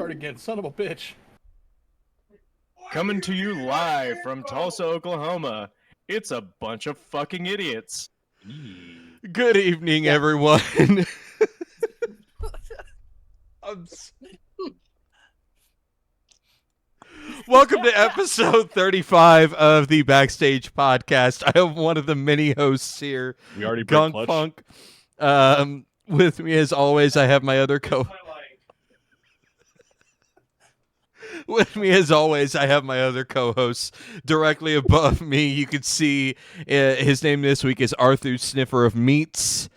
start again, son of a bitch. Coming to you live from Tulsa, Oklahoma. It's a bunch of fucking idiots. Good evening, everyone. Welcome to episode 35 of the Backstage podcast. I am one of the many hosts here, We already broke clutch. gunkPunk. With me, as always, I have my other With me, as always, I have my other co-hosts. Directly above me, you can see his name this week is Arthur Sniffer of Meats.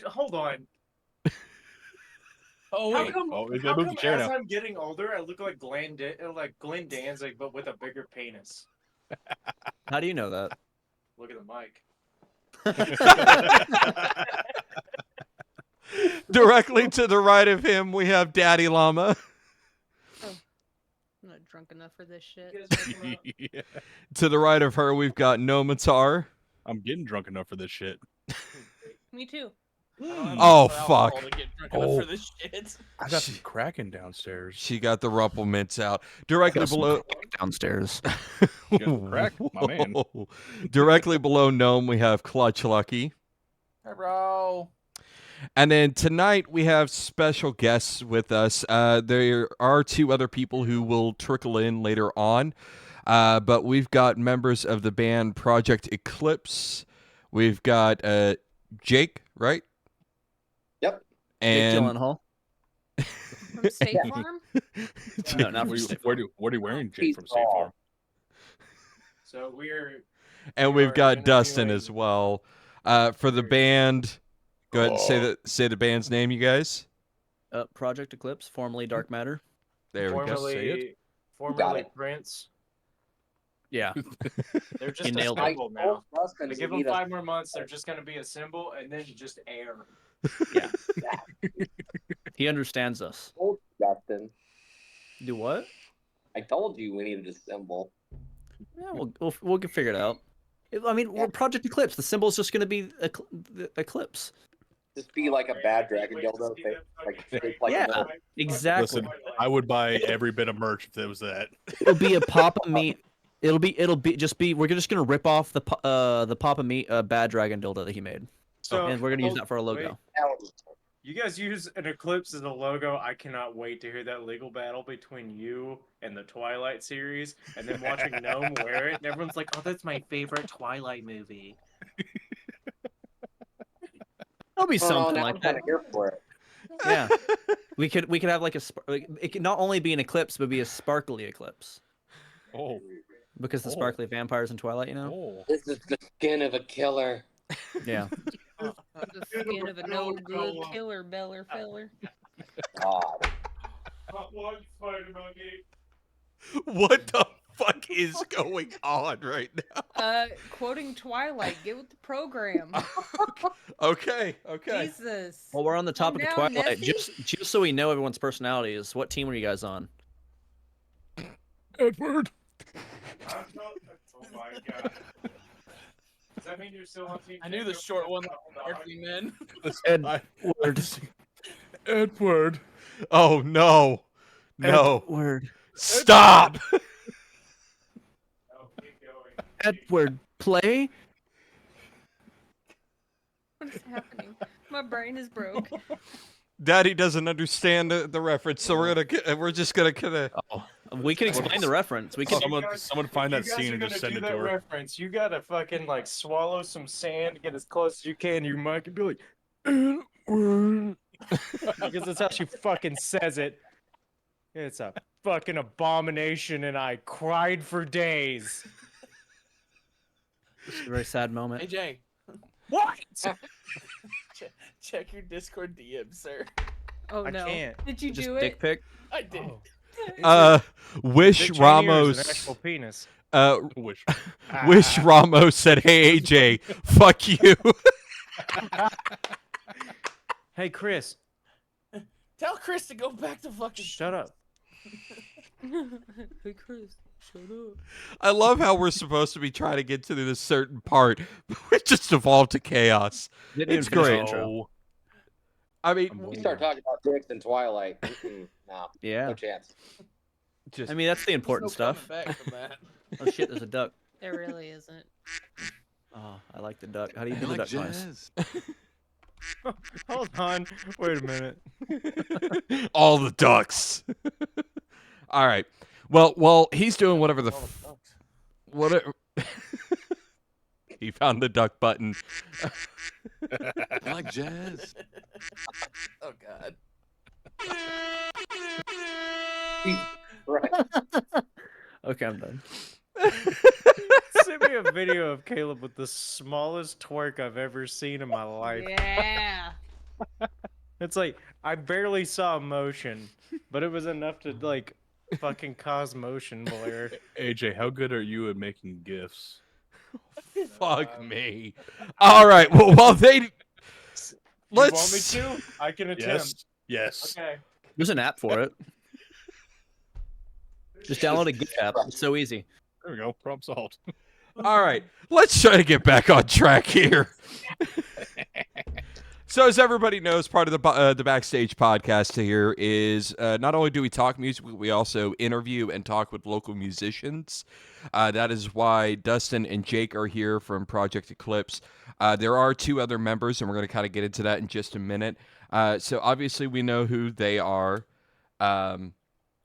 Hold on. Oh, How wait. come, he's how gonna move come the chair as now. I'm getting older, I look like Glenn Danzig, but with a bigger penis? How do you know that? Look at the mic. Directly to the right of him, we have DaddiLlama. I'm not drunk enough for this shit. Yeah. To the right of her, we've got Gnome. I'm getting drunk enough for this shit. Me too. Oh, fuck. Oh. For this shit. I got some Kraken downstairs. She got the Ruppel mints out. Directly below Downstairs. You got some crack, my man. Directly below Gnome, we have Clutch Lucky. Hey, bro. And then tonight we have special guests with us. There are two other people who will trickle in later on. But we've got members of the band Projekt Eclipse. We've got Jake, right? Yep. And Jake Gyllenhaal. From State Farm? No, not from What State are you wearing, Jake, from State Farm? So and we we've are got Dustin interviewing- as well. For the band, go ahead and say the band's name, you guys. Projekt Eclipse, formerly Dark Matter. There we go. formerly Got it. Prince. Yeah. They're just You a nailed it. symbol now. Dustin, To give them 5 more months, they're just gonna be a symbol, and then just air. Yeah. He understands us. Dustin. Do what? I told you we needed a symbol. Yeah, we'll get figured out. I mean, we're Projekt Eclipse. The symbol's just going to be the eclipse. Just be like a bad dragon dildo. Yeah. Exactly. Listen, I would buy every bit of merch if it was that. It'll be a Papa Meat. It'll be we're just gonna rip off the Papa Meat bad dragon dildo that he made, So and we're gonna use that for our logo. wait, you guys use an eclipse as a logo. I cannot wait to hear that legal battle between you and the Twilight series, and then watching Gnome wear it, and everyone's like, "Oh, that's my favorite Twilight movie." It'll be Oh, something now like I'm that. kind of here for it. Yeah, we could have like it could not only be an eclipse, but be a sparkly eclipse Oh. because the Oh. sparkly vampires in Twilight, you know. Oh. This is the skin of a killer. Yeah. The skin of a no good killer beller feller. God. What the fuck is going on right now? Quoting Twilight, get with the program. Okay. Jesus. Well, we're on the topic of Calm down, Twilight. Nessie. Just so we know everyone's personalities. What team are you guys on? Edward. Oh my god. Does that mean you're still on team? I knew the short one, marching men. Edward. Edward. Oh no. No. Edward. Stop. Oh, keep going. Edward. Play. What is happening? My brain is broke. Daddy doesn't understand the reference, so we're just gonna kind of. Oh, we can explain the reference. We can. Someone find that You guys scene are and just gonna send it do to that her. reference. You gotta fucking like swallow some sand, get as close as you can. Your mic and be like, because that's how she fucking says it. It's a fucking abomination, and I cried for days. It's a very sad Hey, moment. Jay. What? Check your Discord DM, sir. Oh I no. can't. Did you Just do dick it? pic. I did. Wish Dick Cheney or is it an Ramos. actual penis. Wish. Wish Ramos said, "Hey AJ, fuck you." Hey Chris, Tell Chris to go back to fucking. shut up. Hey Chris, shut up. I love how we're supposed to be trying to get to this certain part, but we just evolved to chaos. Didn't even It's finish the great. intro. I mean, I'm We waiting. start talking about dicks and Twilight. No, Yeah. no chance. just I mean, that's the important stuff. Back from that. Oh shit, there's a duck. There really isn't. Oh, I like the duck. How do you do the duck noise? Hold on. Wait a minute. all the ducks. All right. Well, he's doing whatever the whatever. He found the duck button. I like jazz. Oh God. Right. Okay, I'm done. Send me a video of Caleb with the smallest twerk I've ever seen in my life. Yeah. It's like I barely saw motion, but it was enough to like fucking cause motion blur. AJ, how good are you at making gifs? Fuck me. All right. Well, while they You let's. want me to? I can attempt. Yes. Okay. There's an app for it. Just download a GIF app. It's so easy. There we go. Problem solved. All right. Let's try to get back on track here. So, as everybody knows, part of the Backstage podcast here is not only do we talk music, but we also interview and talk with local musicians. That is why Dustin and Jake are here from Projekt Eclipse. There are two other members, and we're going to kind of get into that in just a minute. So, obviously, we know who they are. I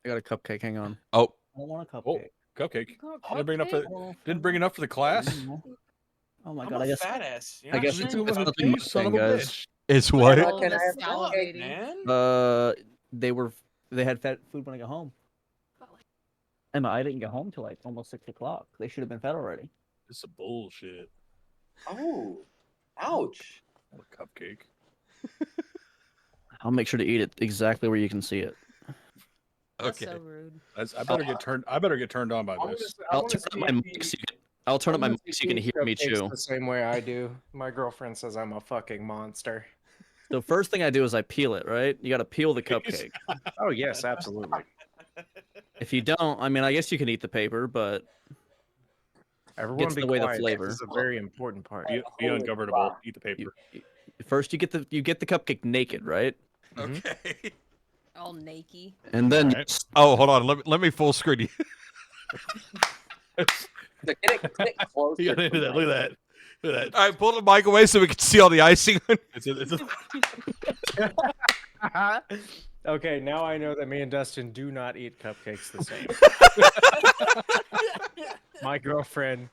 got a cupcake. Hang on. Oh, I don't want a Oh, cupcake. Didn't bring enough for didn't bring enough for the class. Oh my I'm god! a I guess. fat ass. I guess You're it's not nothing doing much it, son of thing, a guys. bitch. it's what? How can I have a Salivating. cupcake? They had fed food when I got home. Emma, I didn't get home till like almost 6 o'clock. They should have been fed already. This is bullshit. Oh, ouch. What a cupcake. I'll make sure to eat it exactly where you can see it. That's Okay. so rude. I better get turned. I better get turned on by this. I'll turn up my mic so you can, I'll turn up my mic so you can hear me chew. The same way I do. My girlfriend says I'm a fucking monster. So first thing I do is I peel it, right? You got to peel the cupcake. Oh yes, absolutely. If you don't, I mean, I guess you can eat the paper, but Everyone Gets be in the way the quiet. flavor. This is a very important part. Be ungovernable. Eat the paper. first you get the cupcake naked, right? Okay. All naked. And then Alright. Oh, hold on. Let me full screen you. Get it closer. You got into that. Look at that. Look at that. All right, pull the mic away so we can see all the icing. It's a Okay, now I know that me and Dustin do not eat cupcakes the same. My girlfriend,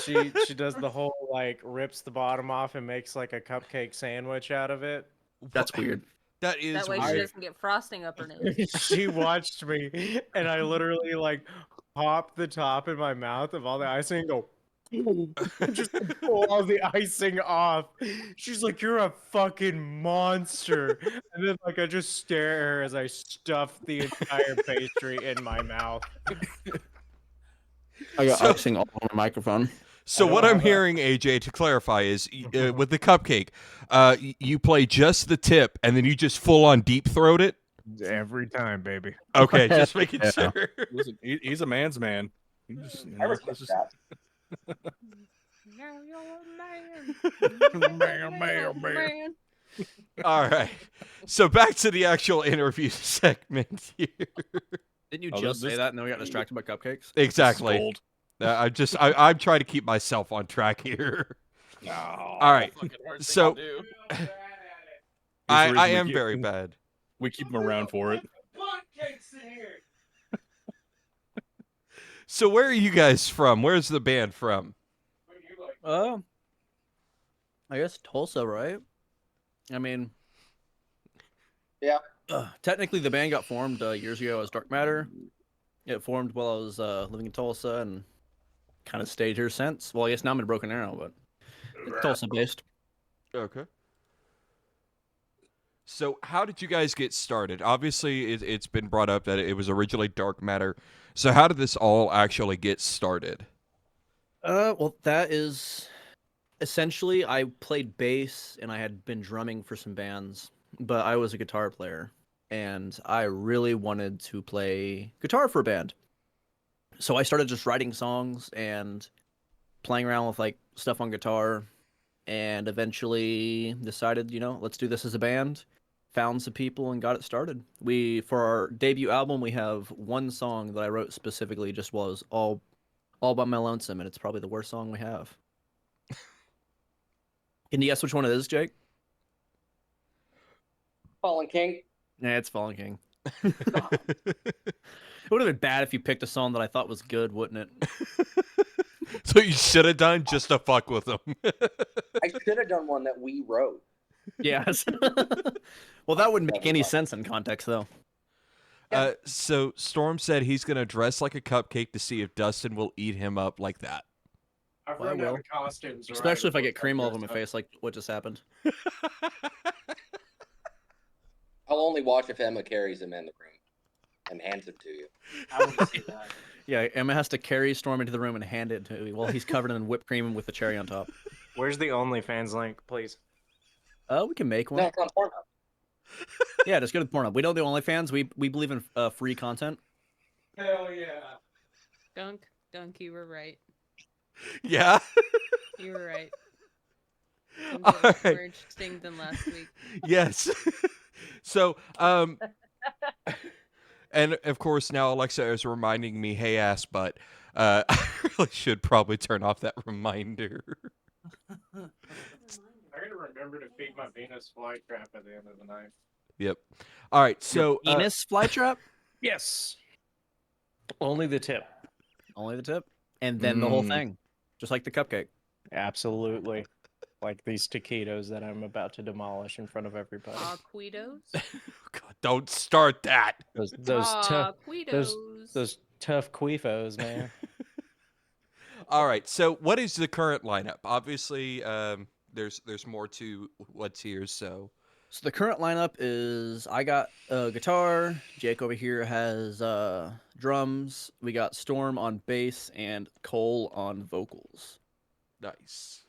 she does the whole like rips the bottom off and makes like a cupcake sandwich out of it. that's weird. That is That way she weird. doesn't get frosting up her nose. She watched me, and I literally like pop the top in my mouth of all the icing and go. Just pull all the icing off. She's like, "You're a fucking monster," and then like I just stare at her as I stuff the entire pastry in my mouth. I got So- icing all on the microphone. So I what don't I'm have a- hearing, AJ, to clarify is with the cupcake, you play just the tip and then you just full on deep throat it. Every time, baby. Okay, just making Yeah. sure. Listen, he's a man's man. He just, you I know, respect this is- that. Now you're a man. Man. All right. So back to the actual interview segment here. Didn't you Oh, just this- say that and then we got distracted by cupcakes? Exactly. Gold. I'm trying to keep myself on track here. No. All right. So I reason we am keep- very bad. We keep him around for it. So where are you guys from? Where's the band from? I guess Tulsa, right? I mean, Yeah. Technically, the band got formed years ago as Dark Matter. It formed while I was living in Tulsa and kind of stayed here since. Well, I guess now I'm in Broken Arrow, but it's Tulsa based. Okay. So how did you guys get started? Obviously, it's been brought up that it was originally Dark Matter. So how did this all actually get started? Well, that is essentially I played bass and I had been drumming for some bands, but I was a guitar player and I really wanted to play guitar for a band. So I started just writing songs and playing around with like stuff on guitar and eventually decided, let's do this as a band. found some people and got it started. For our debut album, we have one song that I wrote specifically just was all by my lonesome, and it's probably the worst song we have. Can you guess which one it is, Jake? Fallen King. Yeah, it's Fallen King. It would have been bad if you picked a song that I thought was good, wouldn't it? So you should have done just to fuck with them. I should have done one that we wrote. Yes. Well, that wouldn't make any sense in context, though. So Storm said he's gonna dress like a cupcake to see if Dustin will eat him up like that. I've Well, I run out will. of costumes. Especially if I get cream all over my face, like what just happened. I'll only watch if Emma carries him in the room and hands him to you. I want to see that. Yeah, Emma has to carry Storm into the room and hand it to me while he's covered in whipped cream with the cherry on top. Where's the OnlyFans link, please? We can make one. No, it's on Pornhub. Yeah, just go to Pornhub. We don't do OnlyFans. We believe in free content. Hell yeah. Gunk, you were right. Yeah. You were right. Things All are more right. interesting than last week. Yes. So, and of course now Alexa is reminding me, hey ass butt, I really should probably turn off that reminder. I gotta remember to feed my Venus flytrap at the end of the night. Yep. All right. So, Venus flytrap? Yes. Only the tip. Only the tip. And then the whole Mm. thing. Just like the cupcake. Absolutely. Like these taquitos that I'm about to demolish in front of everybody. Quitos? God, don't start that. Those tough Quitos. those tough queefos, man. All right. So, what is the current lineup? Obviously, there's more to what's here. So the current lineup is I got a guitar. Jake over here has drums. We got Storm on bass and Cole on vocals. nice.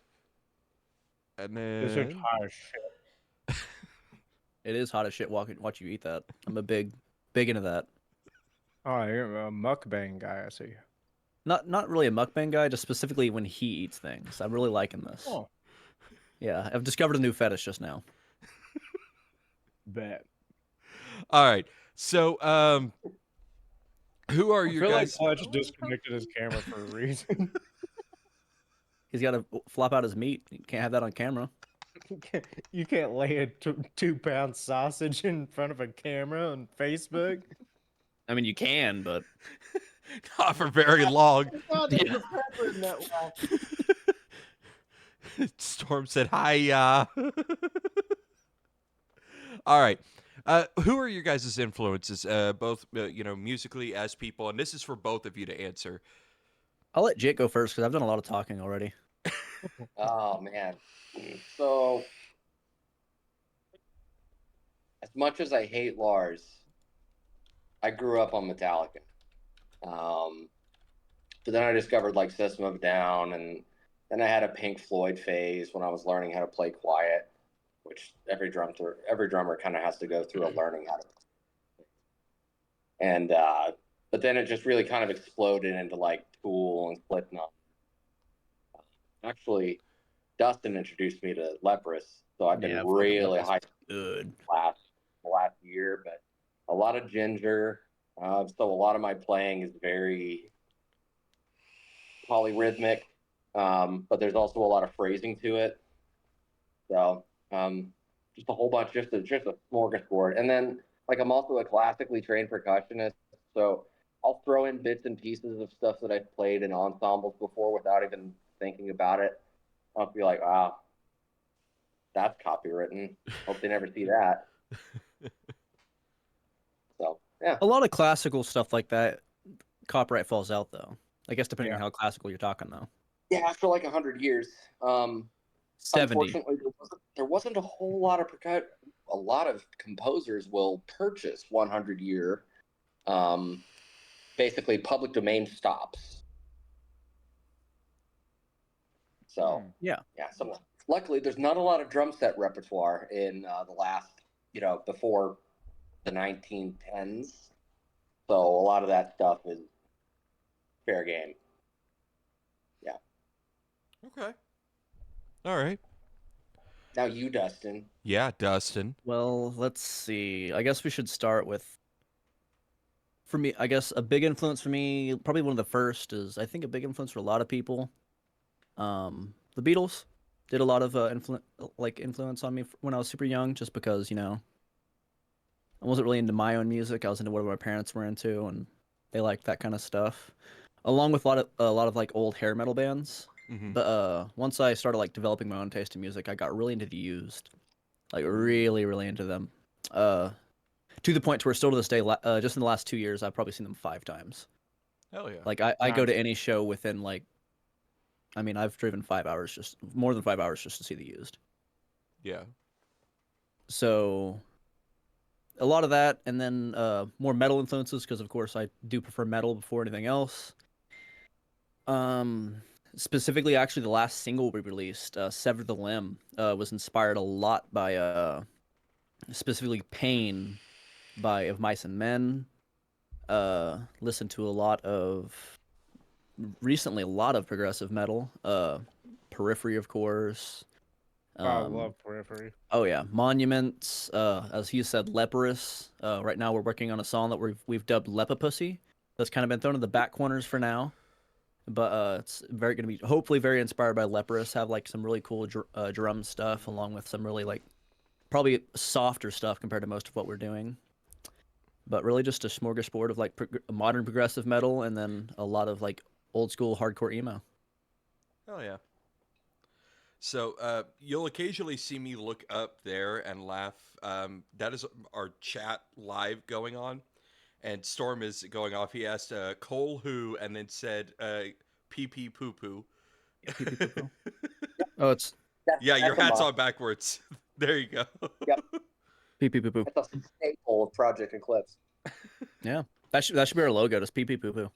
And This is then hot as shit. It is hot as shit watch you eat that. I'm a big into that. Oh, you're a mukbang guy, I see. Not really a mukbang guy, just specifically when he eats things. I'm really liking this. Oh, Yeah, I've discovered a new fetish just now. bet. all right. So, who are I your feel guys? like Kl7ch disconnected his camera for a reason. He's got to flop out his meat. You can't have that on camera. You can't lay a 2-pound sausage in front of a camera on Facebook. I mean, you can, but Not for very long. Yeah. Storm said hi. All right. Who are your guys' influences? Both, musically as people, and this is for both of you to answer. I'll let Jake go first because I've done a lot of talking already. Oh man. So as much as I hate Lars, I grew up on Metallica. So then I discovered like System of a Down, and then I had a Pink Floyd phase when I was learning how to play quiet, which every drummer kind of has to go through a learning how to. And but then it just really kind of exploded into like Tool and Slipknot. Actually, Dustin introduced me to Leprous, so I've been Yeah, really high Good. last year, but a lot of Ginger. So a lot of my playing is very polyrhythmic, but there's also a lot of phrasing to it. So just a whole bunch, just a smorgasbord. And then like I'm also a classically trained percussionist, so I'll throw in bits and pieces of stuff that I've played in ensembles before without even thinking about it. I'll be like, wow, that's copywritten. Hope they never see that. So yeah. A lot of classical stuff like that, copyright falls out though. I guess depending on Yeah. how classical you're talking though. Yeah, after like 100 years. 70. Unfortunately, there wasn't a whole lot of a lot of composers will purchase 100-year, basically public domain stops. So Yeah. So luckily, there's not a lot of drum set repertoire in the last, before the 1910s. So a lot of that stuff is fair game. Okay. All right. Now you, Dustin. Yeah, Dustin. Well, let's see. I guess we should start with. For me, I guess a big influence for me, probably one of the first is I think a big influence for a lot of people. The Beatles did a lot of influence on me when I was super young, just because I wasn't really into my own music. I was into what my parents were into, and they liked that kind of stuff, along with a lot of like old hair metal bands. Mm-hmm. But once I started like developing my own taste in music, I got really into the Used, like really, really into them. To the point to where still to this day, just in the last 2 years, I've probably seen them 5 times. Hell yeah. Like I go to any show within like, I mean, I've driven 5 hours, just more than 5 hours, just to see the Used. Yeah. So a lot of that, and then more metal influences, because of course I do prefer metal before anything else. Specifically, actually, the last single we released, "Sever the Limb," was inspired a lot by specifically "Pain" by Of Mice and Men. Listened to recently a lot of progressive metal. Periphery, of course. I love Periphery. Oh yeah, Monuments. As he said, Leprous. Right now we're working on a song that we've dubbed Lepapussy. That's kind of been thrown in the back corners for now, but it's going to be hopefully very inspired by Leprous. Have like some really cool drum stuff, along with some really like probably softer stuff compared to most of what we're doing. But really just a smorgasbord of like modern progressive metal, and then a lot of like old school hardcore emo. Hell yeah. So you'll occasionally see me look up there and laugh. That is our chat live going on, and Storm is going off. He asked Cole who, and then said pee pee poo poo. Pee pee poo poo. Oh, it's Yeah, your That's a hat's must. on backwards. There you go. Yep. pee pee poo poo. That's a staple of Projekt Eclipse. Yeah, that should be our logo. Just pee pee poo poo.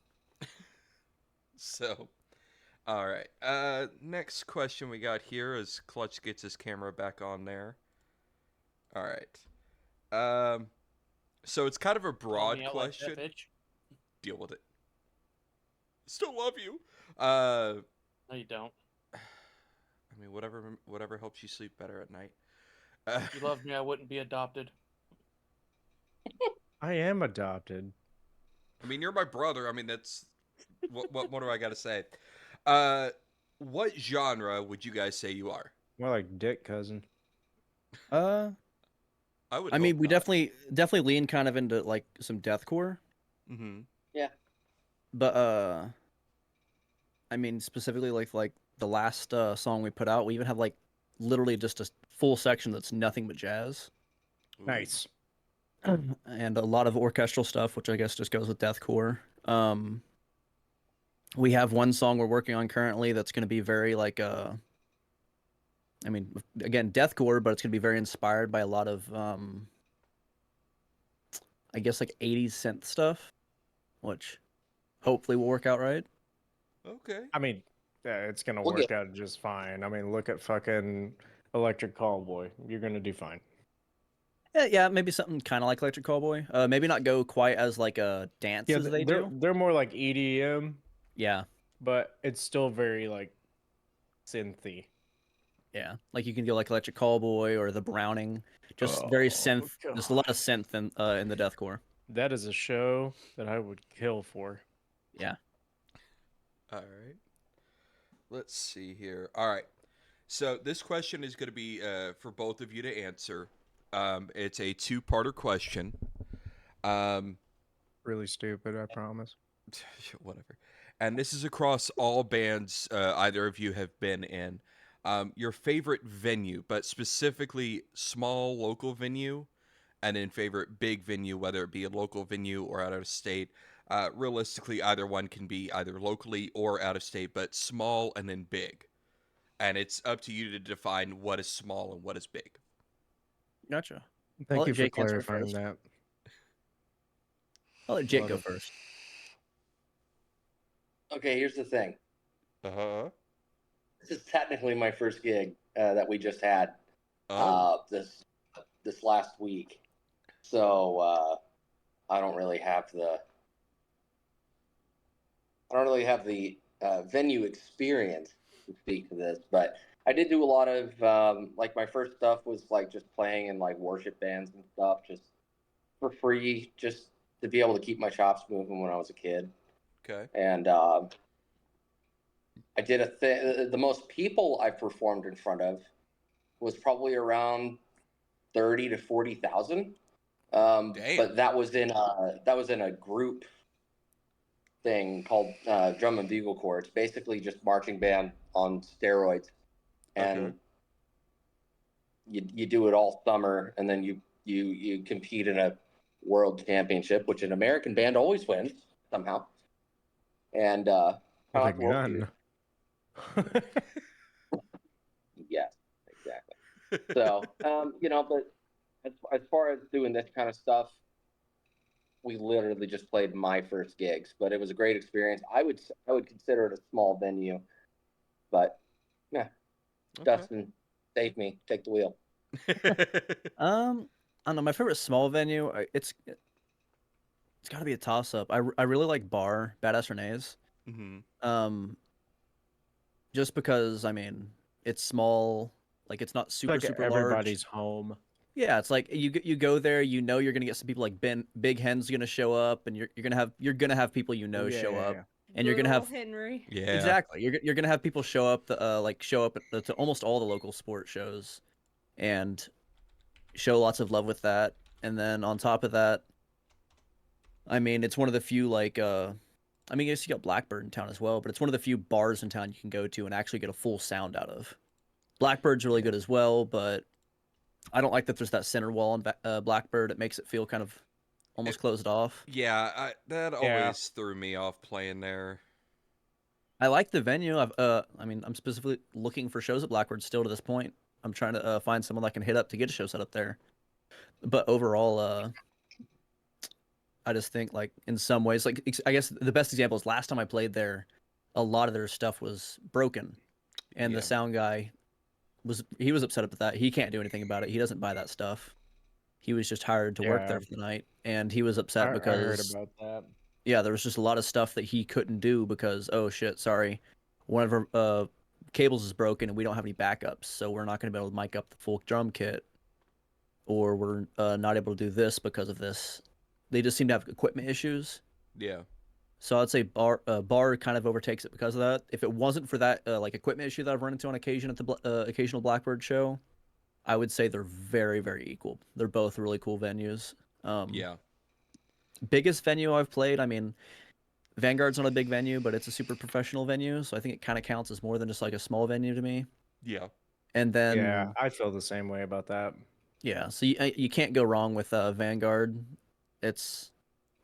So, all right. Next question we got here is Kl7ch gets his camera back on there. All right. So it's kind of a broad Me out question. Like that, bitch. Deal with it. Still love you. No, you don't. I mean, whatever helps you sleep better at night. If you loved me, I wouldn't be adopted. I am adopted. I mean, you're my brother. I mean, that's what do I got to say? What genre would you guys say you are? More like Dick Cousin. I would. I mean, hope we not. definitely lean kind of into like some deathcore, Mm-hmm. but I mean specifically like the last song we put out, we even have like literally just a full section that's nothing but jazz. Ooh. Nice. And a lot of orchestral stuff, which I guess just goes with deathcore. We have one song we're working on currently that's going to be very like I mean, again, deathcore, but it's going to be very inspired by a lot of I guess like 80s synth stuff, which hopefully will work out right. Okay. I mean, yeah, it's gonna We'll work get- out just fine. I mean, look at fucking Electric Callboy. You're gonna do fine. Yeah, maybe something kind of like Electric Callboy. Maybe not go quite as like a dance as they they're do. they're more like EDM, Yeah, but it's still very like synthy. yeah. Like you can go like Electric Callboy or the Browning, just very synth. Just a lot of synth in the deathcore. That is a show that I would kill for. Yeah. All right. Let's see here. All right. So this question is going to be for both of you to answer. It's a two-parter question. Really stupid, I promise. Whatever. And this is across all bands either of you have been in. Your favorite venue, but specifically small local venue, and then favorite big venue, whether it be a local venue or out of state. Realistically, either one can be either locally or out of state, but small and then big. And it's up to you to define what is small and what is big. Gotcha. Thank let you for Jake answer clarifying first. that. I'll let Jake Love go it. first. Okay, here's the thing. Uh-huh. This is technically my first gig that we just had this last week, so I don't really have the venue experience to speak to this, but I did do a lot of like my first stuff was like just playing in like worship bands and stuff, just for free, just to be able to keep my chops moving when I was a kid. Okay. And I did a thing. The most people I performed in front of was probably around 30 to 40,000. But that was in a group thing called Drum and Bugle Corps. It's basically just marching band on steroids, and Okay. you do it all summer, and then you compete in a world championship, which an American band always wins somehow. And With a like world gun. peers. Yes, exactly. So but as far as doing this kind of stuff, we literally just played my first gigs, but it was a great experience. I would consider it a small venue, but yeah, Okay. Dustin, save me, take the wheel. I don't know. My favorite small venue, it's got to be a toss up. I really like Bar Badass Renee's. Mm-hmm. Just because I mean it's small, like it's not super Like super everybody's large. home. Yeah, it's like you go there, you're gonna get some people like Big Hen's gonna show up, and you're gonna have people show up, and you're gonna Good have ol' Henry. Yeah. exactly you're gonna have people show up to almost all the local sports shows, and show lots of love with that. And then on top of that, I mean it's one of the few I mean, I guess you got Blackbird in town as well, but it's one of the few bars in town you can go to and actually get a full sound out of. Blackbird's really good as well, but I don't like that there's that center wall on Blackbird. It makes it feel kind of almost closed off. Yeah, that Yeah. always threw me off playing there. I like the venue. I mean, I'm specifically looking for shows at Blackbird still to this point. I'm trying to find someone that I can hit up to get a show set up there. But overall, I just think like in some ways, like I guess the best example is last time I played there, a lot of their stuff was broken, and Yeah. the sound guy was upset about that. He can't do anything about it. He doesn't buy that stuff. He was just hired to work Yeah. there for the night, and he was upset I because heard about that. yeah, there was just a lot of stuff that he couldn't do because oh shit, sorry, one of our cables is broken and we don't have any backups, so we're not going to be able to mic up the full drum kit, or we're not able to do this because of this. They just seem to have equipment issues. Yeah. So I'd say Bar kind of overtakes it because of that. If it wasn't for that like equipment issue that I've run into on occasion at the occasional Blackbird show, I would say they're very, very equal. They're both really cool venues. Yeah. Biggest venue I've played, I mean, Vanguard's not a big venue, but it's a super professional venue, so I think it kind of counts as more than just like a small venue to me. Yeah. And then Yeah, I feel the same way about that. yeah, so you can't go wrong with Vanguard. It's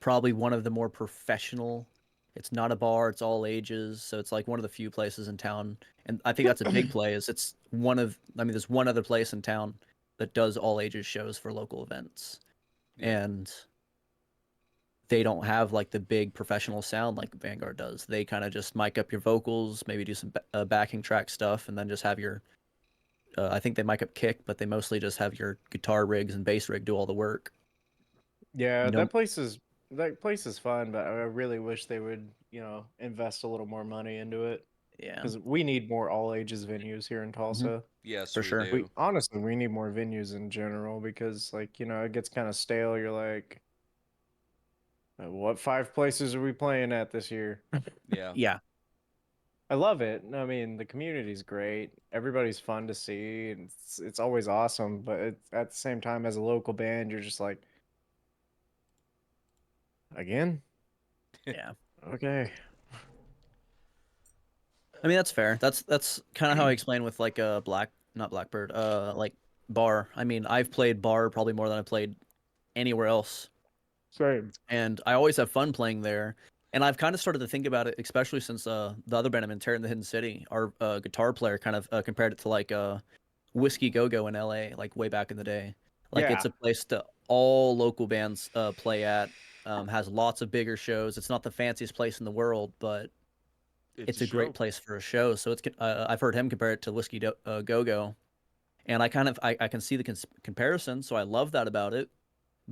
probably one of the more professional. It's not a bar, it's all ages, so it's like one of the few places in town, and I think that's a big play. It's one of, I mean, there's one other place in town that does all ages shows for local events, and they don't have like the big professional sound like Vanguard does. They kind of just mic up your vocals, maybe do some backing track stuff, and then just have your I think they mic up kick, but they mostly just have your guitar rigs and bass rig do all the work. Yeah, You know- that place is fun, but I really wish they would, invest a little more money into it. Yeah, Because we need more all ages venues here in Tulsa. Yes, For we sure. do. Honestly, we need more venues in general because, like, it gets kind of stale. You're like, what 5 places are we playing at this year? Yeah. yeah. I love it. I mean, the community's great. Everybody's fun to see, and it's always awesome. But at the same time, as a local band, you're just like, again, Yeah. okay. I mean that's fair. That's kind of how I explain with like not Blackbird, like Bar. I mean, I've played Bar probably more than I've played anywhere else, Same. and I always have fun playing there. And I've kind of started to think about it, especially since the other band I'm in, Terror in the Hidden City, our guitar player kind of compared it to like Whiskey Go Go in LA, like way back in the day. Like it's Yeah. a place that all local bands play at. Has lots of bigger shows. It's not the fanciest place in the world, but it's a great place for a show. So it's I've heard him compare it to Whiskey Go Go, and I kind of I can see the comparison. So I love that about it.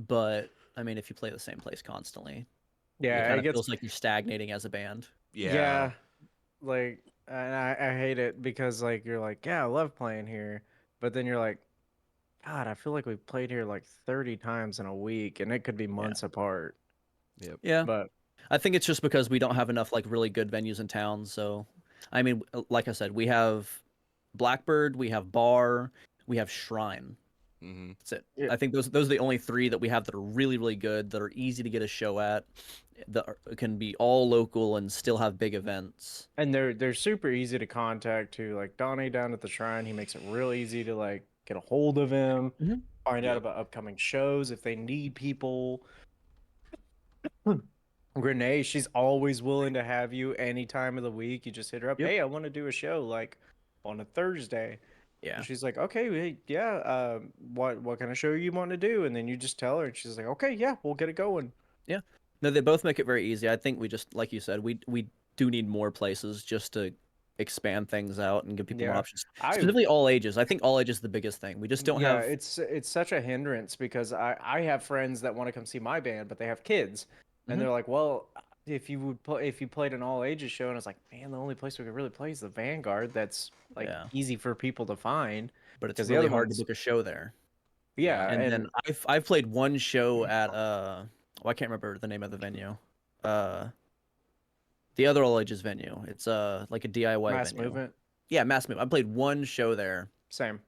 But I mean, if you play the same place constantly, it Yeah, kind it of gets feels like you're stagnating as a band. Yeah. like and I hate it because like you're like, yeah, I love playing here, but then you're like, God, I feel like we've played here like 30 times in a week, and it could be months apart. Yeah. But I think it's just because we don't have enough like really good venues in town. So, I mean, like I said, we have Blackbird, we have Bar, we have Shrine. Mm-hmm. That's it. Yeah. I think those are the only three that we have that are really really good, that are easy to get a show at, can be all local and still have big events. and they're super easy to contact too. Like Donnie down at the Shrine, he makes it real easy to like get a hold of him, Mhm. find out Yep. about upcoming shows if they need people. Renee, she's always willing to have you any time of the week. You just hit her up. Yep. Hey, I want to do a show like on a Thursday. Yeah. And she's like, okay, hey, yeah. What kind of show you want to do? And then you just tell her, and she's like, okay, yeah, we'll get it going. No, they both make it very easy. I think we just, like you said, we do need more places just to expand things out and give people more Yeah. options. Specifically, all ages. I think all ages is the biggest thing. We just don't Yeah, have. it's such a hindrance because I have friends that want to come see my band, but they have kids, and Mhm. they're like, well, if you played an all ages show, and I was like, man, the only place we could really play is the Vanguard. That's like Yeah. easy for people to find. But it's 'cause the really other hard ones- to book a show there. Yeah, And then I've played one show at I can't remember the name of the venue. The other all ages venue. It's like a DIY Mass venue. Movement, Yeah, Mass Movement. I played one show there, same.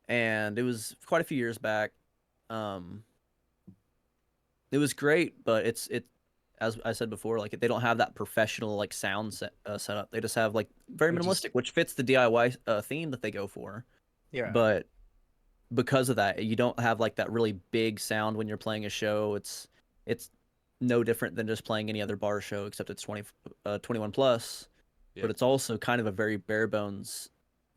and it was quite a few years back. It was great, but it as I said before, like they don't have that professional like sound setup. They just have like very Which is- minimalistic, which fits the DIY theme that they go for. Yeah, But because of that, you don't have like that really big sound when you're playing a show. It's no different than just playing any other bar show, except it's 21 plus. Yeah. But it's also kind of a very bare bones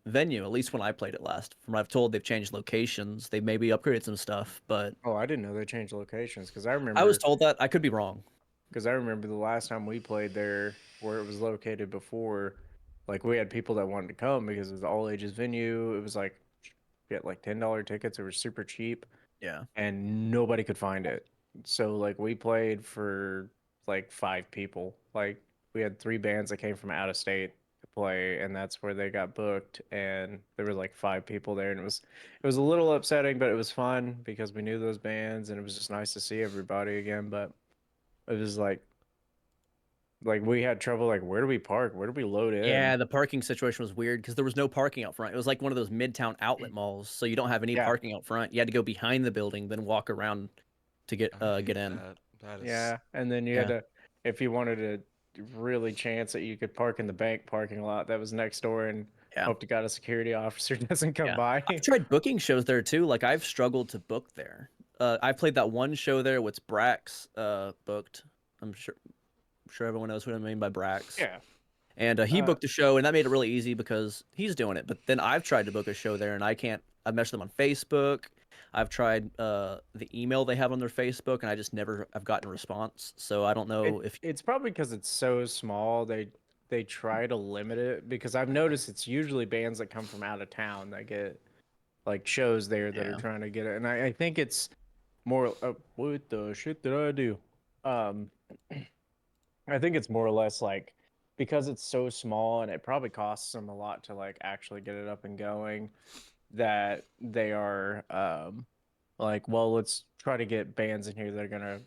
venue. At least when I played it last. From what I've told, they've changed locations. They maybe upgraded some stuff, but oh, I didn't know they changed locations because I I was remember told that. I could be wrong. the last time we played there, where it was located before, like we had people that wanted to come because it was an all ages venue. It was like get like $10 tickets. It was super cheap. Yeah. And nobody could find it. So like we played for like 5 people. Like we had 3 bands that came from out of state to play, and that's where they got booked. And there were like 5 people there, and it was a little upsetting, but it was fun because we knew those bands, and it was just nice to see everybody again. But it was like we had trouble like where do we park? Where do we load in? Yeah, the parking situation was weird because there was no parking out front. It was like one of those midtown outlet malls, so you don't have any Yeah. parking out front. You had to go behind the building, then walk around to get I hate in. That is... Yeah, and then you had to, if you wanted to really chance that you could park in the bank parking lot that was next door, and Yeah. hope to God a security officer doesn't come Yeah. by. I've tried booking shows there too. Like I've struggled to book there. I played that one show there with Brax booked. I'm sure everyone knows what I mean by Brax. Yeah, And he booked a show, and that made it really easy because he's doing it. But then I've tried to book a show there, and I can't. I've messaged them on Facebook. I've tried the email they have on their Facebook, and I just never have gotten a response. So I don't know if it's probably because it's so small. They try to limit it because I've noticed it's usually bands that come from out of town that get like shows there that are Yeah. trying to get it, and I think it's more. What the shit did I do? I think it's more or less like because it's so small and it probably costs them a lot to like actually get it up and going, that they are like, well, let's try to get bands in here that are gonna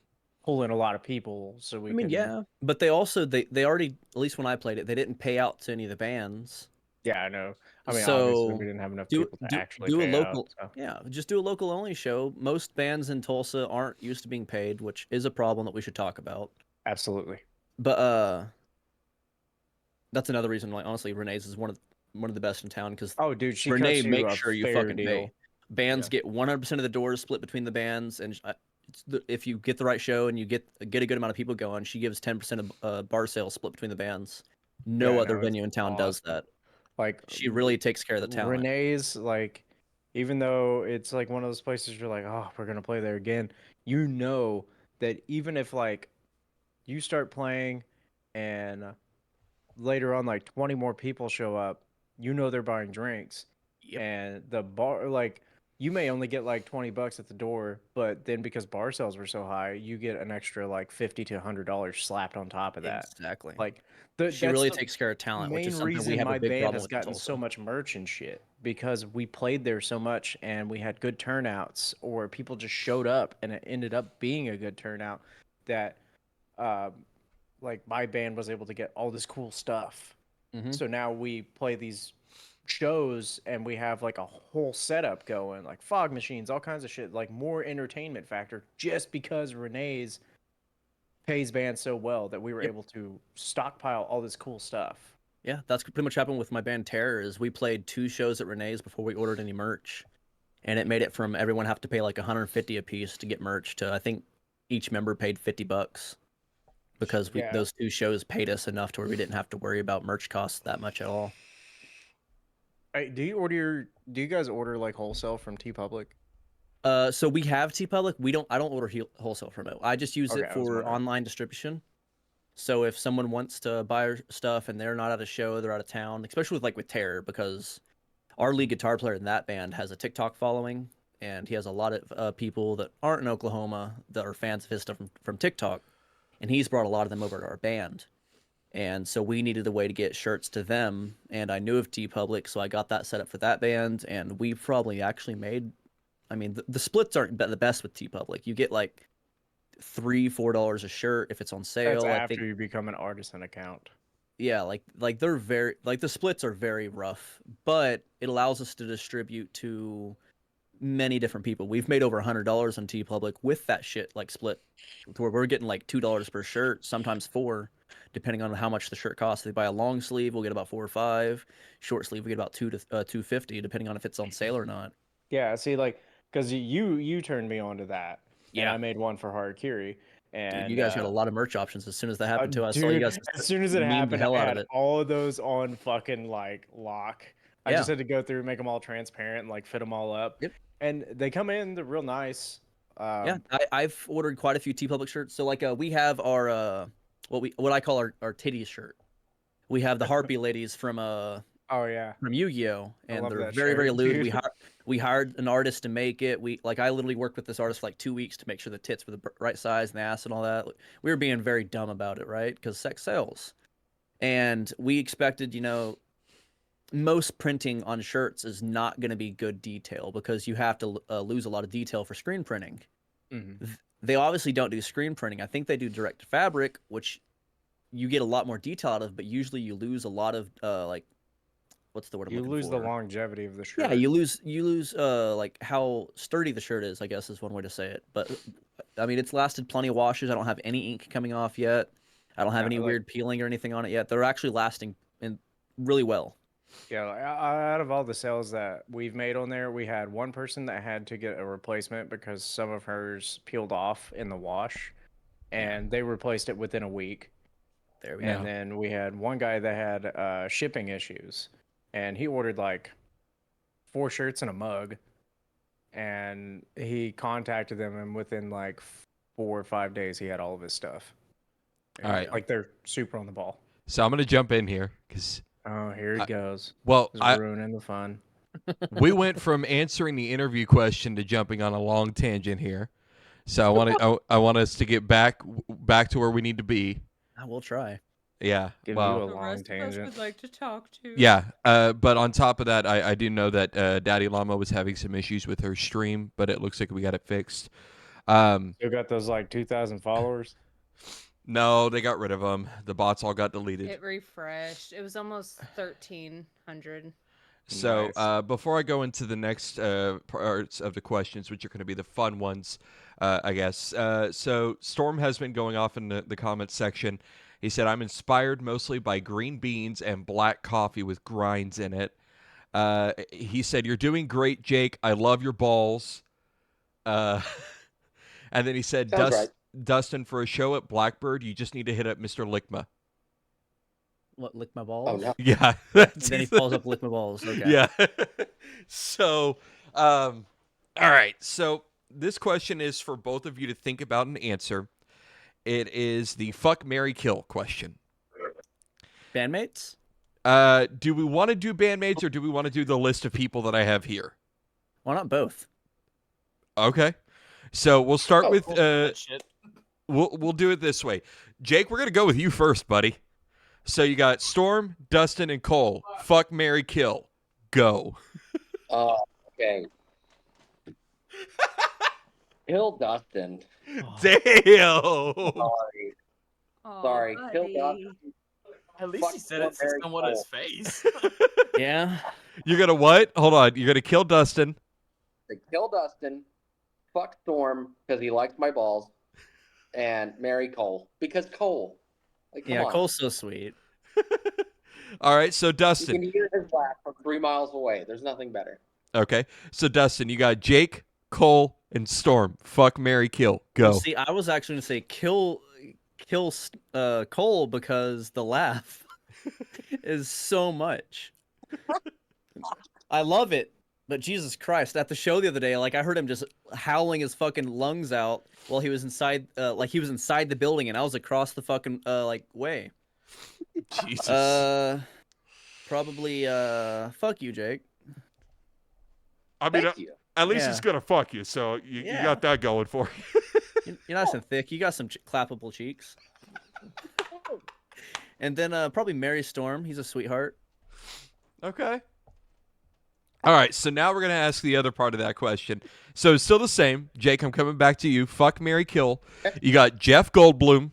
pull in a lot of people so we I mean, can. yeah, but they also they already, at least when I played it, they didn't pay out to any of the bands. Yeah, I know. I mean, So, obviously we didn't have enough people to actually do a pay local, out, so. yeah, just do a local only show. Most bands in Tulsa aren't used to being paid, which is a problem that we should talk about. Absolutely. But that's another reason. Like honestly, Renee's is one of the best in town because Oh, dude, she Renee cuts you makes a sure you fair fucking deal. pay. Bands Yeah. get 100% of the doors split between the bands, and if you get the right show and you get a good amount of people going, she gives 10% of bar sales split between the bands. No Yeah, other no, it's venue in town does awesome. that. Like She really takes care of the talent. Renee's, like, even though it's like one of those places you're like, oh, we're gonna play there again, you know that even if like you start playing and later on like 20 more people show up, you know they're buying drinks. Yep. And the bar, like you may only get like $20 at the door, but then because bar sales were so high, you get an extra like $50 to $100 slapped on top of that. Exactly. Like She that's really the takes care of talent, which main is something we reason have a my big band problem has with in gotten so Tulsa. much merch and shit, because we played there so much and we had good turnouts, or people just showed up and it ended up being a good turnout, that like my band was able to get all this cool stuff. Mhm. So now we play these shows and we have like a whole setup going, like fog machines, all kinds of shit, like more entertainment factor, just because Renee's pays bands so well that we were Yep. able to stockpile all this cool stuff. Yeah, that's pretty much happened with my band Terror. Is we played 2 shows at Renee's before we ordered any merch, and it made it from everyone have to pay like $150 a piece to get merch to I think each member paid $50 because Yeah. those 2 shows paid us enough to where we didn't have to worry about merch costs that much at all. Hey, do you guys order like wholesale from TeePublic? So we have TeePublic. I don't order wholesale from it. I just use Okay, it I was for wondering. online distribution. So if someone wants to buy our stuff and they're not at a show, they're out of town, especially with Terror, because our lead guitar player in that band has a TikTok following, and he has a lot of people that aren't in Oklahoma that are fans of his stuff from TikTok, and he's brought a lot of them over to our band. And so we needed a way to get shirts to them, and I knew of TeePublic, so I got that set up for that band, and we probably actually made, I mean, the splits aren't the best with TeePublic. You get like $3-4 a shirt if it's on sale. That's I after think, you become an artisan account. yeah, like they're very, like the splits are very rough, but it allows us to distribute to many different people. We've made over $100 on TeePublic with that shit like split, to where we're getting like $2 per shirt, sometimes $4, depending on how much the shirt costs. If they buy a long sleeve, we'll get about $4 or $5. Short sleeve, we get about $2 to $2.50, depending on if it's on sale or not. Yeah, see, like, because you turned me on to that, and Yeah. I made one for Harakiri, and Dude, you guys got a lot of merch options. As soon as that happened to us, I saw you dude, guys as soon as it meme the happened, hell I out of had it. all of those on fucking like lock. I Yeah. just had to go through, make them all transparent, and like fit them all up. Yep. And they come in, they're real nice. Yeah, I've ordered quite a few TeePublic shirts. So like we have our what I call our titties shirt. We have the Harpy ladies from Oh yeah, Yu-Gi-Oh, I and love they're that very very shirt, lewd. dude. We hired an artist to make it. I literally worked with this artist for like 2 weeks to make sure the tits were the right size and the ass and all that. We were being very dumb about it, right? Because sex sells, and we expected, most printing on shirts is not going to be good detail because you have to lose a lot of detail for screen printing. Mhm. They obviously don't do screen printing. I think they do direct to fabric, which you get a lot more detail out of, but usually you lose a lot of what's the word I'm You looking lose the for? longevity of the shirt. Yeah, you lose like how sturdy the shirt is, I guess is one way to say it. But I mean, it's lasted plenty of washes. I don't have any ink coming off yet. I don't have Yeah, any like- weird peeling or anything on it yet. They're actually lasting really well. Yeah, like, out of all the sales that we've made on there, we had one person that had to get a replacement because some of hers peeled off in the wash, and they replaced it within a week. There we And go. then we had one guy that had shipping issues, and he ordered like 4 shirts and a mug, and he contacted them, and within like 4 or 5 days, he had all of his stuff. All right. Like they're super on the ball. So I'm gonna jump in here because Oh, here he goes. well, He's ruining the fun. we went from answering the interview question to jumping on a long tangent here. So I want us to get back to where we need to be. I will try. Yeah. Give well, you a The long rest of us tangent. would like to talk to. yeah. But on top of that, I do know that DaddiLlama was having some issues with her stream, but it looks like we got it fixed. Still got those like 2,000 followers. No, they got rid of them. The bots all got deleted. It refreshed. It was almost 1,300. So Nice. before I go into the next parts of the questions, which are going to be the fun ones, I guess. So Storm has been going off in the comments section. He said, I'm inspired mostly by green beans and black coffee with grinds in it. He said, you're doing great, Jake. I love your balls. And then he said, Sounds right. Dustin, for a show at Blackbird, you just need to hit up Mr. Lickma. What, lick my balls? Oh no. Yeah. And then he follows up, lick my balls. Okay. Yeah. So, all right. So this question is for both of you to think about and answer. It is the fuck, marry, kill question. Bandmates? Do we want to do bandmates or do we want to do the list of people that I have here? Why not both? Okay. So we'll start Oh, with cool. That shit. we'll do it this way. Jake, we're gonna go with you first, buddy. So you got Storm, Dustin, and Cole. Fuck, marry, kill. Go. Okay. Kill Dustin. Damn. Sorry. Oh, Sorry. Kill buddy. Dustin. At least he said it to Very someone his cool. face. Yeah. You're gonna what? Hold on. You're gonna kill Dustin. To kill Dustin. Fuck Storm because he likes my balls. And marry Cole because Cole. Like, come Yeah, on. Cole's so sweet. All right. So You Dustin. can hear his laugh from 3 miles away. There's nothing better. Okay. So Dustin, you got Jake, Cole, and Storm. Fuck, marry, kill. Go. See, I was actually gonna say kill Cole because the laugh is so much. I love it, but Jesus Christ! At the show the other day, like I heard him just howling his fucking lungs out while he was inside, like he was inside the building, and I was across the fucking like way. Jesus. Probably fuck you, Jake. I mean, Thank you. at least Yeah. he's gonna fuck you, so you Yeah. got that going for you. You're nice and thick. You got some clappable cheeks. And then probably Mary Storm. He's a sweetheart. Okay. All right, so now we're going to ask the other part of that question. So it's still the same. Jake, I'm coming back to you. Fuck, marry, kill. You got Jeff Goldblum,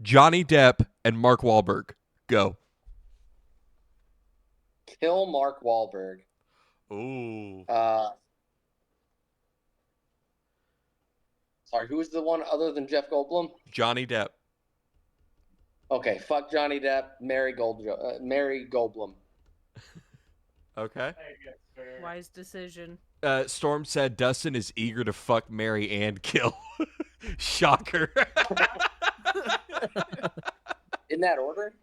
Johnny Depp, and Mark Wahlberg. Go. Kill Mark Wahlberg. Ooh. Sorry, who's the one other than Jeff Goldblum? Johnny Depp. Okay, fuck Johnny Depp, marry Goldblum. Okay. Wise decision. Storm said Dustin is eager to fuck, marry, and kill. Shocker. In that order?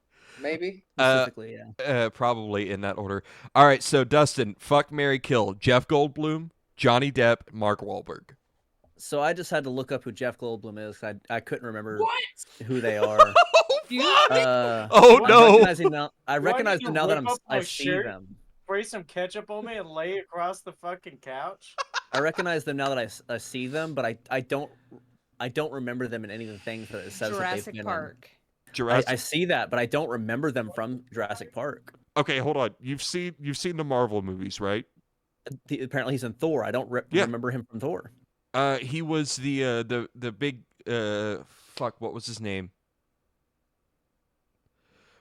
Maybe? Specifically, yeah. Probably in that order. All right, so Dustin, fuck, marry, kill. Jeff Goldblum, Johnny Depp, Mark Wahlberg. So I just had to look up who Jeff Goldblum is. I couldn't remember What? who they are. Oh, no. I recognize them now that I see shirt, them. spray some ketchup on me and lay it across the fucking couch? I recognize them now that I see them, but I don't remember them in any of the things that it says that they've Jurassic been Park. Jurassic. I see that, but I don't remember them from Jurassic Park. Okay, hold on. You've seen the Marvel movies, right? Apparently, he's in Thor. I don't Yeah. remember him from Thor. He was the big fuck. What was his name?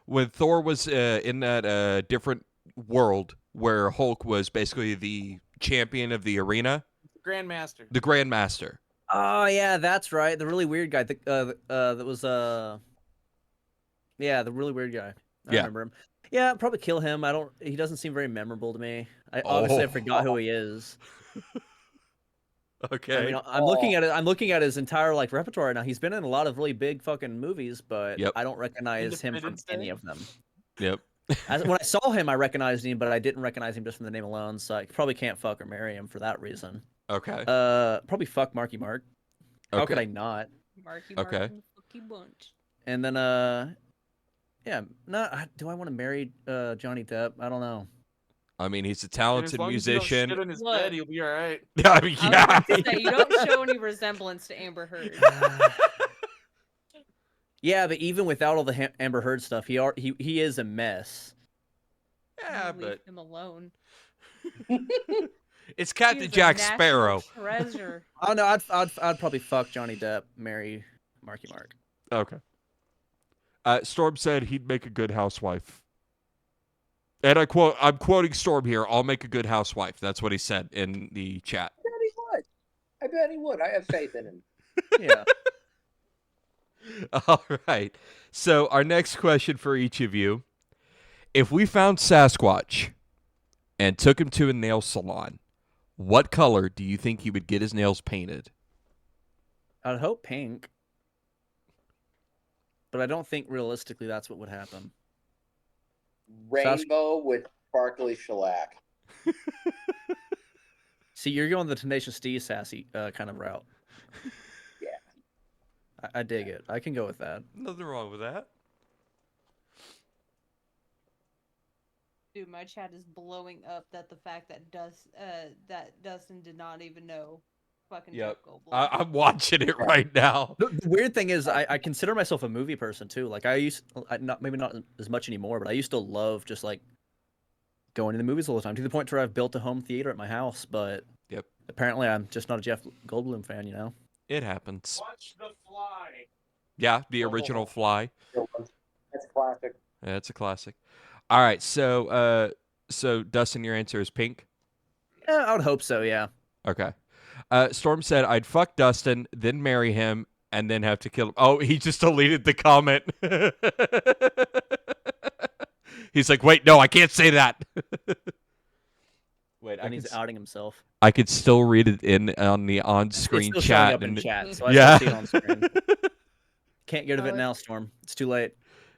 When Thor was in that different world where Hulk was basically the champion of the arena, Grandmaster. the Grandmaster. Oh yeah, that's right. The really weird guy. That was yeah, the really weird guy. I Yeah. remember him. Yeah, probably kill him. He doesn't seem very memorable to me. Obviously I forgot who he is. Okay. I mean, I'm looking at it. I'm looking at his entire like repertoire now. He's been in a lot of really big fucking movies, but Yep. I don't recognize him from Independence any Day? of them. Yep. When I saw him, I recognized him, but I didn't recognize him just from the name alone. So I probably can't fuck or marry him for that reason. Okay. Probably fuck Marky Mark. How could I not? Marky Okay. Mark and Fucky Bunch. And then yeah, no. Do I want to marry Johnny Depp? I don't know. I mean, he's a As talented long as you don't musician. shit in his Look. bed, he'll be all right. I mean, I yeah. was about to say, you don't show any resemblance to Amber Heard. Yeah, but even without all the Amber Heard stuff, he is a mess. Yeah, Leave but him alone. it's He Captain is a Jack national Sparrow. Treasure. Oh no, I'd probably fuck Johnny Depp, marry Marky Mark. Okay. Storm said he'd make a good housewife. And I'm quoting Storm here, I'll make a good housewife. That's what he said in the chat. I bet he would. I have faith in him. Yeah. All right. So our next question for each of you. If we found Sasquatch and took him to a nail salon, what color do you think he would get his nails painted? I'd hope pink. But I don't think realistically that's what would happen. Rainbow with sparkly shellac. See, you're going the Tenacious D sassy kind of route. Yeah. I dig it. I can go with that. Nothing wrong with that. Dude, my chat is blowing up that the fact that Dustin did not even know fucking Yep. Jeff Goldblum. I'm watching it right now. The weird thing is, I consider myself a movie person too. Like maybe not as much anymore, but I used to love just like going to the movies all the time, to the point where I've built a home theater at my house. But Yep. apparently, I'm just not a Jeff Goldblum fan. You know. It happens. Watch The Fly. Yeah, the original Fly. That's classic. Yeah, it's a classic. All right, so Dustin, your answer is pink. Yeah, I would hope so. Yeah. Okay. Storm said, "I'd fuck Dustin, then marry him, and then have to kill him." Oh, he just deleted the comment. He's like, "Wait, no, I can't say that." Wait, And he's outing himself. I could still read it on the on-screen It's still showing chat. up in chat, so I Yeah. still see it on screen. Can't get rid of it now, Storm. It's too late.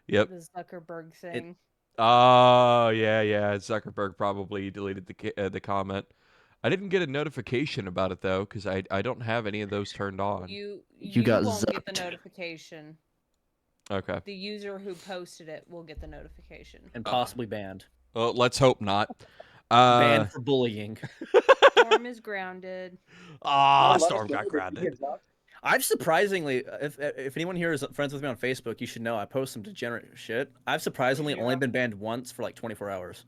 Yep. The Zuckerberg thing. Oh, yeah. Zuckerberg probably deleted the comment. I didn't get a notification about it though, because I don't have any of those turned on. You got won't get the zucked. notification. Okay. The user who posted it will get the notification. And possibly banned. Well, let's hope not. Banned for bullying. Storm is grounded. Storm got grounded. I've surprisingly, if anyone here is friends with me on Facebook, you should know I post some degenerate shit. I've surprisingly only been banned once for like 24 hours.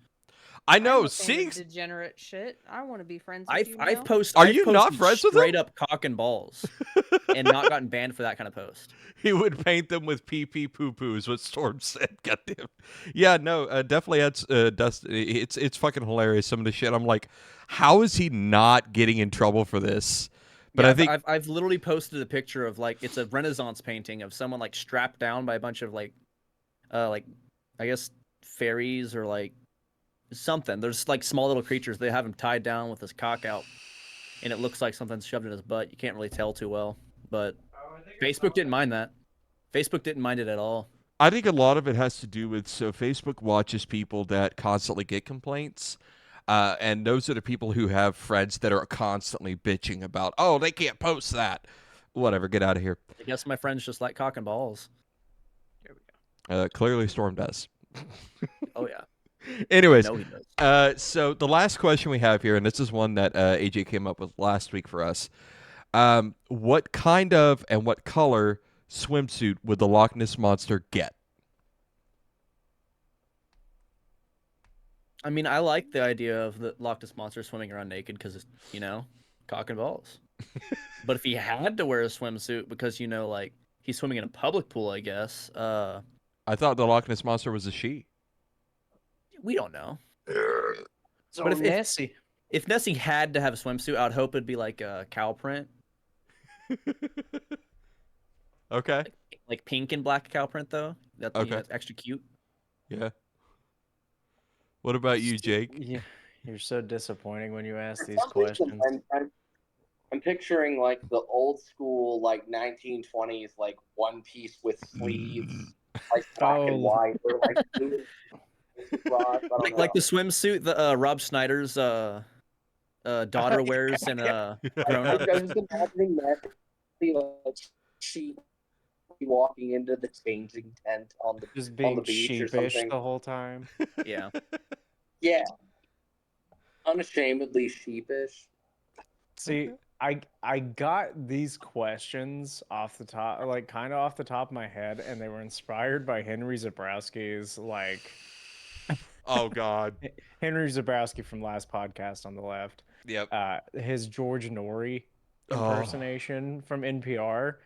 I know. I'm a fan of Seeing degenerate shit. I want to be friends with you. I've now. posted. Are I've you not posted friends with him? straight up cock and balls, and not gotten banned for that kind of post. he would paint them with pee pee poo poo is what Storm said. Goddamn. Yeah, no, definitely that's Dustin. It's fucking hilarious. Some of the shit. I'm like, how is he not getting in trouble for this? But Yeah, I think I've literally posted a picture of like it's a Renaissance painting of someone like strapped down by a bunch of like I guess fairies or like something. There's like small little creatures. They have him tied down with his cock out, and it looks like something's shoved in his butt. You can't really tell too well, but Facebook didn't mind that. Facebook didn't mind it at all. I think a lot of it has to do with Facebook watches people that constantly get complaints. And those are the people who have friends that are constantly bitching about, oh, they can't post that. Whatever, get out of here. I guess my friends just like cock and balls. Clearly Storm does. Oh yeah. Anyways, No, he does. so the last question we have here, and this is one that AJ came up with last week for us. What kind of and what color swimsuit would the Loch Ness Monster get? I mean, I like the idea of the Loch Ness Monster swimming around naked because, cock and balls. But if he had to wear a swimsuit because, like, he's swimming in a public pool, I guess, I thought the Loch Ness Monster was a she. we don't know. So But if- Nessie. If Nessie had to have a swimsuit, I'd hope it'd be like a cow print, Okay. like pink and black cow print, though. That's, Okay. that's extra cute. Yeah. What about you, Jake? Yeah, you're so disappointing when you ask For these some reason, questions. I'm picturing like the old school, like 1920s, like one piece with sleeves, like black and white, or like blue. Cross, I don't Like the know. swimsuit that Rob Schneider's daughter wears in Grown I Up. was just imagining that, like she walking into the changing tent on the Just on being the beach or sheepish something. the whole time. Yeah. Yeah, unashamedly sheepish. See, I got these questions off the top, like kind of off the top of my head, and they were inspired by Henry Zabrowski's like Oh, God. Henry Zabrowski from last podcast on the left. Yep. His George Norrie Oh. impersonation from NPR.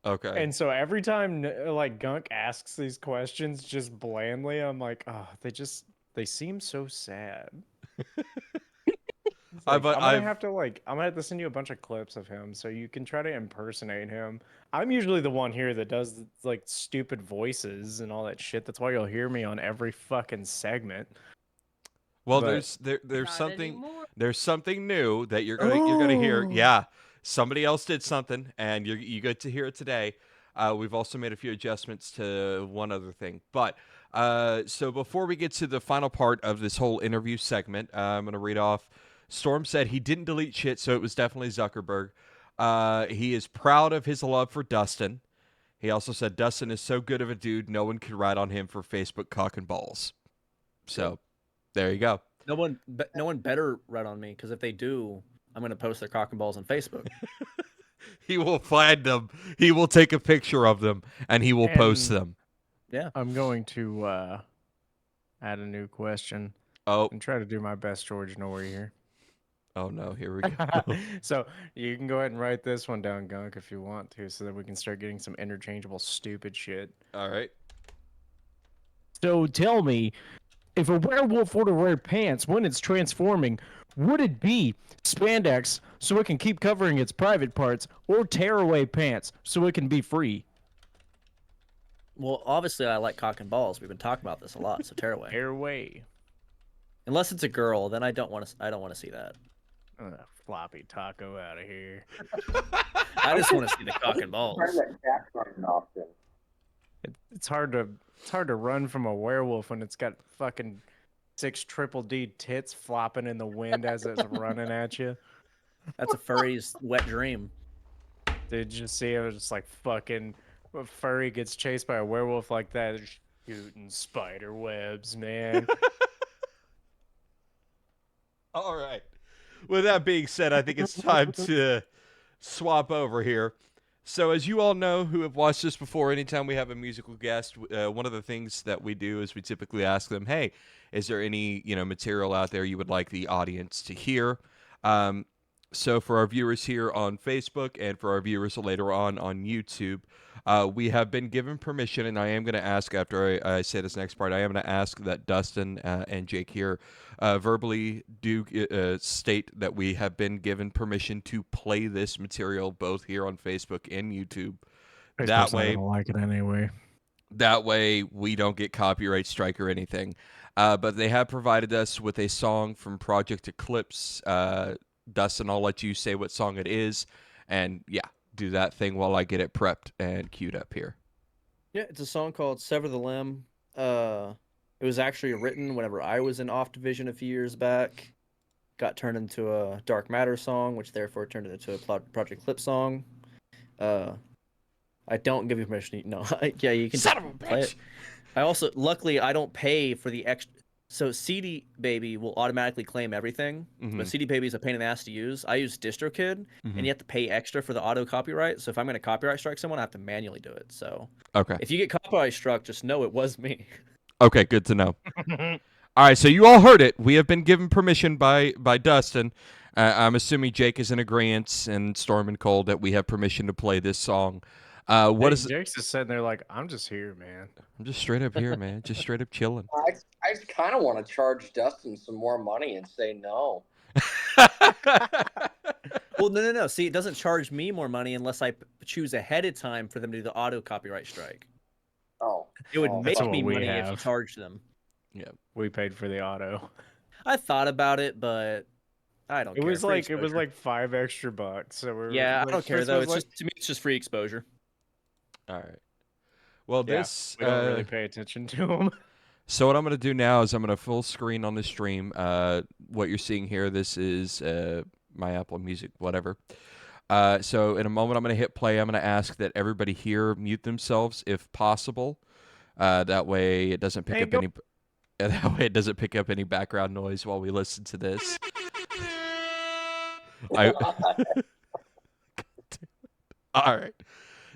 Okay. And so every time like Gunk asks these questions just blandly, I'm like, oh, they seem so sad. It's like, I'm gonna have to send you a bunch of clips of him so you can try to impersonate him. I'm usually the one here that does like stupid voices and all that shit. That's why you'll hear me on every fucking segment. Well, but- there's Not something anymore. there's something new that you're gonna hear. Oh. Yeah, somebody else did something, and you get to hear it today. We've also made a few adjustments to one other thing, but so before we get to the final part of this whole interview segment, I'm gonna read off. Storm said he didn't delete shit, so it was definitely Zuckerberg. He is proud of his love for Dustin. He also said Dustin is so good of a dude, no one could ride on him for Facebook cock and balls. So, There you go. No one better write on me, because if they do, I'm gonna post their cock and balls on Facebook. He will find them. He will take a picture of them, and he will post And- them. I'm going to add a new question Oh, and try to do my best George Norrie here. oh no! Here we go. So you can go ahead and write this one down, Gunk, if you want to, so that we can start getting some interchangeable stupid shit. All right. So tell me, if a werewolf were to wear pants when it's transforming, would it be spandex so it can keep covering its private parts, or tearaway pants so it can be free? Well, obviously, I like cock and balls. We've been talking about this a lot, so tearaway. Tearaway. Unless it's a girl, then I don't want to see that. Floppy taco out of here. I just want to see the cock and balls. Try that cat running often. It's hard to run from a werewolf when it's got fucking 6 triple D tits flopping in the wind as it's running at you. That's a furry's wet dream. Did you see it? It's like fucking a furry gets chased by a werewolf like that, they're shooting spider webs, man. All right. With that being said, I think it's time to swap over here. So as you all know who have watched this before, anytime we have a musical guest, one of the things that we do is we typically ask them, hey, is there any material out there you would like the audience to hear? So for our viewers here on Facebook and for our viewers later on YouTube, we have been given permission, and I am going to ask after I say this next part, I am going to ask that Dustin and Jake here verbally do state that we have been given permission to play this material both here on Facebook and YouTube. That way, I don't like it anyway. That way we don't get copyright strike or anything. But they have provided us with a song from Projekt Eclipse. Dustin, I'll let you say what song it is, and yeah, do that thing while I get it prepped and queued up here. Yeah, it's a song called "Sever the Limb." It was actually written whenever I was in Off Division a few years back. Got turned into a Dark Matter song, which therefore turned it into a Projekt Eclipse song. I don't give you permission. No, yeah, you can Son of a play bitch! it. I also, luckily, I don't pay for the extra. So CD Baby will automatically claim everything, but CD Baby is a pain in the ass to use. I use DistroKid, and you have to pay extra for the auto copyright. So if I'm going to copyright strike someone, I have to manually do it. So Okay. if you get copyright struck, just know it was me. Okay, good to know. All right, so you all heard it. We have been given permission by Dustin. I'm assuming Jake is in agreement, and Storm and Cole, that we have permission to play this song. Jake's just sitting there like, I'm just here, man. I'm just straight up here, man. Just straight up chilling. I just kind of want to charge Dustin some more money and say no. Well, no. See, it doesn't charge me more money unless I choose ahead of time for them to do the auto copyright strike. Oh. It would make that's me what we money if you have. charged them. Yeah. We paid for the auto. I thought about it, but I don't care. It was Free like exposure. $5 extra. So we're Yeah, like, I don't care this though. was It's like- just, to me, it's just free exposure. All right. Well, yeah, this... we don't really pay attention to them. So what I'm going to do now is I'm going to full screen on the stream. What you're seeing here, this is my Apple Music, whatever. So in a moment, I'm going to hit play. I'm going to ask that everybody here mute themselves if possible. That way it doesn't pick up any. That way it doesn't pick up any background noise while we listen to this. All right.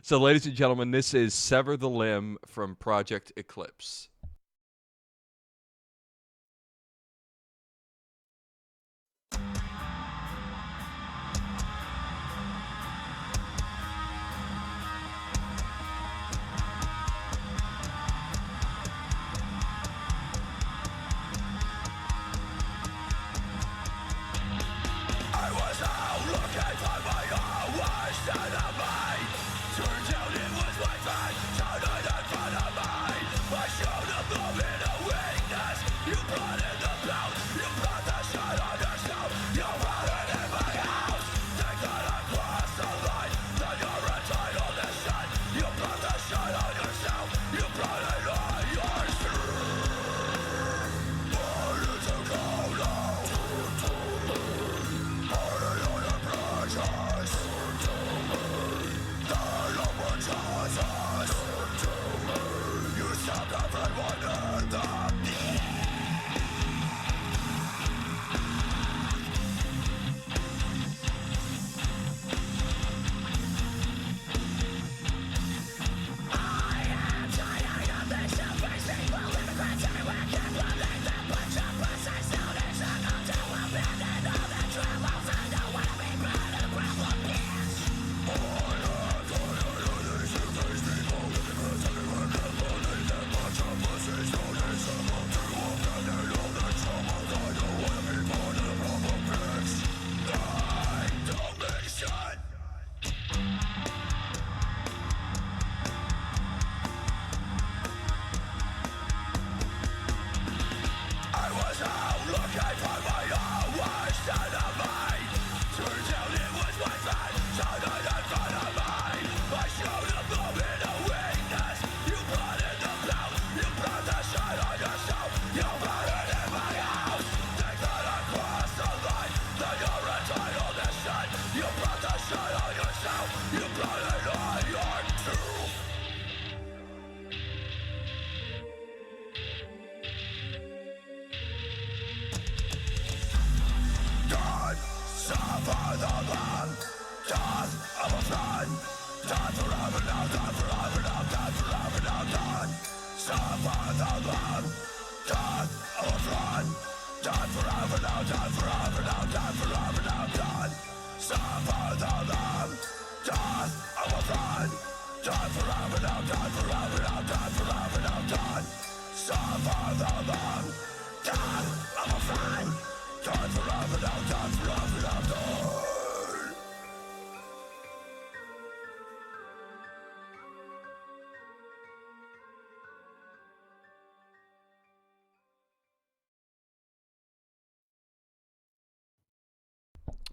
So, ladies and gentlemen, this is "Sever the Limb" from Projekt Eclipse. Turns out it was my friend, turning in front of me. I showed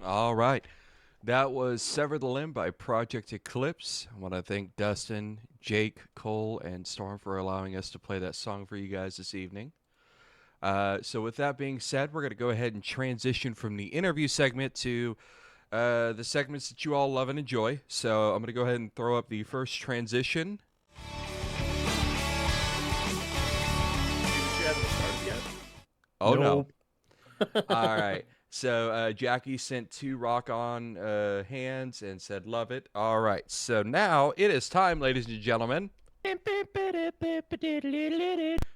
All right. That was Sever the Limb by Projekt Eclipse. I want to thank Dustin, Jake, Cole, and Storm for allowing us to play that song for you guys this evening. So with that being said, we're going to go ahead and transition from the interview segment to the segments that you all love and enjoy. So I'm going to go ahead and throw up the first transition. Oh, Nope. no. All right. So Jackie sent 2 rock on hands and said, love it. All right. So now it is time, ladies and gentlemen, for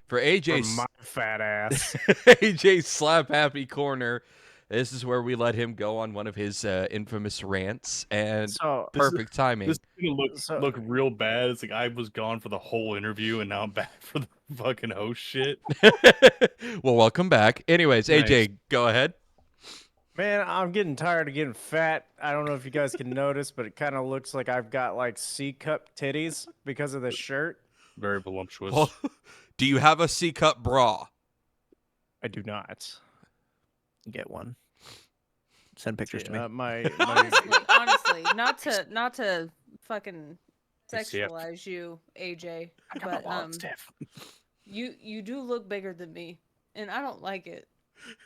For AJ's, my fat ass. AJ's Slap Happy Corner. This is where we let him go on one of his infamous rants, and So perfect timing. This is gonna So- look real bad. It's like I was gone for the whole interview, and now I'm back for the fucking host shit. Well, welcome back. Anyways, Nice. AJ, go ahead. man, I'm getting tired of getting fat. I don't know if you guys can notice, but it kind of looks like I've got like C-cup titties because of the shirt. Very voluptuous. Well, do you have a C-cup bra? I do not. Get one. Send pictures to me. My Honestly, not to fucking Yes, yep. sexualize you, AJ, but you do look bigger than me, and I don't like it.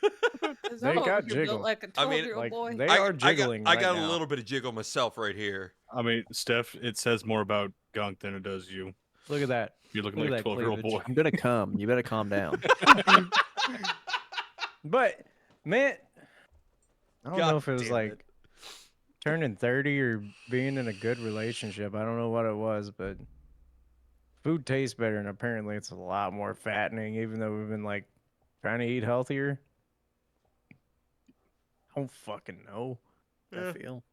'Cause They I'm over got here built jiggle. like a I mean, 12-year-old like boy. they are jiggling. I got right a now. little bit of jiggle myself right here. I mean, Steph, it says more about Gunk than it does you. Look at that. You're looking Look like at a that 12-year-old boy. cleavage. I'm gonna come. You better calm down. But man, I don't God know if it was damn like it. turning 30 or being in a good relationship. I don't know what it was, but food tastes better, and apparently it's a lot more fattening, even though we've been like trying to eat healthier. I don't fucking know. I feel.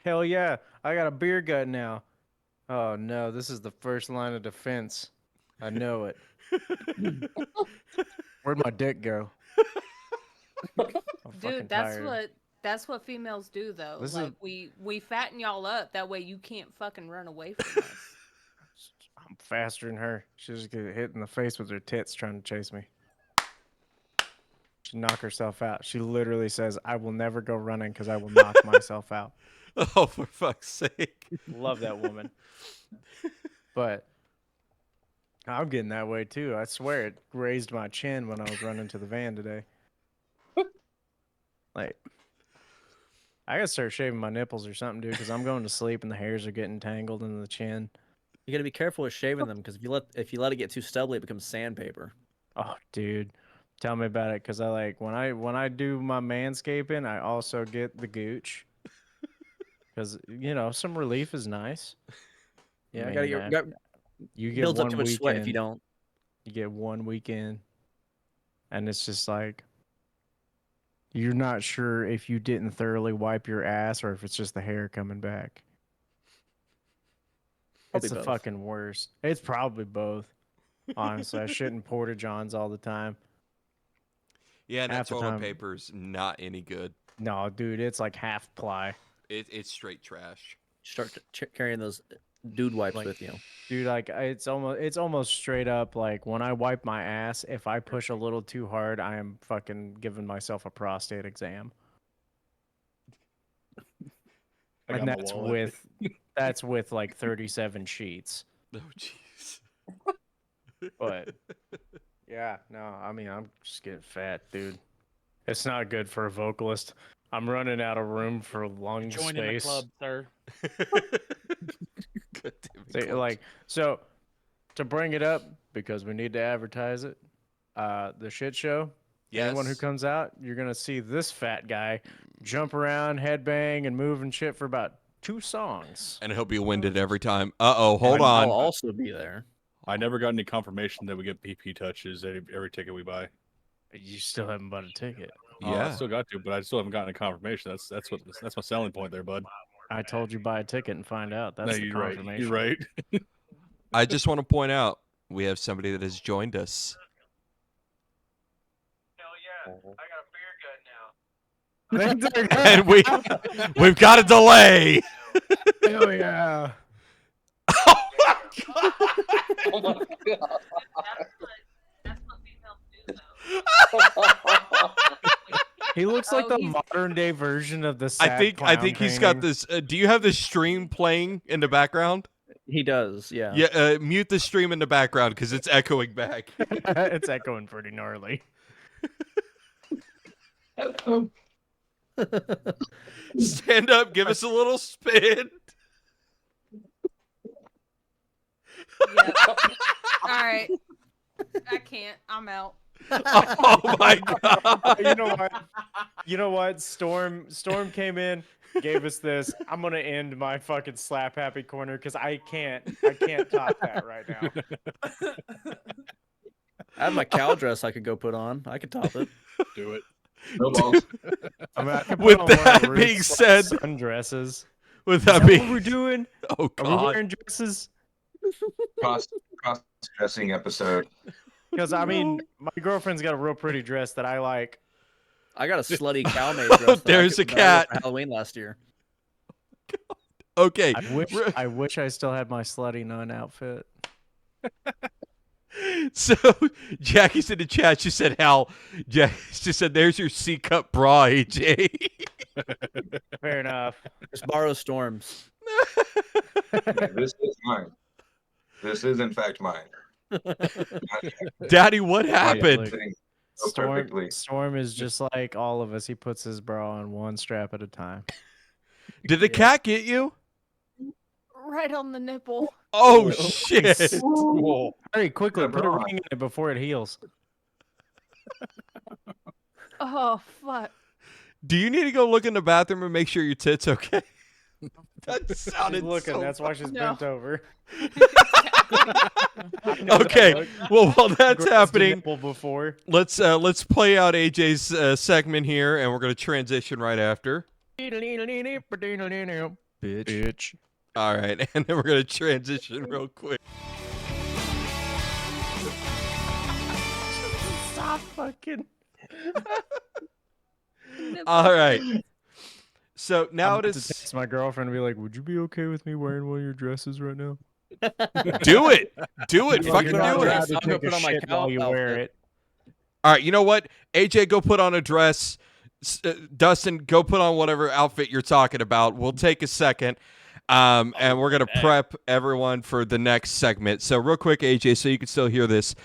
Hell yeah, I got a beer gut now. Oh no, this is the first line of defense. I know it. Where'd my dick go? I'm fucking Dude, tired. that's what females do though. This is- like we fatten y'all up that way you can't fucking run away from us. I'm faster than her. She just get hit in the face with her tits trying to chase me. She knock herself out. She literally says, "I will never go running because I will knock myself out." Oh, for fuck's sake. Love that woman. But I'm getting that way too. I swear it raised my chin when I was running to the van today. Like, I gotta start shaving my nipples or something, dude, because I'm going to sleep and the hairs are getting tangled in the chin. You gotta be careful with shaving them because if you let it get too stubbly, it becomes sandpaper. Oh, dude, tell me about it. Because I like when I do my manscaping, I also get the gooch. Because some relief is nice. Yeah, I I gotta mean, get. Got, You get builds up one too much weekend. sweat if you don't. You get one weekend, and it's just like you're not sure if you didn't thoroughly wipe your ass or if it's just the hair coming back. Probably It's the both. fucking worst. It's probably both. Honestly, I shit in porta johns all the time. Yeah, and that Half the toilet time. paper's not any good. No, dude, it's like half ply. It's straight trash. Start carrying those dude wipes Like- with you. Dude, like it's almost straight up like when I wipe my ass, if I push a little too hard, I am fucking giving myself a prostate exam. I got And my that's wallet. that's with like 37 sheets. Oh, jeez. But yeah, no, I mean I'm just getting fat, dude. It's not good for a vocalist. I'm running out of room for lung Joining space. the club, sir. God damn it, So, Clutch. like, so to bring it up, because we need to advertise it, the shit show. Anyone who Yes. comes out, you're gonna see this fat guy jump around, headbang, and move and shit for about 2 songs. And he'll be winded every time. Uh-oh, hold I'll on. also be there. I never got any confirmation that we get PP touches every ticket we buy. You still haven't bought a ticket. Oh, I Yeah. still got to, but I still haven't gotten a confirmation. That's my selling point there, bud. I told you buy a ticket and find out. That's No, the you're right. confirmation. You're right. I just want to point out we have somebody that has joined us. And we've got a delay. Hell yeah. Oh my god. Oh my god. He looks like Oh, the he's- modern day version of the I sad think clown he's got painting. this. Do you have the stream playing in the background? He does, yeah. Yeah. Mute the stream in the background because it's echoing back. It's echoing pretty gnarly. Stand up. Give us a little spin. Yeah. All right. I can't. I'm out. Oh my god. You know what? You know what? Storm came in, gave us this. I'm gonna end my fucking slap happy corner because I can't top that right now. I have my cow dress I could go put on. I could top it. Do it. No balls. I mean, I could put With on one of that Ruth's, being said- sundresses. With Is that that being, what we're doing? oh Are we god. wearing dresses? Cross-dressing episode. Because I mean, my girlfriend's got a real pretty dress that I like. I got a slutty cow maid dress. that I There's could- a that I wore cat. for Halloween last year. Okay. I wish I still had my slutty nun outfit. So Jackie's in the chat. She said, "Hal." She said, "There's your C cup bra, AJ." Fair enough. Just borrow Storms. This is mine. This is in fact mine. Daddy, what happened? look. Fitting so perfectly. Storm is just like all of us. He puts his bra on one strap at a time. Did the cat get you? Right on the nipple. Oh shit! Hurry, quickly, Yeah, put a bra. ring in it before it heals. Oh fuck. Do you need to go look in the bathroom and make sure your tits okay? That sounded She's looking. so That's why she's No. bent over. Okay. Well, while that's Grazed a happening, nipple before. let's play out AJ's segment here, and we're gonna transition right after. Bitch. All right, and then we're gonna transition real quick. Stop fucking. All right. So now I'm it about to is. text my girlfriend and be like, "Would you be okay with me wearing one of your dresses right now?" Do it. Do it. You're Fucking not do allowed it. to I'll go take a put on my shit cow while you wear outfit. it. All right. You know what? AJ, go put on a dress. Dustin, go put on whatever outfit you're talking about. We'll take a second. And we're going to prep everyone for the next segment. So real quick, AJ, so you can still hear this.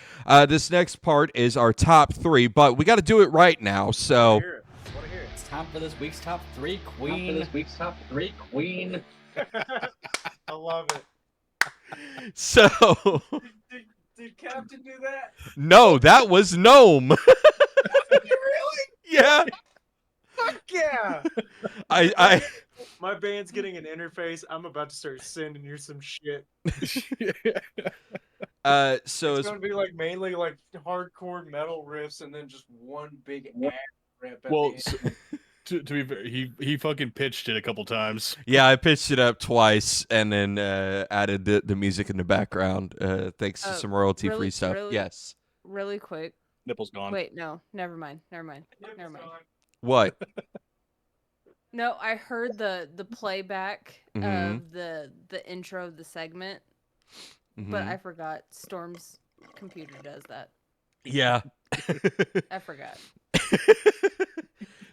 This next part is our top 3, but we got to do it right now. So It's time for this week's top 3 queen. I love it. so Did Captain do that? no, that was Gnome. Really? Yeah. Yeah. I My band's getting an interface. I'm about to start sending you some shit. so It's as gonna be like mainly like hardcore metal riffs and then just one big ass rip. At Well, the end. to be fair, he fucking pitched it a couple times. yeah, I pitched it up twice and then added the music in the background. Thanks to some royalty free really- stuff. really? Yes. Really quick. Nipple's gone. Wait, no. Never mind. Never mind. Never mind. What? No, I heard the playback Mhm. of the intro of the segment, but Mhm. I forgot Storm's computer does that. Yeah. I forgot.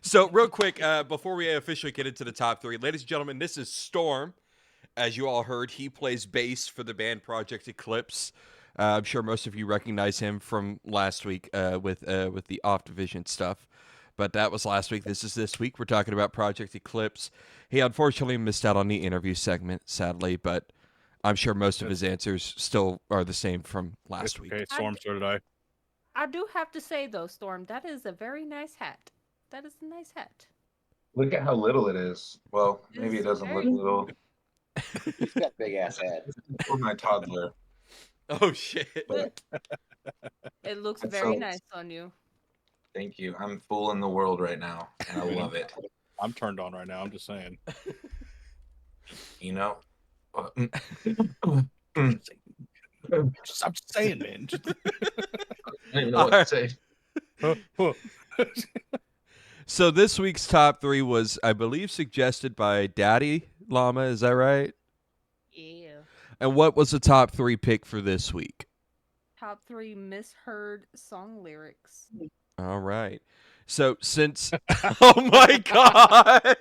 So real quick, before we officially get into the top 3, ladies and gentlemen, this is Storm. As you all heard, he plays bass for the band Projekt Eclipse. I'm sure most of you recognize him from last week with the Off Division stuff. but that was last week. This is this week. We're talking about Projekt Eclipse. He unfortunately missed out on the interview segment, sadly, but I'm sure most of his answers still are the same from last week. Okay, Storm, so did I. I do have to say though, Storm, that is a very nice hat. That is a nice hat. Look at how little it is. Well, maybe it It's doesn't look very- little He's got big ass head. for my toddler. Oh, shit. But It looks That's very so- nice on you. thank you. I'm full in the world right now, and I love it. I'm turned on right now. I'm just saying. You know. I'm just saying, man. Just- I don't even know what to say. So this week's top 3 was, I believe, suggested by DaddiLlama. Is that right? Yeah. And what was the top 3 pick for this week? Top 3 misheard song lyrics. All right. So since, oh my God.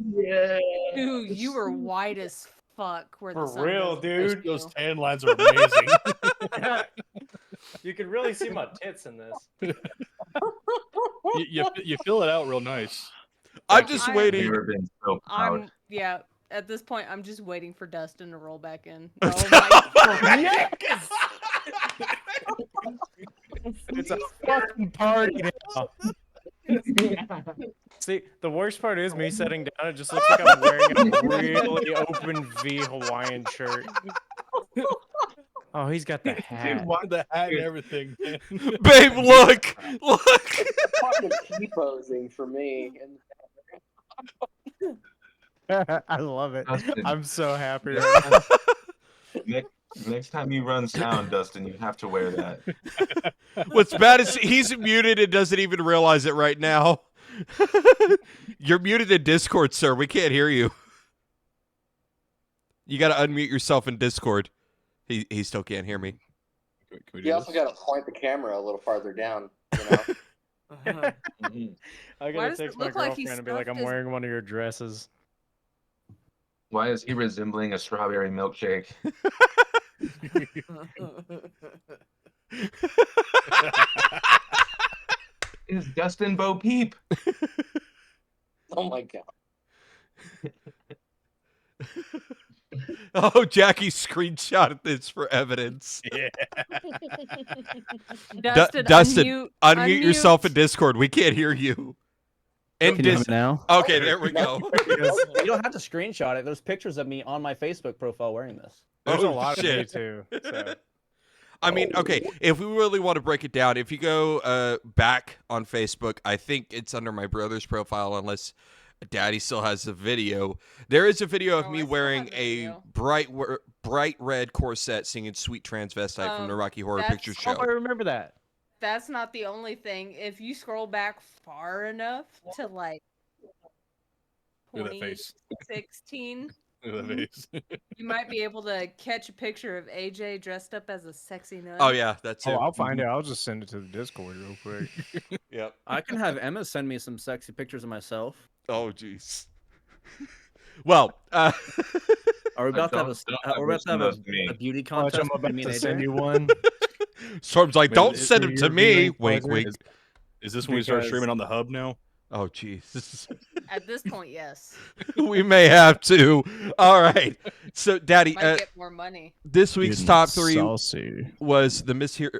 Yeah. Dude, you were white as fuck. Where the For sun real, doesn't dude. touch Those you. tan lines are amazing. You can really see my tits in this. you fill it out real nice. I'm just I- waiting. Never been so proud. Yeah. At this point, I'm just waiting for Dustin to roll back in. Oh my god. Yes! It's a fucking party now. See, the worst part is me sitting down. It just looks like I'm wearing a really open V Hawaiian shirt. Oh, he's got the hat. The hat and everything, man. Babe, look. Look. Fucking T-posing for me. I love it. Dustin. I'm so happy. Right now. Next time you run sound, Dustin, you have to wear that. What's bad is he's muted and doesn't even realize it right now. You're muted in Discord, sir. We can't hear you. You got to unmute yourself in Discord. He still can't hear me. Can we do You also this? got to point the camera a little farther down. You know? Mhm. I Why gotta does it text my look like he girlfriend and be like, stuffed I'm his- wearing one of your dresses. Why is he resembling a strawberry milkshake? Is Dustin Bo Peep? Oh my god. Oh, Jackie screenshotted this for evidence. Yeah. Dustin, Dustin, unmute unmute. yourself in Discord. We can't hear you. In Can you hear Dis- me now? Okay, there we go. You don't have to screenshot it. There's pictures of me on my Facebook profile wearing this. There's Oh, a lot shit. of me too. So. I mean, okay, if we really want to break it down, if you go back on Facebook, I think it's under my brother's profile, unless Daddy still has the video. There is a video of Oh, me I still wearing have the a video. bright red corset singing Sweet Transvestite from the Rocky Horror that's- Picture Oh, Show. I remember that. That's not the only thing. If you scroll back far enough to like Look at that face. 2016, Look at that face. you might be able to catch a picture of AJ dressed up as a sexy nun. Oh, yeah, that's it. Oh, I'll find it. I'll just send it to the Discord real quick. Yep. I can have Emma send me some sexy pictures of myself. Oh, jeez. Well, Are we about to have don't a, we're about to have those to me. a beauty Clutch, contest I'm about between me to and send AJ? you one. Storm's like, Wait, don't is send it him to your me. viewing Wink, pleasure? wink. Is this when we start Because- streaming on the hub now? Oh, jeez. At this point, yes. We may have to. All right. So, Daddy, Might get more money. this week's top 3 Saucy. was the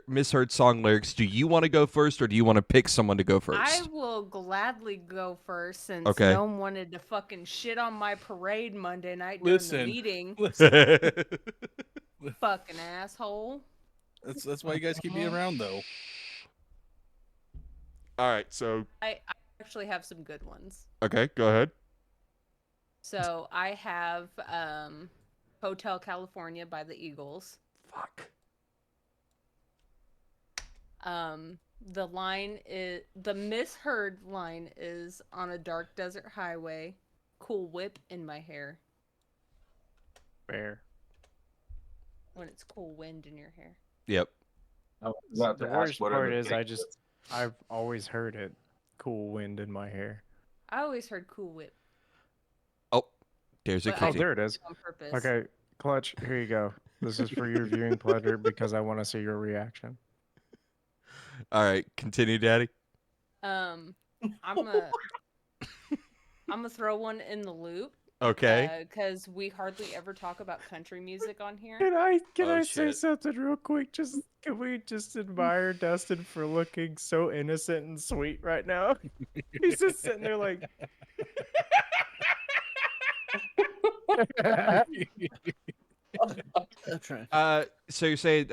misheard song lyrics. Do you want to go first, or do you want to pick someone to go first? I will gladly go first since Okay. Gnome wanted to fucking shit on my parade Monday night during Listen. the meeting. Listen, Fucking asshole. that's why you guys keep me around, though. All right. So, I actually have some good ones. okay, go ahead. So I have Hotel California by the Eagles. Fuck. The line is the misheard line is on a dark desert highway, cool whip in my hair. Fair. When it's cool wind in your hair. Yep. I was about The to ask, worst what are part the is pictures? I've always heard it. Cool wind in my hair. I always heard cool whip Oh, there's a But I Oh, kitty. there it is. on purpose. Okay, Clutch, here you go. This is for your viewing pleasure because I want to see your reaction. All right, continue, Daddy. I'm gonna throw one in the loop. Okay. Because we hardly ever talk about country music on here. Can Oh, I say shit. something real quick? Can we just admire Dustin for looking so innocent and sweet right now? He's just sitting there like. So you're saying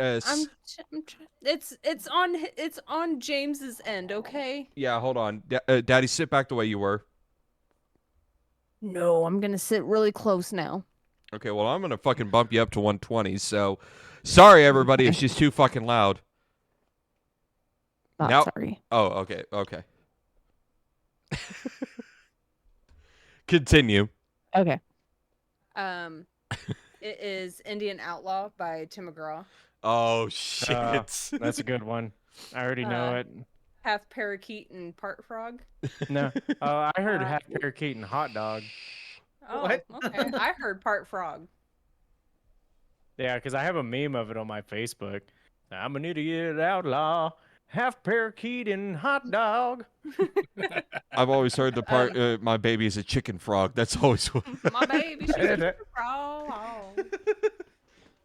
It's on James's end, okay? yeah, hold on. Daddy, sit back the way you were. No, I'm gonna sit really close now. Okay, well, I'm going to fucking bump you up to 120, so sorry, everybody, if she's too fucking loud. Not Now- sorry. Oh, okay, okay. Continue. Okay. It is Indian Outlaw by Tim McGraw. Oh, shit. That's a good one. I already know it. Half parakeet and part frog. No, I heard half parakeet and hot dog. Oh, What? okay. I heard part frog. Yeah, because I have a meme of it on my Facebook. I'm an idiot outlaw, half parakeet and hot dog. I've always heard the part, my baby is a chicken frog. That's always what... My baby, she's a frog.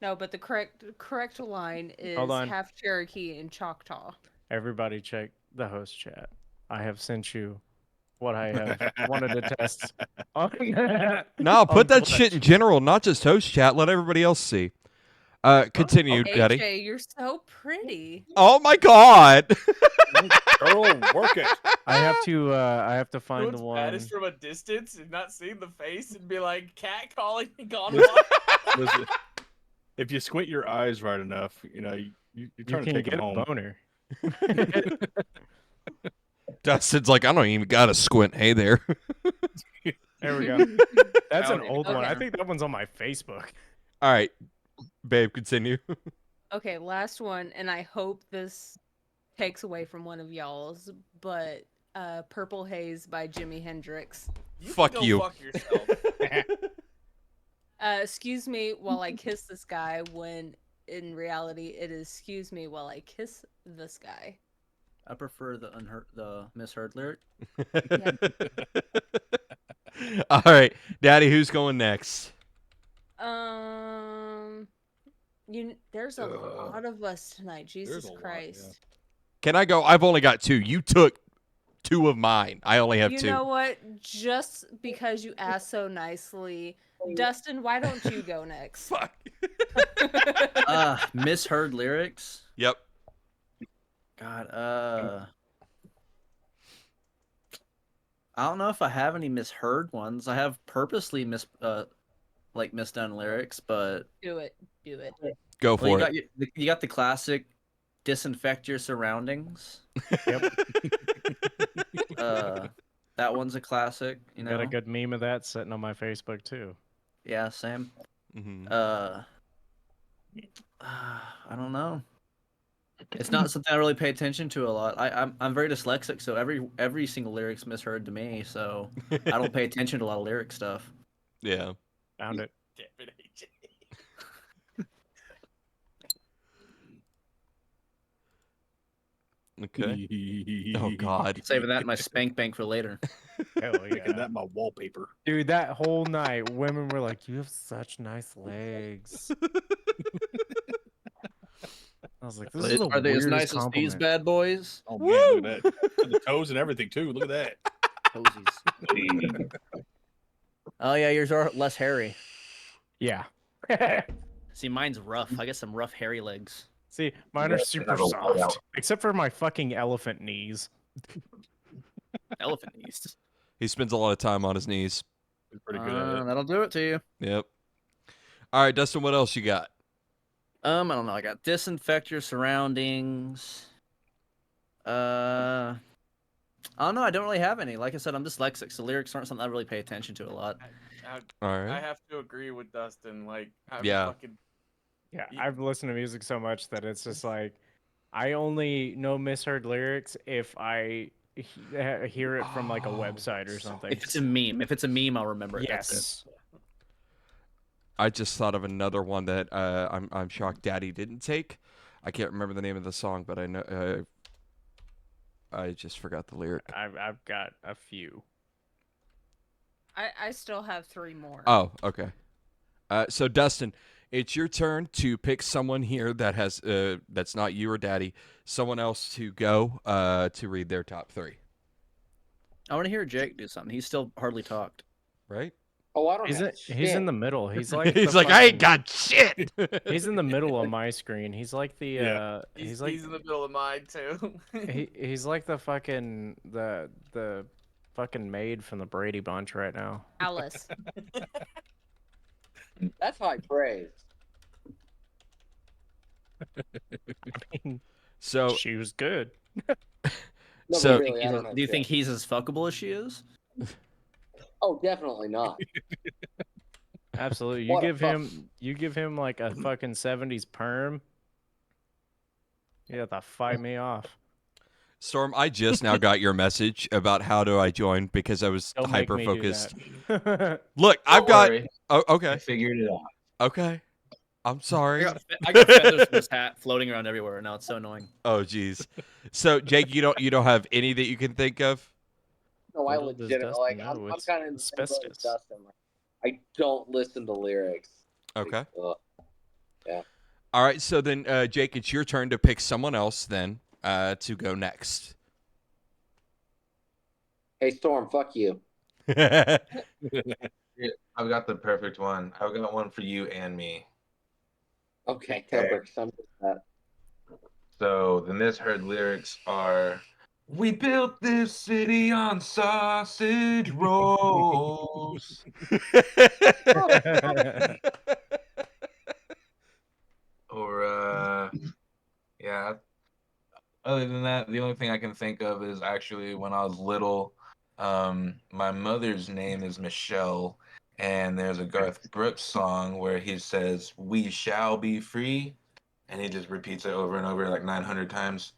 No, but the correct line is Hold on. half Cherokee and Choctaw. Everybody check the host chat. I have sent you what I have wanted to test. No, put that shit in general, not just host chat. Let everybody else see. Continue, Daddy. AJ, you're so pretty. Oh my god! Girl, work it. I have to find What's the one. bad is from a distance and not seeing the face and be like, cat calling me gone Listen. wild. Listen, if you squint your eyes right enough, you trying to can take get them a home. boner. Dustin's like, I don't even got to squint. Hey there. There we go. That's an old one. I think that one's on my Facebook. All right, babe, continue. Okay, last one, and I hope this takes away from one of y'all's, but Purple Haze by Jimi Hendrix. Fuck can go you. Fuck yourself. Excuse me while I kiss this guy, when in reality it is excuse me while I kiss this guy. I prefer the misheard lyric. All right, Daddy, who's going next? There's a lot of us tonight. Jesus a lot, Christ. yeah. Can I go? I've only got 2. You took 2 of mine. I only have 2. You know what? Just because you asked so nicely, Dustin, why don't you go next? Fuck. Misheard lyrics. Yep. God, I don't know if I have any misheard ones. I have purposely misdone lyrics, but Do it. Go well, for it. you got the classic disinfect your surroundings. Yep. That one's a classic, you know. Got a good meme of that sitting on my Facebook too. Yeah, same. Mhm. I don't know. It's not something I really pay attention to a lot. I'm very dyslexic, so every single lyric's misheard to me. So I don't pay attention to a lot of lyric stuff. Yeah. Found it. Damn it, AJ. Okay. Oh God. Saving that in my spank bank for later. Hell Making yeah. that my wallpaper. Dude, that whole night, women were like, "You have such nice legs." I was like, "This is the Are they as weirdest nice as these compliment." bad boys? Oh man, look at that. And the toes and everything too. Look at that. Posies. Oh yeah, yours are less hairy. Yeah. See, mine's rough. I got some rough, hairy legs. See, mine are super soft, except for my fucking elephant knees. Elephant knees. He spends a lot of time on his knees. He's pretty good at it. That'll do it to you. Yep. All right, Dustin, what else you got? I don't know. I got disinfect your surroundings. I don't know. I don't really have any. Like I said, I'm dyslexic, so lyrics aren't something I really pay attention to a lot. All I right. have to agree with Dustin. Like, I'm Yeah. fucking. Yeah, I've listened to music so much that it's just like, I only know misheard lyrics if I hear it from like a website or something. If it's a meme, I'll remember it. That's it. Yes. I just thought of another one that I'm shocked Daddy didn't take. I can't remember the name of the song, but I know. I just forgot the lyric. I've got a few. I still have 3 more. Oh, okay. So Dustin, it's your turn to pick someone here that has that's not you or Daddy, someone else to go to read their top 3. I want to hear Jake do something. He's still hardly talked. Right? Oh, I don't He's have he's in shit. the middle. He's like He's the like, I ain't fucking- got shit. He's in the middle of my screen. He's like the Yeah. he's like in the middle of mine too. he's like the fucking the fucking maid from the Brady Bunch right now. Alice. That's high praise. So She was good. No, So- but really, I don't have Do you shit. think he's as fuckable as she is? Oh, definitely not. Absolutely. What a You give him like a fucking 70s perm. You have to fight me off. Storm, I just now got your message about how do I join because I was Don't make hyper me do focused. that. Look, I've Don't got. worry, Oh, I okay, figured it out. okay. I'm sorry. I got feathers from his hat floating around everywhere. Now it's so annoying. Oh, jeez. So, Jake, you don't have any that you can think of? No, I Little does legitimately Dustin like. know I'm it's kind of in the same boat as asbestos. Dustin. Like, I don't listen to lyrics. Okay. Ugh. All right. So then, Jake, it's your turn to pick someone else then to go next. Hey, Storm, fuck you. Yeah, I've got the perfect one. I've got one for you and me. Okay, Okay. perfect. Some that. So the misheard lyrics are, "We built this city on sausage rolls." Or yeah. Other than that, the only thing I can think of is actually when I was little, my mother's name is Michelle, and there's a Garth Brooks song where he says, "We shall be free," and he just repeats it over and over like 900 times.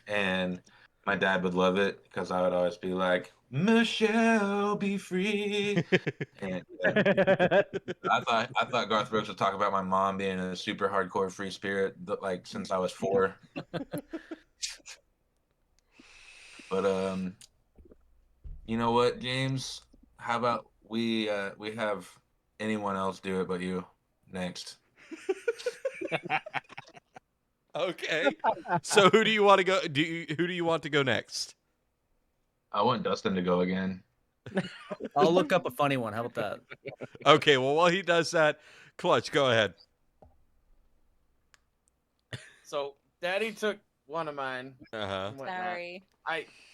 And my dad would love it because I would always be like, "Michelle, be free." And I thought Garth Brooks would talk about my mom being a super hardcore free spirit, like since I was 4. But you know what, James? How about we have anyone else do it but you next? Okay. So who do you want to go? Who do you want to go next? I want Dustin to go again. I'll look up a funny one. How about that? Okay. Well, while he does that, Kl7ch, go ahead. So Daddy took one of mine. Uh huh. and whatnot. Sorry.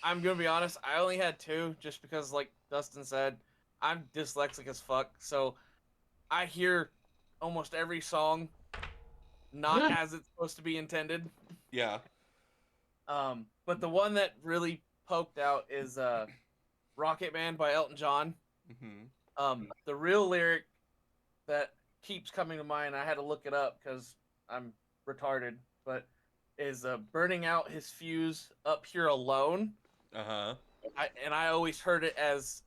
I'm gonna be honest. I only had 2 just because, like Dustin said, I'm dyslexic as fuck. So I hear almost every song not as it's supposed to be intended. Yeah. But the one that really poked out is Rocket Man by Elton John. Mm-hmm. The real lyric that keeps coming to mind, I had to look it up because I'm retarded, but is burning out his fuse up here alone. Uh huh. I always heard it as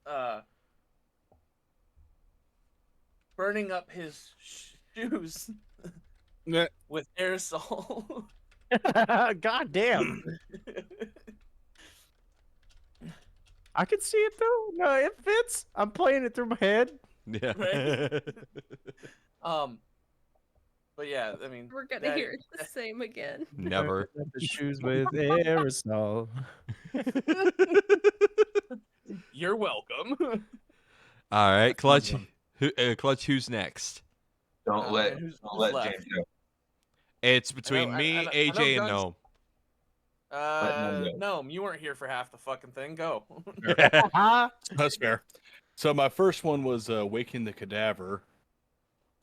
burning up his shoes Yeah. with aerosol. God damn. I can see it though. No, it fits. I'm playing it through my head. Yeah. Right? But yeah, I mean, We're gonna that- hear it the same again. Never. The shoes with aerosol. You're welcome. All right, Kl7ch. Kl7ch, who's next? Don't let who's James left? go. It's between I me, know AJ, and Guns- Gnome. Gnome, you weren't here for half the fucking thing. Go. That's fair. So my first one was "Waking the Cadaver,"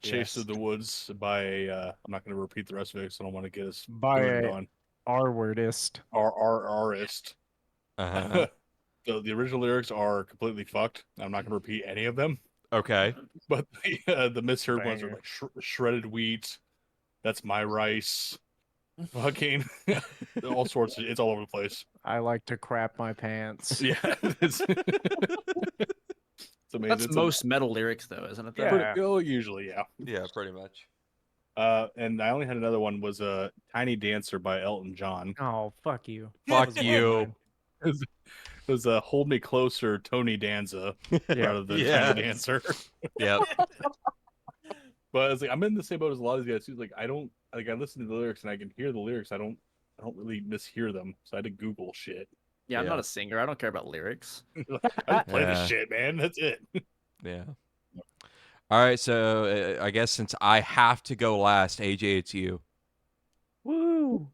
"Chase Yes. Through the Woods" by I'm not going to repeat the rest of it because I don't want to get us By booted a on R-wordist. our artist. Uh-huh. So the original lyrics are completely fucked. I'm not going to repeat any of them, Okay. but the misheard ones are Banger. like shredded wheat. That's my rice. Fucking all sorts of. It's all over the place. I like to crap my pants. Yeah, it's amazing. That's It's most metal lyrics, though, isn't it? Though? Yeah. usually, yeah. Yeah, pretty much. And I only had another one was "Tiny Dancer" by Elton John. Oh, fuck you. Fuck That was one of you. mine. It was Hold Me Closer, Tony Danza, rather than Yeah. Tiny Dancer. Yep. But it's like I'm in the same boat as a lot of these guys too. Like I don't like I listen to the lyrics and I can hear the lyrics. I don't really mishear them. So I had to Google shit. Yeah, I'm Yeah. not a singer. I don't care about lyrics. I just play Yeah. this shit, man. That's it. Yeah. All right, so I guess since I have to go last, AJ, it's you. Woo!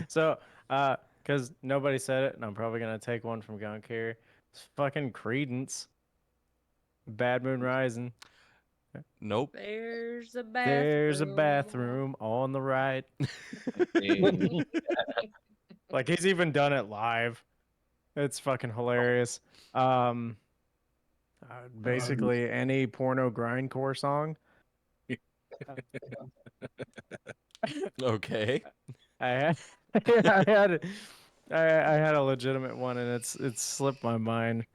So, because nobody said it, and I'm probably gonna take one from Gunk here. It's fucking Credence. Bad Moon Rising. Nope. There's a bathroom. There's a bathroom on the right. Like he's even done it live. It's fucking hilarious. Basically any porno grindcore song. Okay. I had, I had a legitimate one, and it's slipped my mind.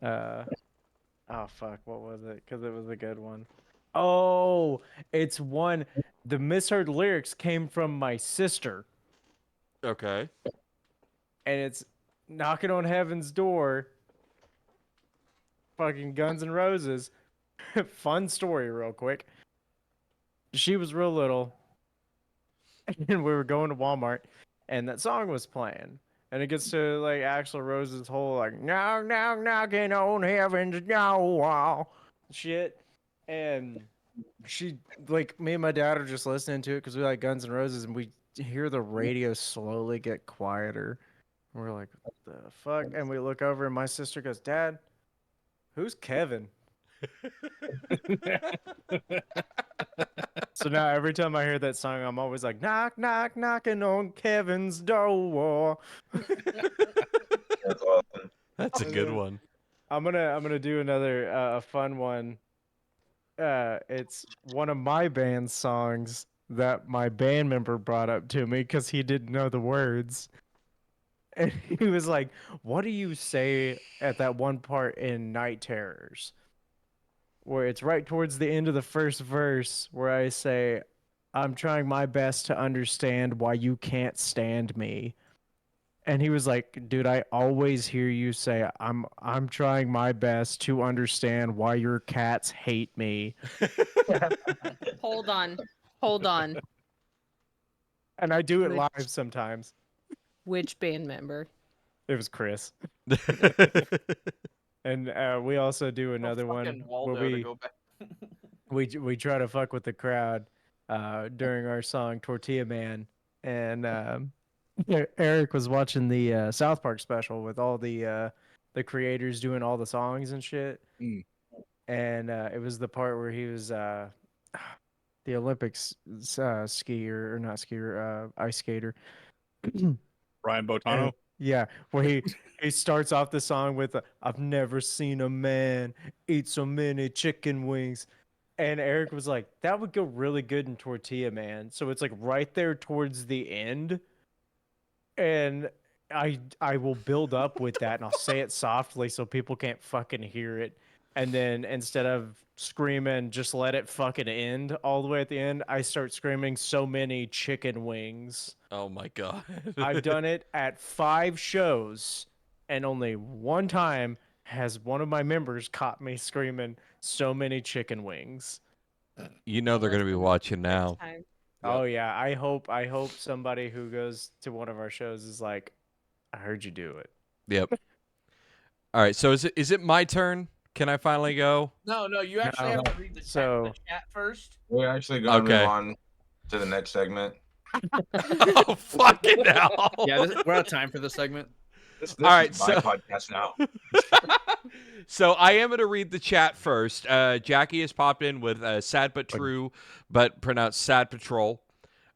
Oh fuck, what was it? Because it was a good one. Oh, it's one. The misheard lyrics came from my sister, Okay. and it's knocking on heaven's door. Fucking Guns N' Roses. Fun story, real quick. She was real little, and we were going to Walmart, and that song was playing. And it gets to like Axl Rose's whole like knocking on heaven's door shit, and she like me and my dad are just listening to it because we like Guns N' Roses, and we hear the radio slowly get quieter. And we're like, what the fuck? And we look over, and my sister goes, "Dad, who's Kevin?" So now every time I hear that song, I'm always like, knock, knock, knocking on Kevin's door. That's awesome. That's a good one. I'm gonna do another a fun one. It's one of my band's songs that my band member brought up to me because he didn't know the words. And he was like, "What do you say at that one part in Night Terrors?" Where it's right towards the end of the first verse where I say, "I'm trying my best to understand why you can't stand me." And he was like, "Dude, I always hear you say I'm trying my best to understand why your cats hate me." Hold on. And I do it live sometimes. Which band member? It was Chris. And we also do another one Fucking where Waldo to go back. we try to fuck with the crowd during our song Tortilla Man. And Eric was watching the South Park special with all the creators doing all the songs and shit. Mm. And it was the part where he was the Olympics skier, or not skier, ice skater. Brian Botano. Yeah, where he starts off the song with "I've never seen a man eat so many chicken wings," and Eric was like, "That would go really good in Tortilla Man." So it's like right there towards the end, and I will build up with that, and I'll say it softly so people can't fucking hear it, and then instead of screaming, "Just let it fucking end" all the way at the end, I start screaming, "So many chicken wings." Oh my god. I've done it at 5 shows, and only one time has one of my members caught me screaming, "So many chicken wings." You know they're gonna be watching now. Time. Oh yeah, I hope somebody who goes to one of our shows is like, "I heard you do it." Yep. All right. So is it my turn? Can I finally go? No, you actually have to read the chat first. We're actually going to Okay. move on to the next segment. Oh fucking hell! Yeah, we're out of time for this segment. This All right, is my podcast now. So I am going to read the chat first. Jackie has popped in with sad but true, but pronounced sad patrol.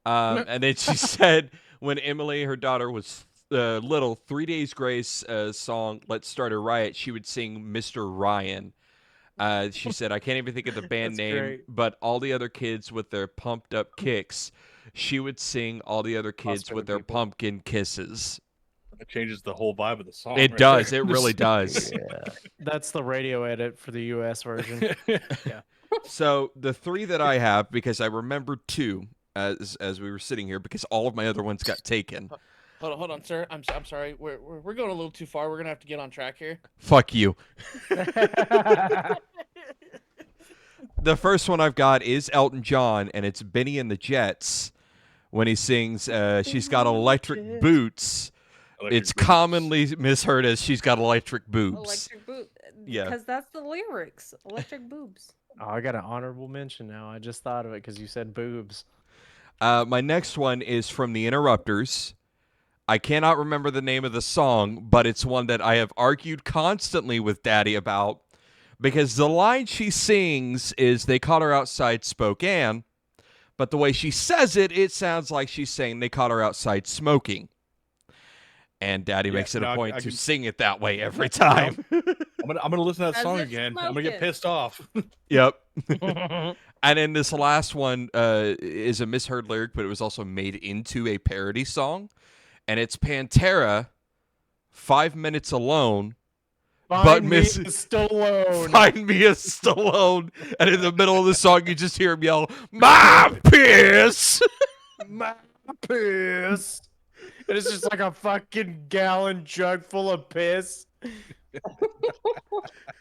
And then she said when Emily, her daughter, was little, 3 Days Grace song, Let's Start a Riot, she would sing Mr. Ryan. She said, I can't even think of the band That's name, great. but all the other kids with their pumped up kicks, she would sing all the other kids Hospital with their people. pumpkin kisses. It changes the whole vibe of the song. It right does. there. It really does. That's the radio edit for the US version. So the 3 that I have, because I remember 2 as we were sitting here, because all of my other ones got taken. Hold on, sir. I'm sorry. We're going a little too far. We're gonna have to get on track here. Fuck you. The first one I've got is Elton John, and it's Benny and the Jets when he sings She's Got Electric Boots. It's commonly misheard as She's Got Electric Boobs. Electric boob. Yeah. Because that's the lyrics. Electric boobs. Oh, I got an honorable mention now. I just thought of it because you said boobs. My next one is from the Interrupters. I cannot remember the name of the song, but it's one that I have argued constantly with Daddy about because the line she sings is they caught her outside Spokane, but the way she says it, it sounds like she's saying they caught her outside smoking. And Daddy makes it a point to sing it that way every time. I'm gonna listen to that As song if again. I'm gonna smoking. get pissed off. Yep. And then this last one is a misheard lyric, but it was also made into a parody song. And it's Pantera, 5 Minutes Alone. Find me a Stallone. Find me a Stallone. And in the middle of the song, you just hear him yell, "My piss!" My piss. And it's just like a fucking gallon jug full of piss.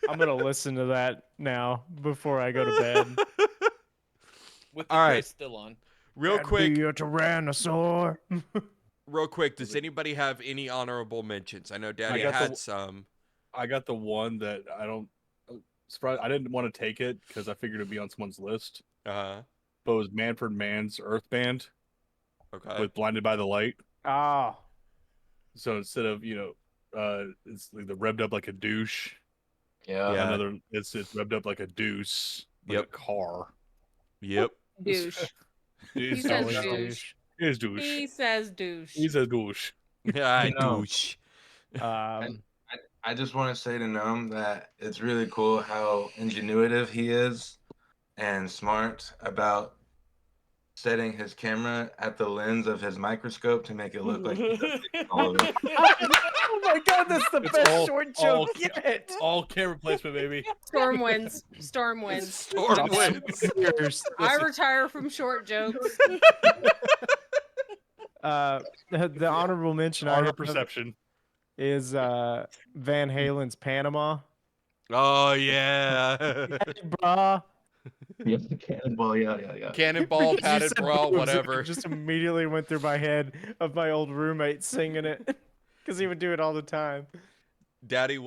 I'm gonna listen to that now before I go to bed. With the All right. piss still on. Real That'd quick, be a tyrannosaur. real quick, does anybody have any honorable mentions? I know Daddy got had the- some. I got the one that I don't. Surprised I didn't want to take it because I figured it'd be on someone's list. Uh-huh. But it was Manfred Mann's Earth Band Okay. with "Blinded by the Light." Oh. So instead of it's like the revved up like a douche. Yeah. Yeah. Another it's revved up like a deuce. Like Yep. a car. Yep. Douche. He It's says always douche. It's douche. He says douche. He's a douche. I No. douche. I just want to say to Gnome that it's really cool how ingenuitive he is and smart about setting his camera at the lens of his microscope to make it look like he's all of it. Oh my god, that's the It's best all- short all- joke yet. All camera placement, baby. Storm winds. Storm winds. Storm winds. Years. I retire from short jokes. The honorable mention I Honor have perception. is Van Halen's Panama. Oh, yeah. Brah. Yeah, cannonball, yeah. Cannonball, Because you padded said bra, boobs, it whatever. just immediately went through my head of my old roommate singing it. Because he would do it all the time. Daddy,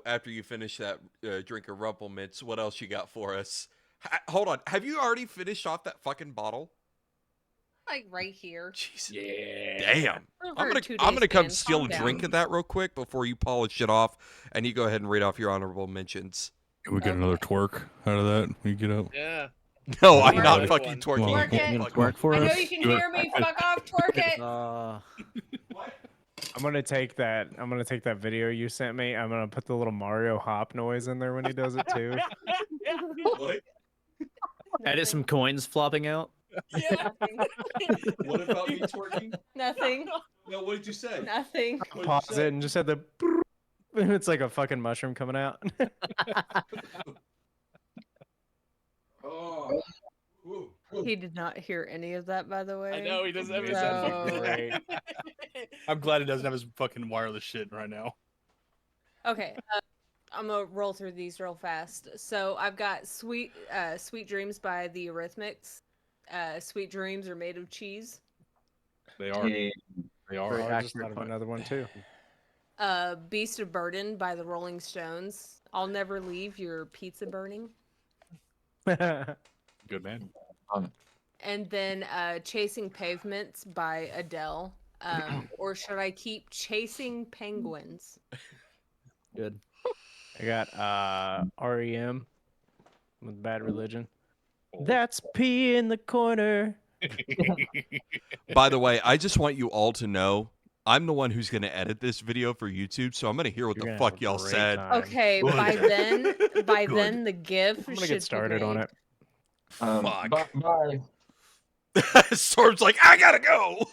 after you finish that drink of Rumplemints, what else you got for us? Hold on. Have you already finished off that fucking bottle? Like right here. Jesus. Yeah. Damn. Over I'm a gonna 2-day I'm gonna come span. steal Calm a drink down. of that real quick before you polish it off, and you go ahead and read off your honorable mentions. Can we get another twerk out of that? When you get up. Yeah. No, I'm Twerk not it. fucking twerking. Well, Twerk it. Fuck Twerk off. for I know us. you can Do it. hear me. Fuck off. Twerk it. I'm gonna take that video you sent me. I'm gonna put the little Mario hop noise in there when he does it too. What? Edit some coins flopping out. Yeah. What about me twerking? Nothing. No, what did you say? Nothing. Pause it and just had the. It's like a fucking mushroom coming out. Oh. He did not hear any of that, by the way. I know he doesn't have his So- headphones. Great. I'm glad he doesn't have his fucking wireless shit right now. Okay, I'm gonna roll through these real fast. So I've got Sweet Dreams by the Eurythmics. Sweet Dreams are made of cheese. They are. Yeah. They are. I just thought of another one too. Beast of Burden by the Rolling Stones. I'll never leave your pizza burning. Good man. And then Chasing Pavements by Adele. Or should I keep chasing penguins? Good. I got REM with Bad Religion. That's pee in the corner. By the way, I just want you all to know I'm the one who's going to edit this video for YouTube, so I'm going to hear what You're the gonna fuck have a y'all great said. time. Okay, Good. by Good. then the GIF I'm gonna should get started be on made. it. Fuck. Bye. Storm's like, I gotta go.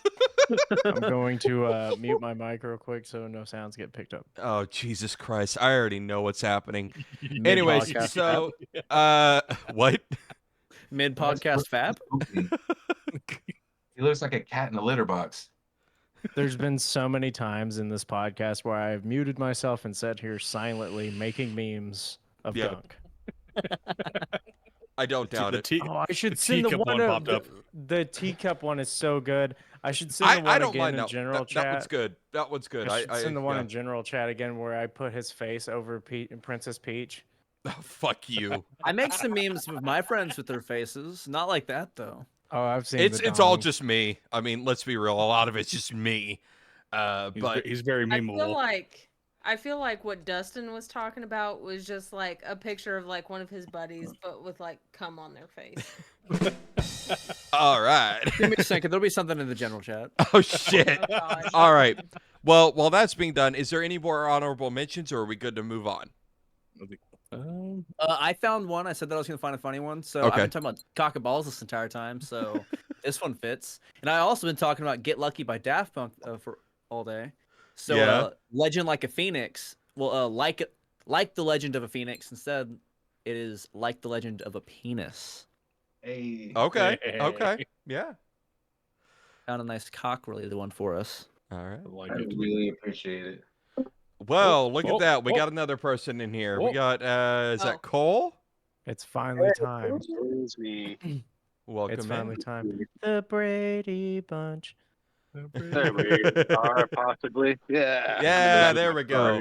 I'm going to mute my mic real quick so no sounds get picked up. Oh, Jesus Christ. I already know what's happening. Anyways, Mid-podcast so, what? Mid podcast fab. He looks like a cat in a litter box. There's been so many times in this podcast where I've muted myself and sat here silently making memes of Yeah. gunk. I don't doubt it. Oh, I should the send the teacup one one of popped up. the teacup one is so good. I should send the one I don't again mind in that. general That one's chat. good. That one's good. I should send the one yeah. in general chat again where I put his face over Princess Peach. Oh, fuck you. I make some memes with my friends with their faces. Not like that though. Oh, I've seen It's all just me. I mean, let's be real. A lot of it's just me. But He's very memeable. I feel like what Dustin was talking about was just like a picture of like one of his buddies, but with like cum on their face. all right. Give me a second. There'll be something in the general chat. Oh shit. Oh, gosh. All right. Well, while that's being done, is there any more honorable mentions, or are we good to move on? I found one. I said that I was going to find a funny one. So Okay. I've been talking about cock and balls this entire time. So this one fits. And I also been talking about Get Lucky by Daft Punk for all day. So Yeah. Legend Like a Phoenix. Well, like the Legend of a Phoenix. Instead, it is like the Legend of a Penis. Hey. Okay. Okay. Yeah. Found a nice cock related one for us. All right. I like I it. really appreciate it. Well, look oh, at that. We oh. got another person in here. Oh. We got is Oh. that Cole? It's finally time. Excuse me. Welcome It's in. finally time. The Brady Bunch. There we are, possibly. Yeah. Yeah, there we go.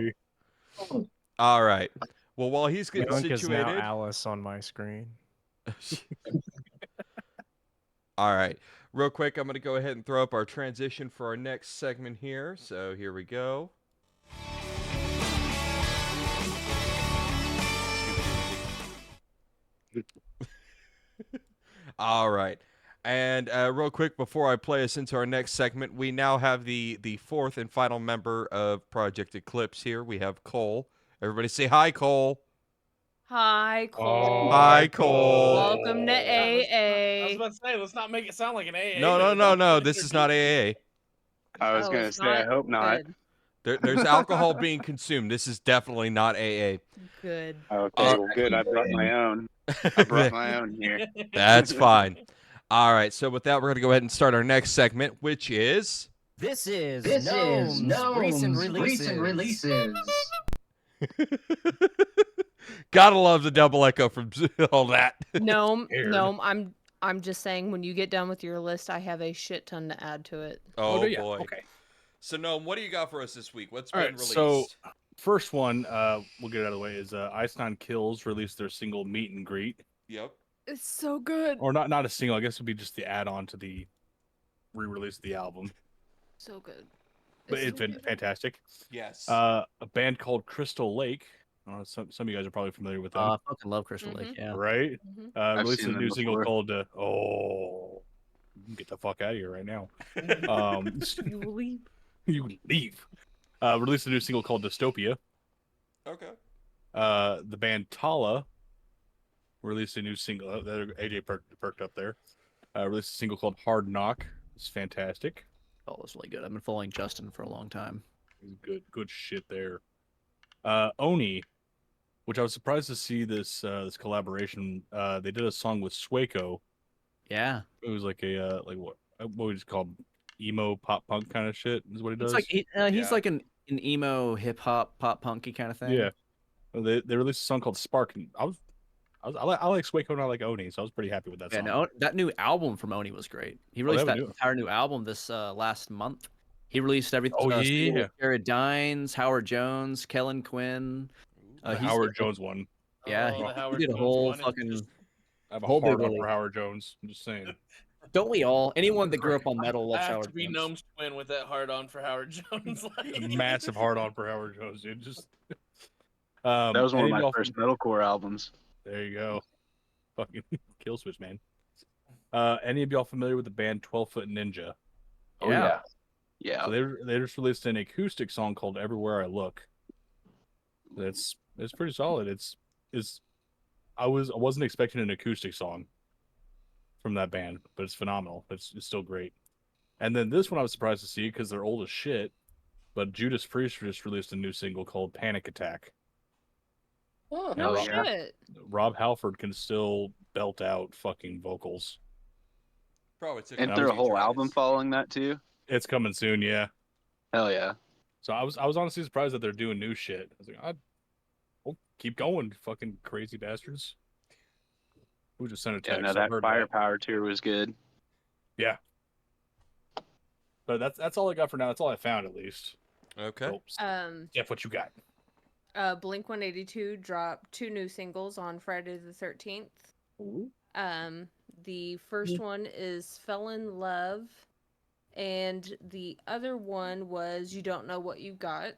Sorry. All right. Well, while he's getting Gunk is now situated. Alice on my screen. All right. Real quick, I'm going to go ahead and throw up our transition for our next segment here. So here we go. All right. And real quick, before I play us into our next segment, we now have the fourth and final member of Projekt Eclipse here. We have Cole. Everybody say hi, Cole. Hi, Cole. Hi, Cole. Welcome to I was AA. about to say, let's not make it sound like an AA. No. This is not AA. I was Oh, going to it's say, I hope not. Good. There's alcohol being consumed. This is definitely not AA. Good. Okay, well, good. I brought my own. I brought my own here. That's fine. All right. So with that, we're going to go ahead and start our next segment, which is... This is Gnome's recent releases. Gotta love the double echo from all that. Gnome, Scared. Gnome, I'm just saying when you get done with your list, I have a shit ton to add to it. Oh, yeah. boy. Okay. So, Gnome, what do you got for us this week? What's All been right, released? so first one, we'll get it out of the way, is Iceland Kills released their single Meet and Greet. Yep. It's so good. Or not a single, I guess it would be just the add-on to the re-release of the album. So good. But it's so been good. fantastic. Yes. A band called Crystal Lake. Some of you guys are probably familiar with them, I fucking love Crystal Lake. Yeah. right? Mhm. Released a seen them new single before. called you can get the fuck out of here right now. You will leave. You leave. Released a new single called Dystopia. Okay. The band Tala released a new single. AJ perked up there. Released a single called Hard Knock. It's fantastic. Oh, it's really good. I've been following Justin for a long time. Good shit there. Oni, which I was surprised to see this collaboration. They did a song with Swaco. Yeah. It was like a what would you call emo pop punk kind of shit is what he does. It's like he's Yeah. like an emo hip hop pop punky kind of thing. Yeah. They released a song called Spark, and I like Swaco and I like Oni, so I was pretty happy with that Yeah, song. no, that new album from Oni was great. He released that that was new. entire new album this last month. He released everything. Oh, yeah. Jared Dines, Howard Jones, Kellen Quinn. The Howard Jones one. Yeah, Oh, the he Howard did a Jones whole one is fucking. just- I have a Whole big hard on release. for Howard Jones. I'm just saying. Don't we all? Anyone that grew up on metal I loves have Howard to be Jones. Gnome's twin with that hard on for Howard Jones. A massive hard on for Howard Jones, dude. Just That was one of any my y'all- first metalcore albums. There you go. Fucking Killswitch, man. Any of y'all familiar with the band 12 Foot Ninja? Oh, Yeah. Yeah. So they just released an acoustic song called Everywhere I Look. It's pretty solid. I wasn't expecting an acoustic song from that band, but it's phenomenal. It's still great. And then this one I was surprised to see because they're old as shit. But Judas Priest just released a new single called Panic Attack. Oh, No Oh, yeah. shit. Rob Halford can still belt out fucking vocals. Probably took Isn't him there a a whole few album tries. following that too? It's coming soon, yeah. Hell yeah. So I was honestly surprised that they're doing new shit. I was like, oh, keep going, fucking crazy bastards. Who just sent a Yeah, text? no, I that heard Firepower tour was good. Yeah. But that's all I got for now. That's all I found, at least. Okay. So, Jeff, what you got? Blink 182 dropped 2 new singles on Friday the 13th. Ooh. The first one is Fell in Love, and the other one was You Don't Know What You Got.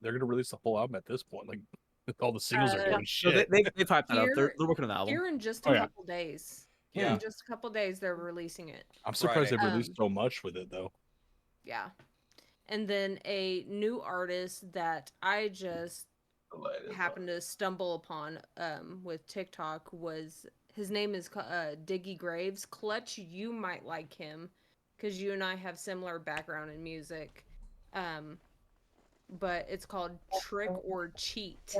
They're gonna release the whole album at this point. Like all the singles are doing So shit. they've hyped that up. Here- They're working on the album. Here in just Oh, a yeah. couple days. Yeah. In just a couple days, they're releasing it. I'm surprised Friday. they've released so much with it though. Yeah. And then a new artist that I just happened to stumble upon with TikTok was, his name is Diggy Graves. Kl7ch, you might like him because you and I have similar background in music. But it's called Trick or Cheat.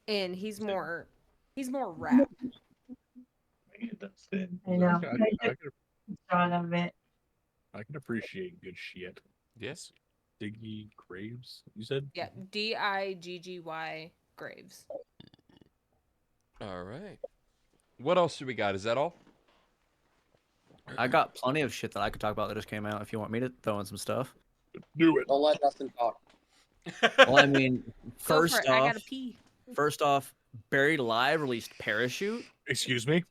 And he's more rap. I know. I can appreciate good shit. Yes. Diggy Graves, you said? Yeah, Diggy Graves. All right. What else do we got? Is that all? I got plenty of shit that I could talk about that just came out. If you want me to throw in some stuff. Do it. Don't let Dustin talk. Well, I mean, Go for first it. I off, gotta pee. Buried Alive released Parachute. Excuse me?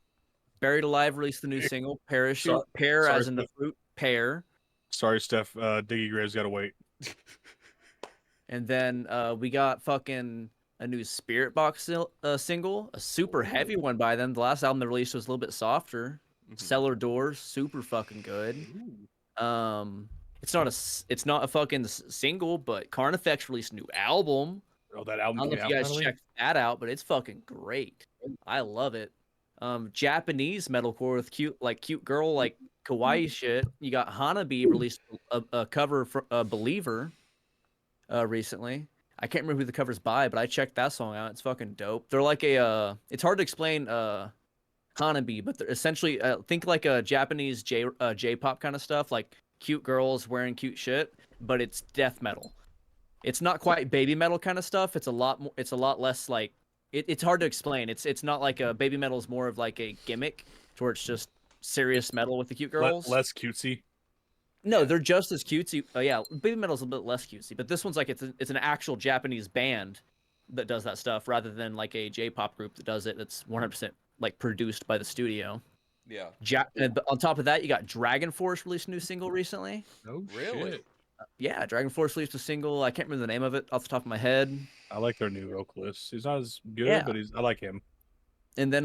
Buried Alive released the new single Parachute. Pear sorry, as in the fruit pear. Sorry, Steph. Diggy Graves gotta wait. And then we got fucking a new Spirit Box single, a super heavy one by them. The last album they released was a little bit softer. Cellar Doors, super fucking good. It's not a fucking single, but Carnifex released a new album. Oh, that I album don't know came if you out guys finally? checked that out, but it's fucking great. I love it. Japanese metalcore with cute girl like kawaii shit. You got Hanabi released a cover for Believer recently. I can't remember who the cover's by, but I checked that song out. It's fucking dope. They're like it's hard to explain Hanabi, but they're essentially think like a Japanese J-pop kind of stuff, like cute girls wearing cute shit, but it's death metal. It's not quite baby metal kind of stuff. It's a lot more. It's a lot less like. It's hard to explain. It's not like a baby metal is more of like a gimmick, to where it's just serious metal with the cute girls. Less cutesy. No, they're just as cutesy. Yeah, baby metal's a bit less cutesy, but this one's like it's an actual Japanese band that does that stuff rather than like a J-pop group that does it. That's 100% like produced by the studio. Yeah. And on top of that, you got Dragon Force released a new single recently. Oh, Really? shit. Yeah, Dragon Force released a single. I can't remember the name of it off the top of my head. I like their new vocalist. He's not as good, Yeah. but I like him. And then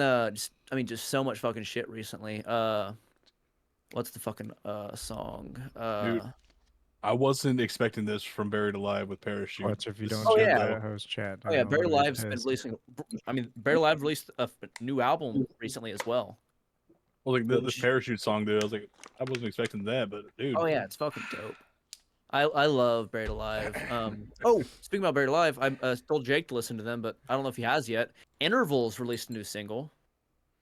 just so much fucking shit recently. What's the fucking song? Dude, I wasn't expecting this from Buried Alive with Parachute. Watch if you This don't is check good, the though. host chat. Oh yeah, I'm Buried gonna be Alive's been pissed. releasing. Buried Alive released a new album recently as well. Well, like this Parachute song, dude. I was like, I wasn't expecting that, but dude. Oh yeah, it's fucking dope. I love Buried Alive. Oh, speaking about Buried Alive, I told Jake to listen to them, but I don't know if he has yet. Intervals released a new single.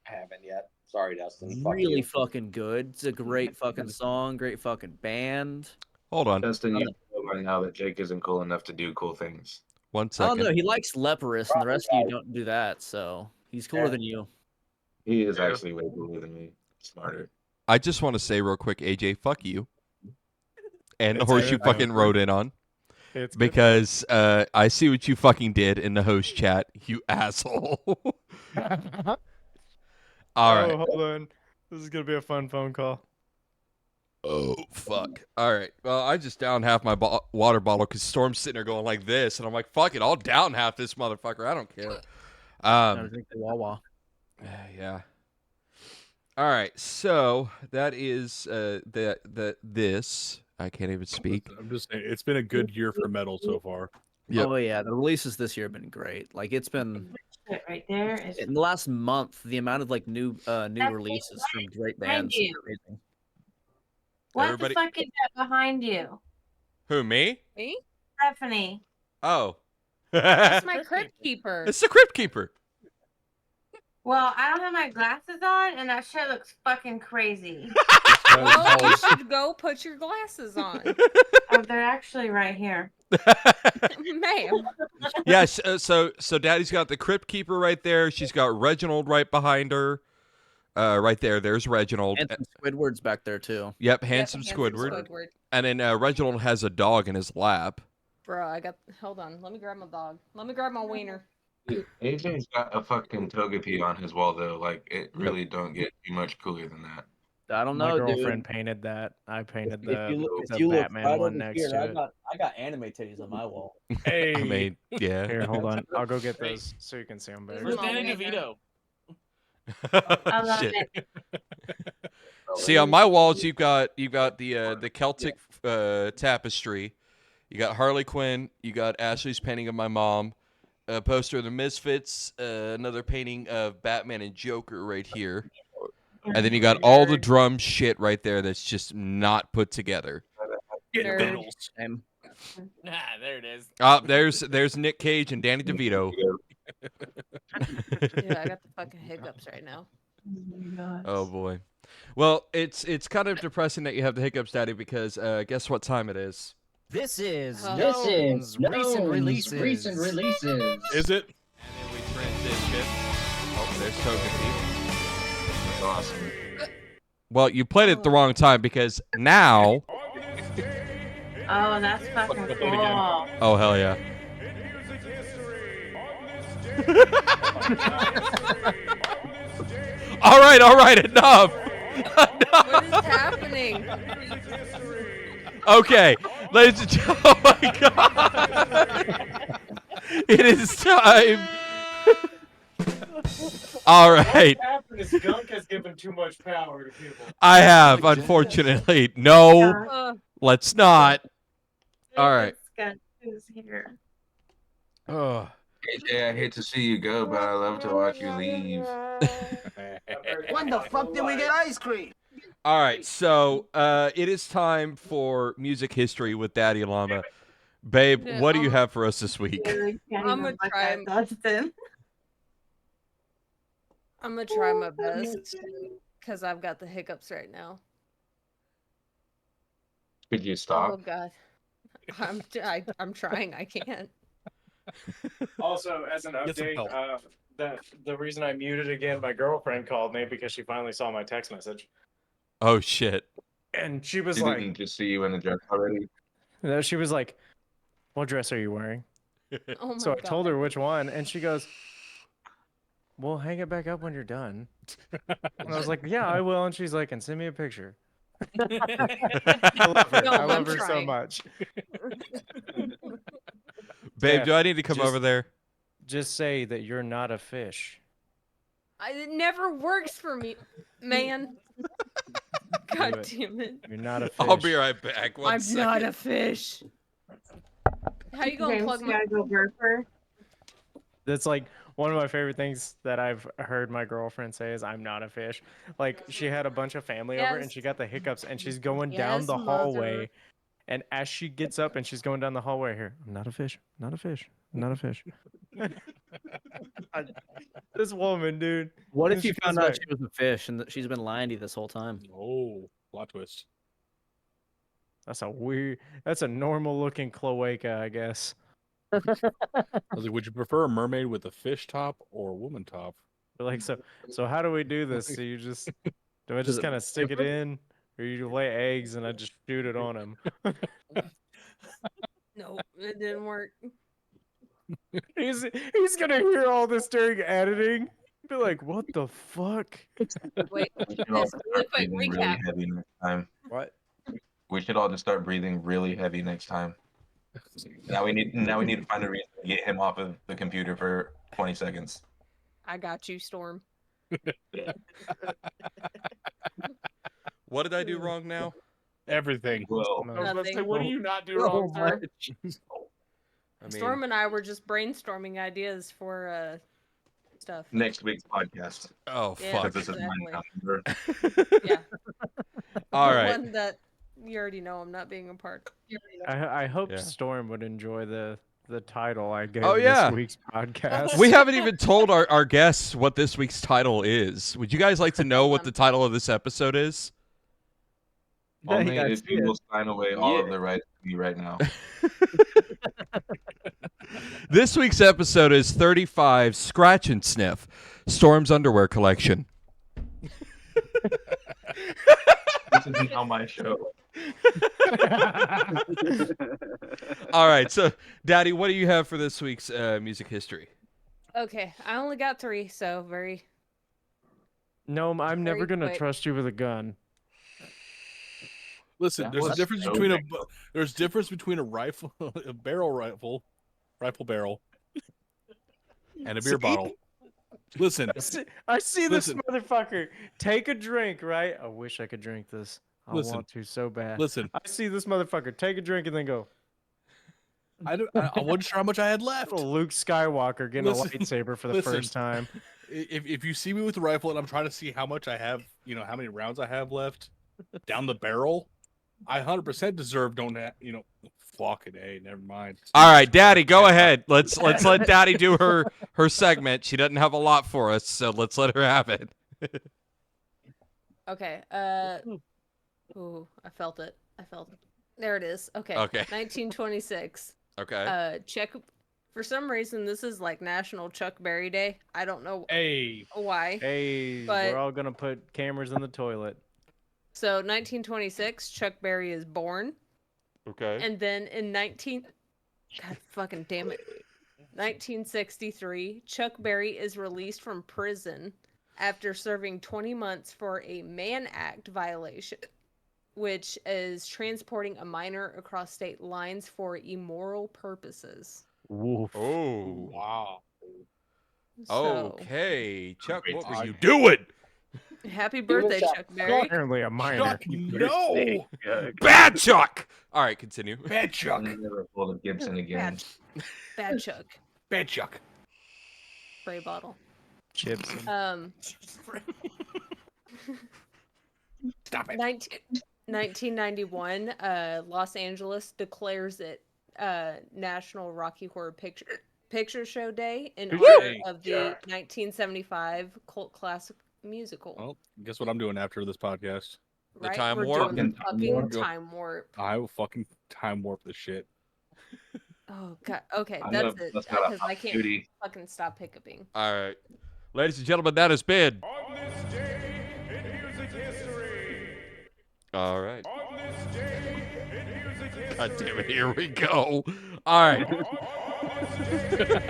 I haven't yet. Sorry, Dustin. Fuck Really you. fucking good. It's a great fucking song, great fucking band. Hold on. Dustin, you know by now that Jake isn't cool enough to do cool things. 1 I don't second. know. He likes Leprous, and the rest of you don't do that. So he's cooler than you. He is actually way cooler than me. Smarter. I just want to say real quick, AJ, fuck you. And the It's horse good. you fucking wrote in on. It's good. Because I see what you fucking did in the host chat, you asshole. All right. Hold on. This is gonna be a fun phone call. Oh, fuck. All right. Well, I just downed half my water bottle because Storm's sitting there going like this. And I'm like, fuck it. I'll down half this motherfucker. I don't care. Gotta drink the Wawa. Yeah. All right. So that is this. I can't even speak. I'm just saying, it's been a good year for metal so far. Yep. Oh yeah, the releases this year have been great. Like it's been Right there is in the last month, the amount of like new releases from great bands. you. is amazing. what Everybody- the fuck is that behind you? Who, me? Me? Stephanie. Oh. That's my crypt keeper. It's the Crypt Keeper. Well, I don't have my glasses on, and that shit looks fucking crazy. Well, you should go put your glasses on. Oh, they're actually right here. Ma'am. Yeah, so Daddy's got the Crypt Keeper right there. She's got Reginald right behind her. Right there. There's Reginald. And some Squidward's back there too. Yep, handsome Squidward. And then Reginald has a dog in his lap. Bro, hold on. Let me grab my dog. Let me grab my wiener. AJ's got a fucking Togepi on his wall though. Like it really don't get too much cooler than that. I don't My know, girlfriend dude. painted that. I painted If the, you look, the if you look Batman right one over next here, to I it. got anime titties on my wall. Hey, I mean, yeah. here, hold on. I'll go get those so you can see them better. Where's Danny DeVito? I love Shit. it. See, on my walls, you've got the Celtic tapestry. You got Harley Quinn. You got Ashley's painting of my mom. A poster of the Misfits. Another painting of Batman and Joker right here. And then you got all the drum shit right there that's just not put together. Nerd. Nah, there it is. There's Nick Cage and Danny DeVito. Dude, I got the fucking hiccups right now. Oh boy. Well, it's kind of depressing that you have the hiccups, Daddy, because guess what time it is? This is Gnome's recent releases. Is it? And then we transition. Oh, there's Togepi. That's awesome. Well, you played it at the wrong time because now. Oh, that's fucking cool. Oh hell yeah. All right, enough. What is happening? Okay, ladies and gentlemen, oh my god, it is time. All right. What happened is Gunk has given too much power to people. I have, unfortunately. No, let's not. All right. Who's here? Oh. AJ, I hate to see you go, but I love to watch you leave. When the fuck did we get ice cream? All right, so it is time for music history with DaddiLlama. Babe, Yeah, what do you have for us this week? I'm gonna try. Dustin. I'm gonna try my best because I've got the hiccups right now. Could you Oh stop? god, I'm trying. I can't. Also, as an Get some update, the reason I muted again, my girlfriend called me because she finally saw my text message, Oh shit. and she was She like, didn't just see you in the dress already. She was like, "What dress are you wearing?" Oh my So I god. told her which one, and she goes, "Well, hang it back up when you're done." And I was like, "Yeah, I will." And she's like, "And send me a picture." I love her. No, I love I'm her so trying. much. Babe, Yeah, do I need to come just- over there? Just say that you're not a fish. It never works for me, man. God it. damn it. You're not a fish. I'll be right back. One I'm second. not a fish. How you gonna James, plug my? gotta go burper. That's like one of my favorite things that I've heard my girlfriend say is I'm not a fish. Like she had a bunch of family over and Yes. she got the hiccups and she's going down Yes, the mother. hallway. And as she gets up and she's going down the hallway here, I'm not a fish, not a fish, not a fish. This woman, dude. What And if you she found comes out back- she was a fish and that she's been lying to you this whole time? Oh, plot twist. That's a normal looking cloaca, I guess. I was like, would you prefer a mermaid with a fish top or a woman top? But like, so how do we do this? Do I just kind of stick it in, or you lay eggs and I just shoot it on him? No, it didn't work. He's gonna hear all this during editing. Be like, what the fuck? Wait, We should all this really start quick breathing recap. really heavy next time. What? We should all just start breathing really heavy next time. Now we need to find a reason to get him off of the computer for 20 seconds. I got you, Storm. What did I do wrong now? Everything. Well, No. I was about to say, Nothing. what do you not do wrong, sir? I mean, Storm and I were just brainstorming ideas for stuff. next week's podcast. oh Yeah. fuck. This is mine Exactly. calendar. Yeah. All The right. one that you already know I'm not being a part. I hope Yeah. Storm would enjoy the the title I gave Oh, yeah. this week's podcast. We haven't even told our guests what this week's title is. Would you guys like to know what the title of this episode is? Only I if see you it. will sign away all of the rights to me right now. This week's episode is 35 Scratch and Sniff, Storm's Underwear Collection. This isn't on my show. All right, so Daddy, what do you have for this week's music history? Okay, I only got 3, so very. Gnome, I'm never Very gonna quick. trust you with a gun. Listen, That there's a was difference so between big. there's difference between a rifle, a rifle barrel, and a beer bottle. Listen, I see this Listen. motherfucker take a drink, right? I wish I could drink this. I Listen. want to so bad. listen. I see this motherfucker take a drink and then go. I wasn't sure how much I had left. Little Luke Skywalker getting Listen. a lightsaber for the Listen. first time. If you see me with the rifle and I'm trying to see how much I have, how many rounds I have left down the barrel, I 100% deserve. Fucking A. Never mind. All right, Daddy, go ahead. Let's let Daddy do her segment. She doesn't have a lot for us, so let's let her have it. Okay. Ooh, I felt it. There it is. Okay. Okay. 1926. Okay. Check. For some reason, this is like National Chuck Berry Day. I don't know Hey. why. Hey, But- we're all gonna put cameras in the toilet. So 1926, Chuck Berry is born, Okay. and then in God fucking damn it, 1963, Chuck Berry is released from prison after serving 20 months for a Mann Act violation, which is transporting a minor across state lines for immoral purposes. Woof. Oh. Wow. So, Okay, Chuck, what were Odd. you doing? happy birthday, Chuck. Chuck Berry. Apparently a minor. Chuck, no. Bad Chuck. All right, continue. Bad Chuck. I'm never pulled a Gibson again. Bad Chuck. Bad Chuck. Spray bottle. Chips. Stop it. 1991, Los Angeles declares it National Rocky Horror Picture Show Day in honor of the 1975 cult classic musical. Well, guess what I'm doing after this podcast? The right? time We're warp? doing the Time fucking warp. time warp. I will fucking time warp this shit. Oh god. Okay, I that's know, it. that's not a Because I can't duty. fucking stop hiccuping. All right. Ladies and gentlemen, that has been. On this day in music history. All right. On this day in music history. God damn it, here we go. All right. On this day in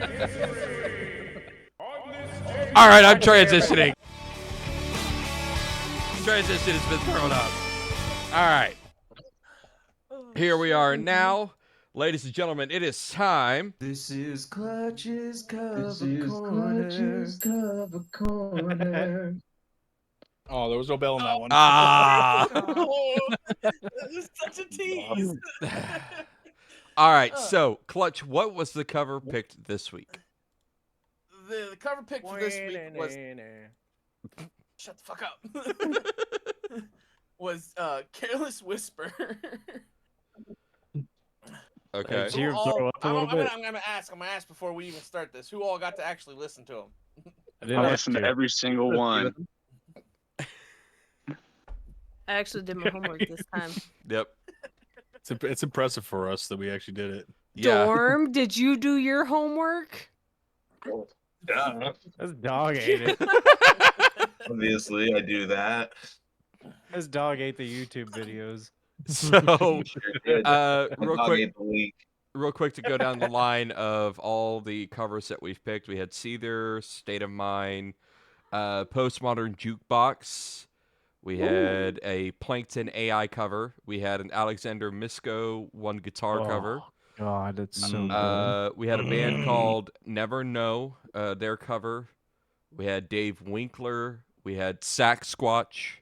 music history. On this day. All right, I'm transitioning. Transition has been thrown up. All right. Here we are now. Ladies and gentlemen, it is time. This is Kl7ch's cover corner. Oh, there was no bell in that one. Ah. This is such a tease. All right, so Kl7ch, what was the cover picked this week? The cover pick for this week was shut the fuck up. Was Careless Whisper. Okay. Did you throw up a little bit? I'm gonna ask before we even start this. Who all got to actually listen to him? I listened to every single one. I actually did my homework this time. Yep. It's impressive for us that we actually did it. Yeah. Dorm, did you do your homework? Yeah, This dog ate it. obviously I do that. This dog ate the YouTube videos. So, Sure did. real Dog quick, ate the week. real quick to go down the line of all the covers that we've picked. We had Seether, State of Mind, Postmodern Jukebox. We had a Plankton AI cover. We had an Alexander Misko one guitar cover. God, that's so good. We had a band called Never Know, their cover. We had Dave Winkler. We had Sack Squatch,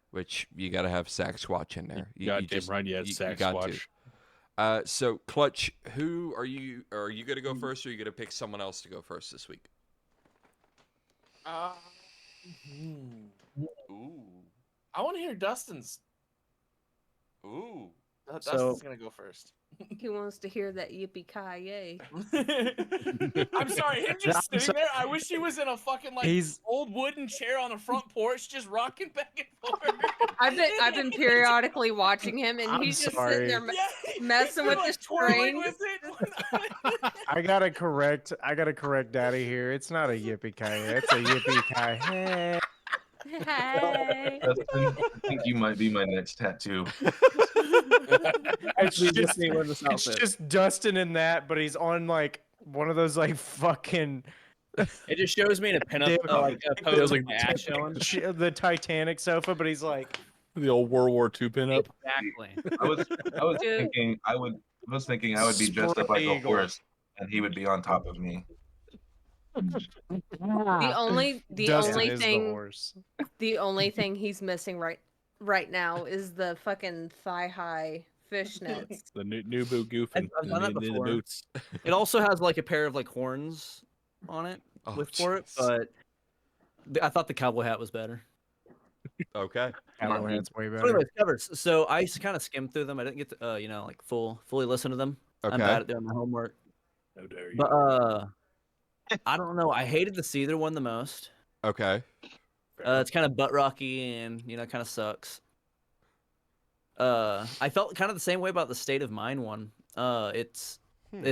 which you got to have Sack Squatch in there. Goddamn right, yeah, Sack got to. Squatch. So Kl7ch, who are you? Are you gonna go first, or are you gonna pick someone else to go first this week? Ooh. I want to hear Dustin's. Ooh. Dustin's gonna go first. He wants to hear that yippee ki yay. I'm sorry, him just I'm sitting there. I wish he was in a fucking old wooden chair on the front porch, just rocking back and forth. I've been periodically watching him, and I'm he's just sorry. sitting there messing with the twirling strings. with it. I gotta correct Daddy here. It's not a yippee ki yay. It's a yippee ki hey. Hey. Dustin, I think you might be my next tattoo. It's just Dustin in that, but he's on like one of those like fucking. It just shows me in a pinup like a pose like my ass showing. The Titanic sofa, but he's like the old World War II pinup. Exactly. I was thinking I would be dressed up like a horse, and he would be on top of me. The only thing he's missing right now is the fucking thigh high fishnets. The new boot goofing. I've done that the before. boots. It also has like a pair of like horns on it for it, but I thought the cowboy hat was better. Okay. Cowboy hat's way So better. anyways, covers. So I kind of skimmed through them. I didn't get to like fully listen to them. I'm Okay. bad at doing my homework. How dare you? But I don't know. I hated the Seether one the most. Okay. It's kind of butt rocky and kind of sucks. I felt kind of the same way about the State of Mind one. It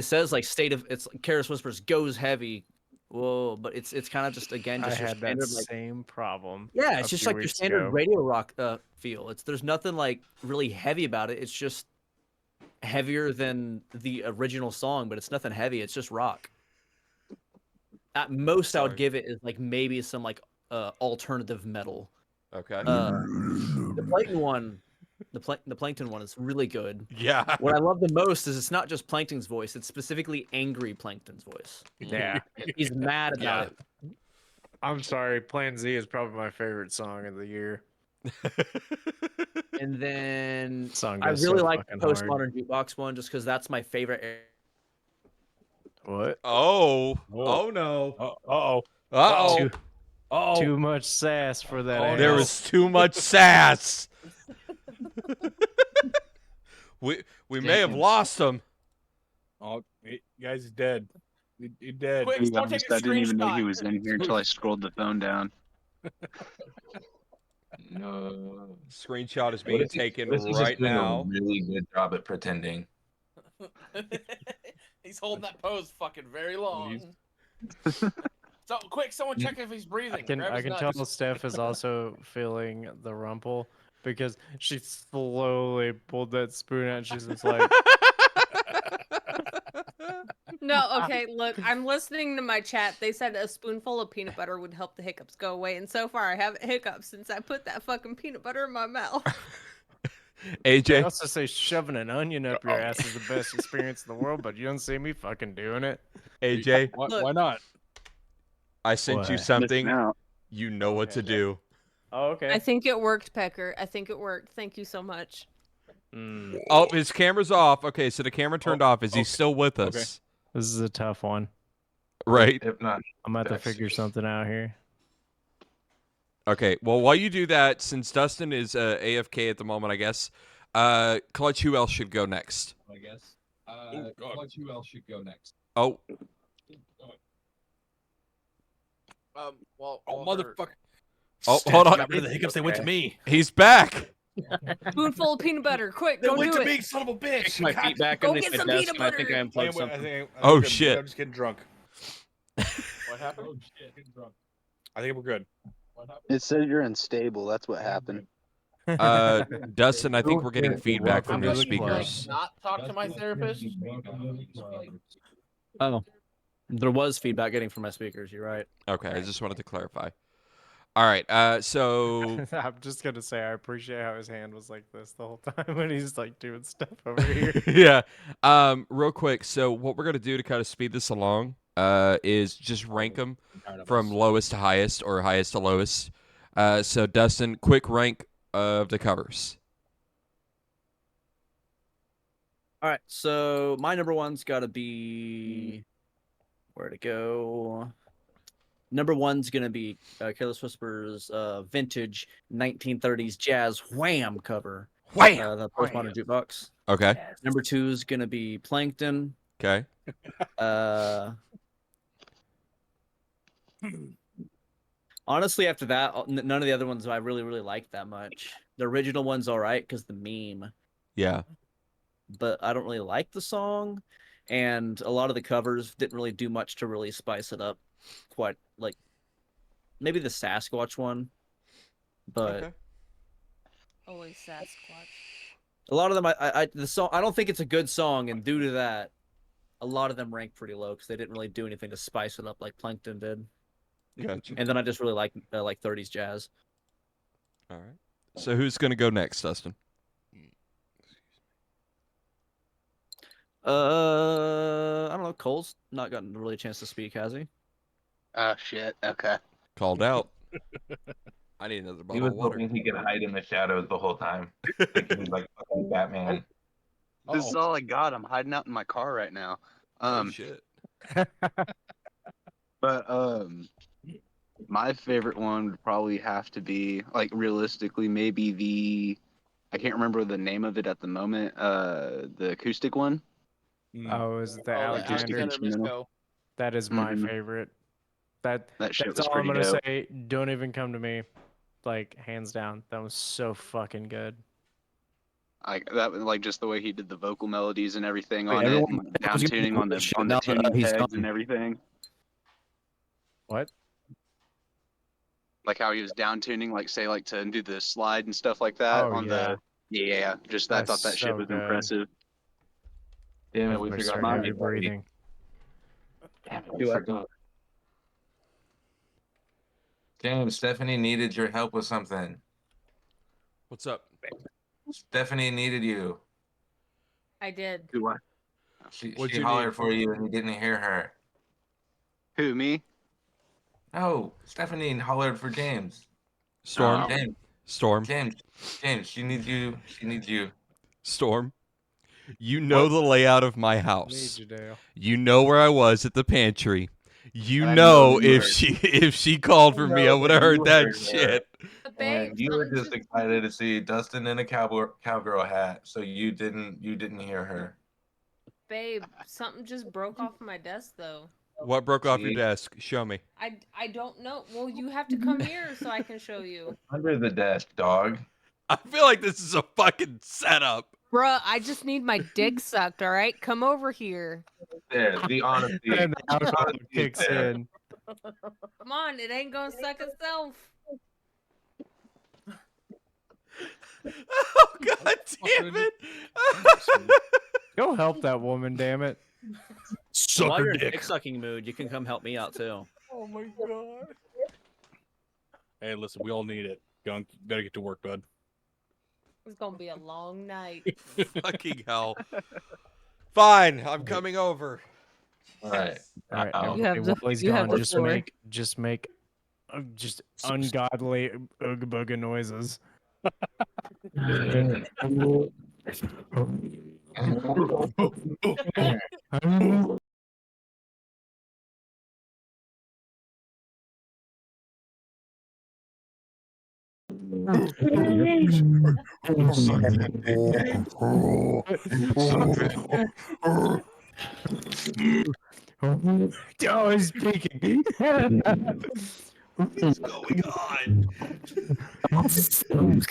says like Carless Whispers goes heavy. Whoa, but it's kind of just again just I your had standard that like same problem. yeah, it's a just few like your weeks standard ago. radio rock feel. There's nothing like really heavy about it. It's just heavier than the original song, but it's nothing heavy. It's just rock. At most, I would give it is like maybe some like alternative metal. Okay. The Plankton one, the Plankton one is really good. Yeah. What I love the most is it's not just Plankton's voice; it's specifically angry Plankton's voice. Yeah. He's mad about it. I'm sorry, Plan Z is probably my favorite song of the year. And then Song I goes really so like the fucking hard. Postmodern Jukebox one just because that's my favorite. What? Oh no. Uh-oh. Too much sass for that. Oh, ass. there was too much sass. we may have lost him. Oh, guys, he's dead. He's dead. Quick, To be don't take honest, a I didn't even know he screenshot. was in here until I scrolled the phone down. No. Screenshot is What being if taken what if he's just right doing now. a really good job at pretending. He's holding that pose fucking very long. So quick, someone check if he's breathing. Grab I his can nuts. tell Steph is also feeling the rumple because she slowly pulled that spoon out. She's just like, No, okay, look, I'm listening to my chat. They said a spoonful of peanut butter would help the hiccups go away, and so far I haven't hiccups since I put that fucking peanut butter in my mouth. I AJ. also say shoving an onion up your ass is the best experience in the world, but you don't see me fucking doing it. AJ. Why not? I sent you What? something. Missing out. You know what to do. Oh, okay. I think it worked, Pecker. I think it worked. Thank you so much. Oh, his camera's off. Okay, so the camera turned off. Is he still with us? Okay. This is a tough one. Right. If not, I'm about to That's- figure something out here. Okay. Well, while you do that, since Dustin is AFK at the moment, I guess, Kl7ch, who else should go next? Oh, Kl7ch, who else should go next? Oh, Well, motherfucker. oh, hold on. Got rid of the hiccups. They went to me. He's back. Spoonful of peanut butter, quick, They go went do to it. me, son of a bitch. My feet back Go underneath get my some desk, peanut and I think I butter. unplugged something. Oh, shit. I'm just getting drunk. What happened? Oh shit. I think we're good. It says you're unstable. That's what happened. Dustin, I think we're getting Okay, feedback from welcome your to the club. speakers. Not talk to my therapist. Oh, there was feedback getting from my speakers. You're right. Okay, I just wanted to clarify. All right, so I'm just gonna say I appreciate how his hand was like this the whole time when he's like doing stuff over here. yeah, real quick. So what we're gonna do to kind of speed this along is just rank them from lowest to highest or highest to lowest. So Dustin, quick rank of the covers. All right, so my number one's got to be where to go. Number one's gonna be Carless Whisper's vintage 1930s jazz wham cover. Wham! The Postmodern Jukebox. Okay. Number 2 is gonna be Plankton. Okay. Honestly, after that, none of the other ones I really liked that much. The original one's all right because the meme, Yeah. but I don't really like the song, and a lot of the covers didn't really do much to really spice it up. Quite like maybe the Sasquatch one, but Okay. Always Sasquatch. a lot of them, the song, I don't think it's a good song, and due to that, a lot of them rank pretty low because they didn't really do anything to spice it up like Plankton did. Gotcha. And then I just really like 30s jazz. All right. So who's gonna go next, Dustin? I don't know. Cole's not gotten really a chance to speak, has he? Oh shit. Okay. Called out. I need another He bottle was of water. hoping he could hide in the shadows the whole time. Thinking he was like fucking Batman. This is all I got. I'm hiding out in my car right now. Oh shit. But my favorite one would probably have to be, like, realistically, maybe I can't remember the name of it at the moment. The acoustic one. Oh, is it the Acoustic Alexander? instrumental. That is my Mhm. favorite. That shit That's was all I'm pretty gonna dope. say. Don't even come to me. Like, hands down, that was so fucking good. Like that, like just the way he did the vocal melodies and everything Wait, on it, everyone- and down tuning on the now that, tuning he's pegs gone. and everything. What? Like how he was down tuning, like say, like to do the slide and stuff like that Oh, on yeah. the Just I That's thought that shit so was good. impressive. Damn it, That's we my forgot start my heavy buddy. breathing. Damn it, we forgot. James, Stephanie needed your help with something. What's up? Stephanie needed you. I did. Who what? She What'd she you hollered need? for you and you didn't hear her. Who, me? No, Stephanie hollered for James. Storm. James, Storm. James, she needs you. She needs you. Storm. You know the layout of my house. Need you, Dale. You know where I was at the pantry. You I know know you if heard. if she called for me, I would have heard that shit. Babe, And you were something just excited to see Dustin in a cowgirl hat, so you didn't hear her. babe, something just broke off my desk though. What broke off your See? desk? Show me. I don't know. Well, you have to come here so I can show you. Under the desk, dog. I feel like this is a fucking setup. Bruh, I just need my dick sucked, all right? Come over here. There, the honesty. And the alcohol honesty is kicks there. in. Come on, it ain't gonna suck itself. Oh god damn it! Go help that woman, damn it. While you're in dick sucking mood, you can come help me out too. Oh my god. Hey, listen, we all need it. Gunk, you better get to work, bud. It's gonna be a long night. Fucking hell. Fine, I'm coming over. All right. All right, Uh-oh. You have the- while he's you have gone, the just floor. make just ungodly ooga booga noises. Oh, he's peeking. What's going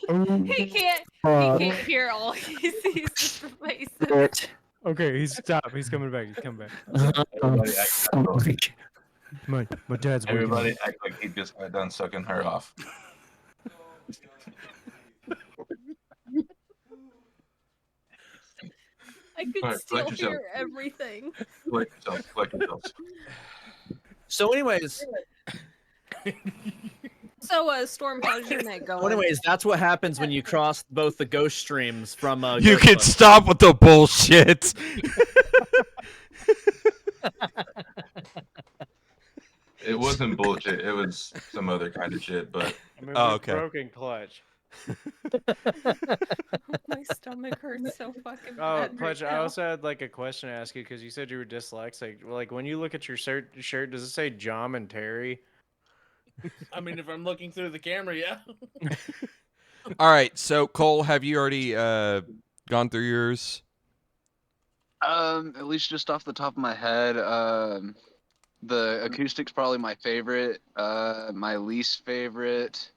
on? He can't hear all he sees is the faces. Okay, he's stop. He's coming back. He's coming back. Everybody act like, My dad's working. everybody act like he just got done sucking her off. I could Alright, still collect yourself. hear everything. Collect yourself. So, anyways, So, Storm, how's your night going? that's what happens when you cross both the ghost streams from. You can stop with the bullshit. It wasn't bullshit. It was some other kind of shit, but I mean, Oh, we've okay. broken clutch. My stomach hurts so fucking Oh, bad. Clutch, right I now. also had like a question to ask you because you said you were dyslexic. Like when you look at your shirt, does it say John and Terry? I mean, if I'm looking through the camera, yeah. All right, so Cole, have you already gone through yours? At least just off the top of my head, the acoustic's probably my favorite. My least favorite,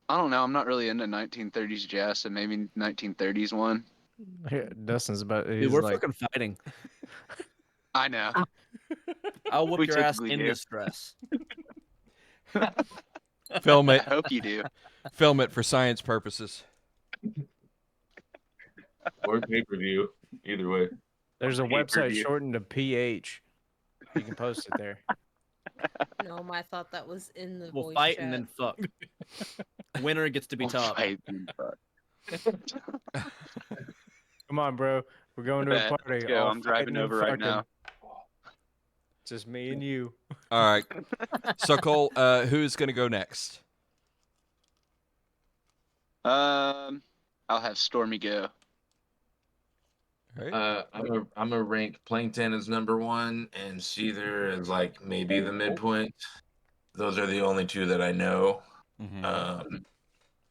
I don't know. I'm not really into 1930s jazz, so maybe 1930s one. Dustin's about. Dude, He's we're like, fucking fighting. I know. I'll whoop We your ass typically in do. distress. Film I it. hope you do. Film it for science purposes. Or pay-per-view. Either way. there's a Pay-per-view. website shortened to PH. You can post it there. No, I thought that was in the We'll voice fight chat. and then fuck. Winner gets to be We'll top. fight and fuck. Come on, bro. We're going to a Bet. party. Let's go. all I'm driving fighting and over right fucking. now. Just me and you. All right. So Cole, who's gonna go next? I'll have Stormy go. All right. I'm a rank Plankton as #1 and Seether as like maybe the midpoint. Those are the only two that I know. Mhm.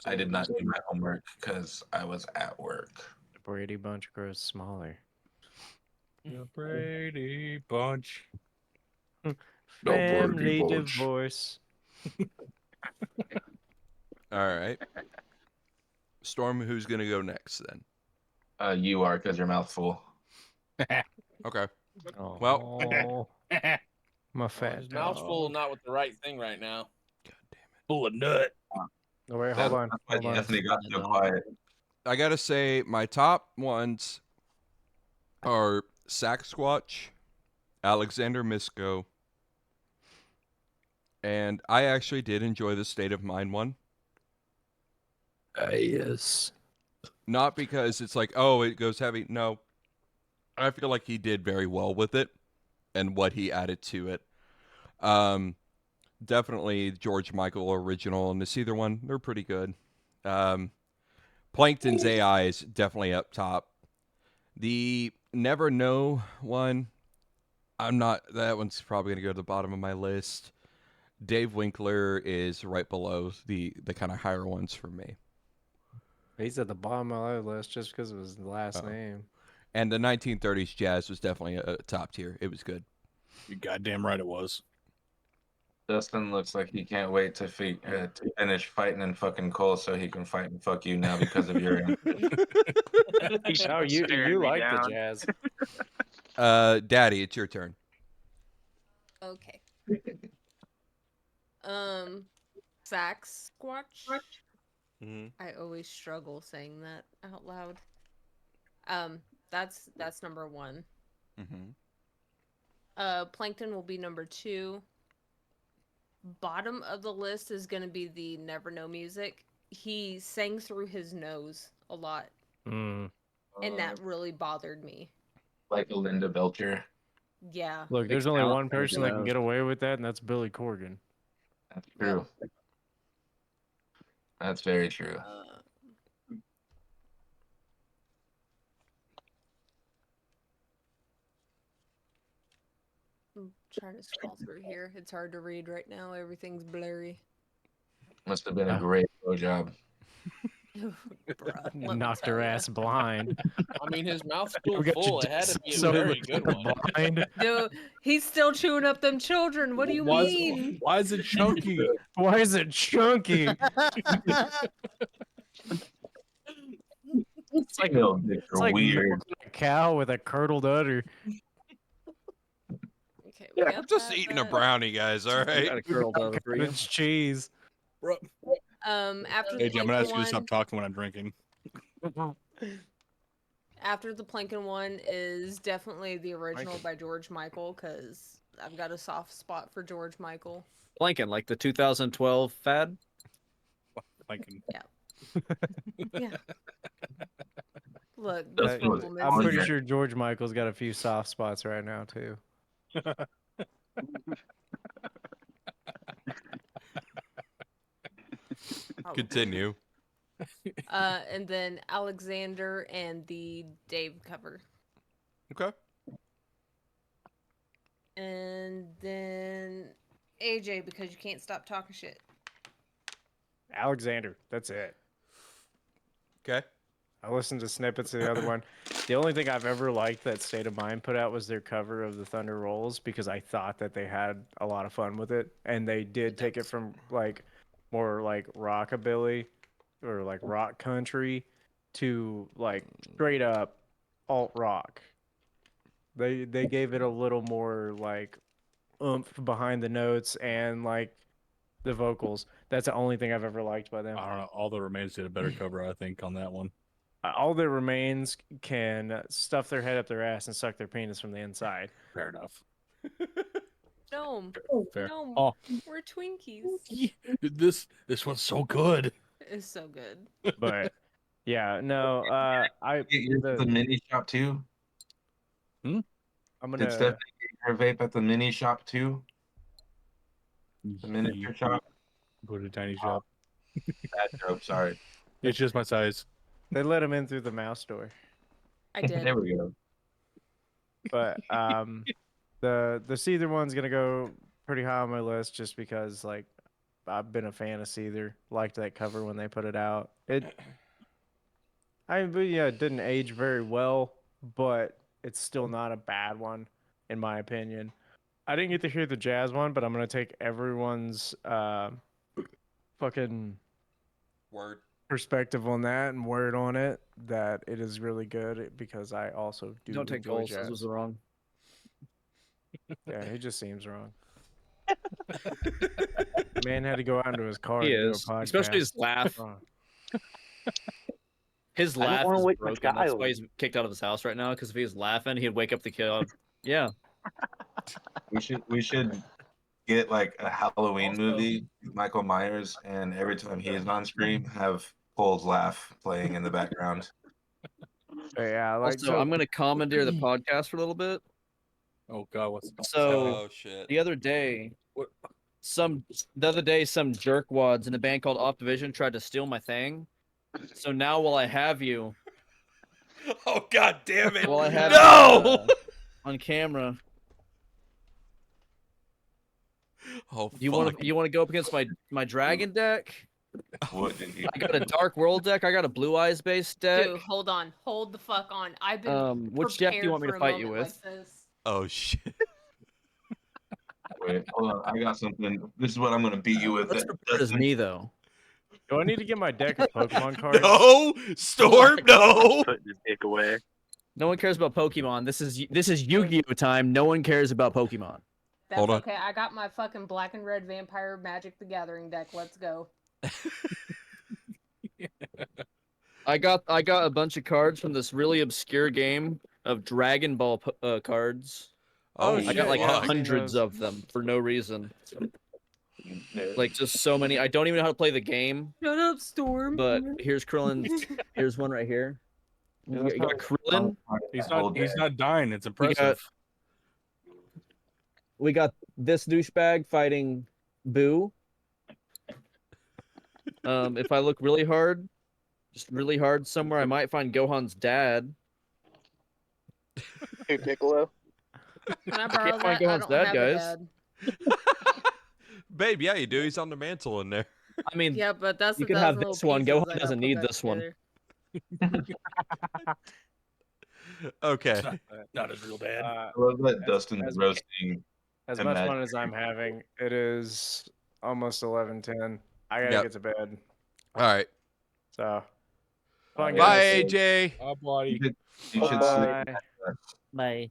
I did not do my homework because I was at work. The Brady Bunch grows smaller. The Brady Bunch. Family divorce. All right. Storm, who's gonna go next then? You are because your mouth's full. Okay. Oh, Well, my fat His mouth's dog. full, not with the right thing right now. Full of nut. Oh, wait, hold on. That's why Hold on. Anthony got so quiet. I gotta say my top ones are Sasquatch, Alexander Misko, and I actually did enjoy the State of Mind one. Yes. Not because it's like, oh, it goes heavy. No, I feel like he did very well with it and what he added to it. Definitely George Michael original and this either one, they're pretty good. Plankton's AI is definitely up top. The Never Know one, that one's probably going to go to the bottom of my list. Dave Winkler is right below the kind of higher ones for me. He's at the bottom of my list just because of his last Oh. name. And the 1930s jazz was definitely a top tier. It was good. You're goddamn right it was. Dustin looks like he can't wait to finish fighting and fucking Cole so he can fight and fuck you now because of your Oh, you like the jazz. Daddy, it's your turn. Okay. Sasquatch. Mm-hmm. I always struggle saying that out loud. That's #1. Mm-hmm. Plankton will be #2. Bottom of the list is gonna be the Never Know music. He sang through his nose a lot, and that really bothered me. Like a Linda Belcher. Yeah. Look, there's only one person that can get away with that, and that's Billy Corgan. That's true. That's very true. I'm trying to scroll through here. It's hard to read right now. Everything's blurry. Must have been a great blowjob. Bruh, let me Knocked tell her ya. ass blind. I mean, his mouth's still We got full. you It had to be a so very good one. blind. Dude, he's still chewing up them children. What do you mean? Why is it chunky? Why is it chunky? It's like little dicks It's are like weird. milking a cow with a curdled udder. Okay, Yeah, I'm just eating a brownie, guys. All right. Got a curdled over for you. It's cheese. After the AJ, I'm gonna ask you to Plankton stop talking when I'm drinking. after the Plankton one is definitely the original by George Michael, because I've got a soft spot for George Michael. Plankin, like the 2012 fad. Plankton. Yeah. Look, That's these what- compliments. I'm pretty Yeah. sure George Michael's got a few soft spots right now too. Continue. And then Alexander and the Dave cover. Okay. And then AJ, because you can't stop talking shit. Alexander, that's it. Okay. I listened to snippets of the other one. The only thing I've ever liked that State of Mind put out was their cover of the Thunder Rolls, because I thought that they had a lot of fun with it, and they did take it from like more like rockabilly or like rock country to like straight up alt rock. They gave it a little more like oomph behind the notes and like the vocals. That's the only thing I've ever liked by them. I don't know. All That Remains did a better cover, I think, on that one. All That Remains can stuff their head up their ass and suck their penis from the inside. Fair enough. Gnome. Fair. Gnome. Oh, We're Twinkies. this one's so good. It's so good. But yeah, no, I Get yours at the mini shop too. I'm Did gonna. Stephanie get her vape at the mini shop too? The miniature shop. Go to a tiny shop. Bad joke. Sorry. It's just my size. They let him in through the mouse door. I did. There we go. But the Seether one's gonna go pretty high on my list just because like I've been a fan of Seether. Liked that cover when they put it out. It didn't age very well, but it's still not a bad one in my opinion. I didn't get to hear the jazz one, but I'm gonna take everyone's fucking Word. perspective on that and word on it that it is really good because I also do. Don't take enjoy goals. jazz. This was wrong. Yeah, he just seems wrong. Man had to go out into his car He to do a is, podcast. especially his laugh. Oh. His I don't laugh wanna is wake my broken. That's child. why he's kicked out of his house right now. Because if he was laughing, he'd wake up the kid. Yeah. We should get like a Halloween movie with Michael Myers, and every time he is on screen, have Cole's laugh playing in the background. But yeah, like Also, I'm gonna commandeer the podcast for a little bit. Oh God, what's So Oh shit. the other day, some jerkwads in a band called Off Division tried to steal my thing. So now while I have you, Oh God damn it! while I have No! you, on camera, Oh you fuck. want to go up against my dragon deck? What did he? I got a Dark World deck. I got a Blue Eyes based deck. Dude, hold on. Hold the fuck on. I've been Which deck do you want me to prepared fight you for a with? moment like this. Oh shit. Wait, hold on. I got something. This is what I'm gonna beat you with. That's prepared as me though. do I need to get my deck of Pokemon cards? No, Storm, no. Putting his dick away. No one cares about Pokemon. This is Yu-Gi-Oh time. No one cares about Pokemon. That's Hold on. okay. I got my fucking black and red Vampire Magic the Gathering deck. Let's go. I got a bunch of cards from this really obscure game of Dragon Ball cards. Oh, I got like fuck. hundreds of them for no reason. Like just so many. I don't even know how to play the game. Shut up, Storm. But here's Krillin's. Here's one right here. You got Krillin. He's not dying. It's impressive. We got this douchebag fighting Boo. If I look really hard, just really hard somewhere, I might find Gohan's dad. Hey, Piccolo. Can I borrow Can't find that? I Gohan's don't dad, have a guys. dad. Babe, yeah, you do. He's on the mantle in there. I mean, Yeah, but that's you the can have thousand this little one. pieces I Gohan gotta doesn't put need back this one. together. Okay. Not his real dad. I love that Dustin's as- roasting. As Imagine. much fun as I'm having, it is almost 11:10. I gotta Yep. get to bed. All right. So, fun, Bye, guys. AJ. Oh, buddy. You should sleep. Bye. Bye.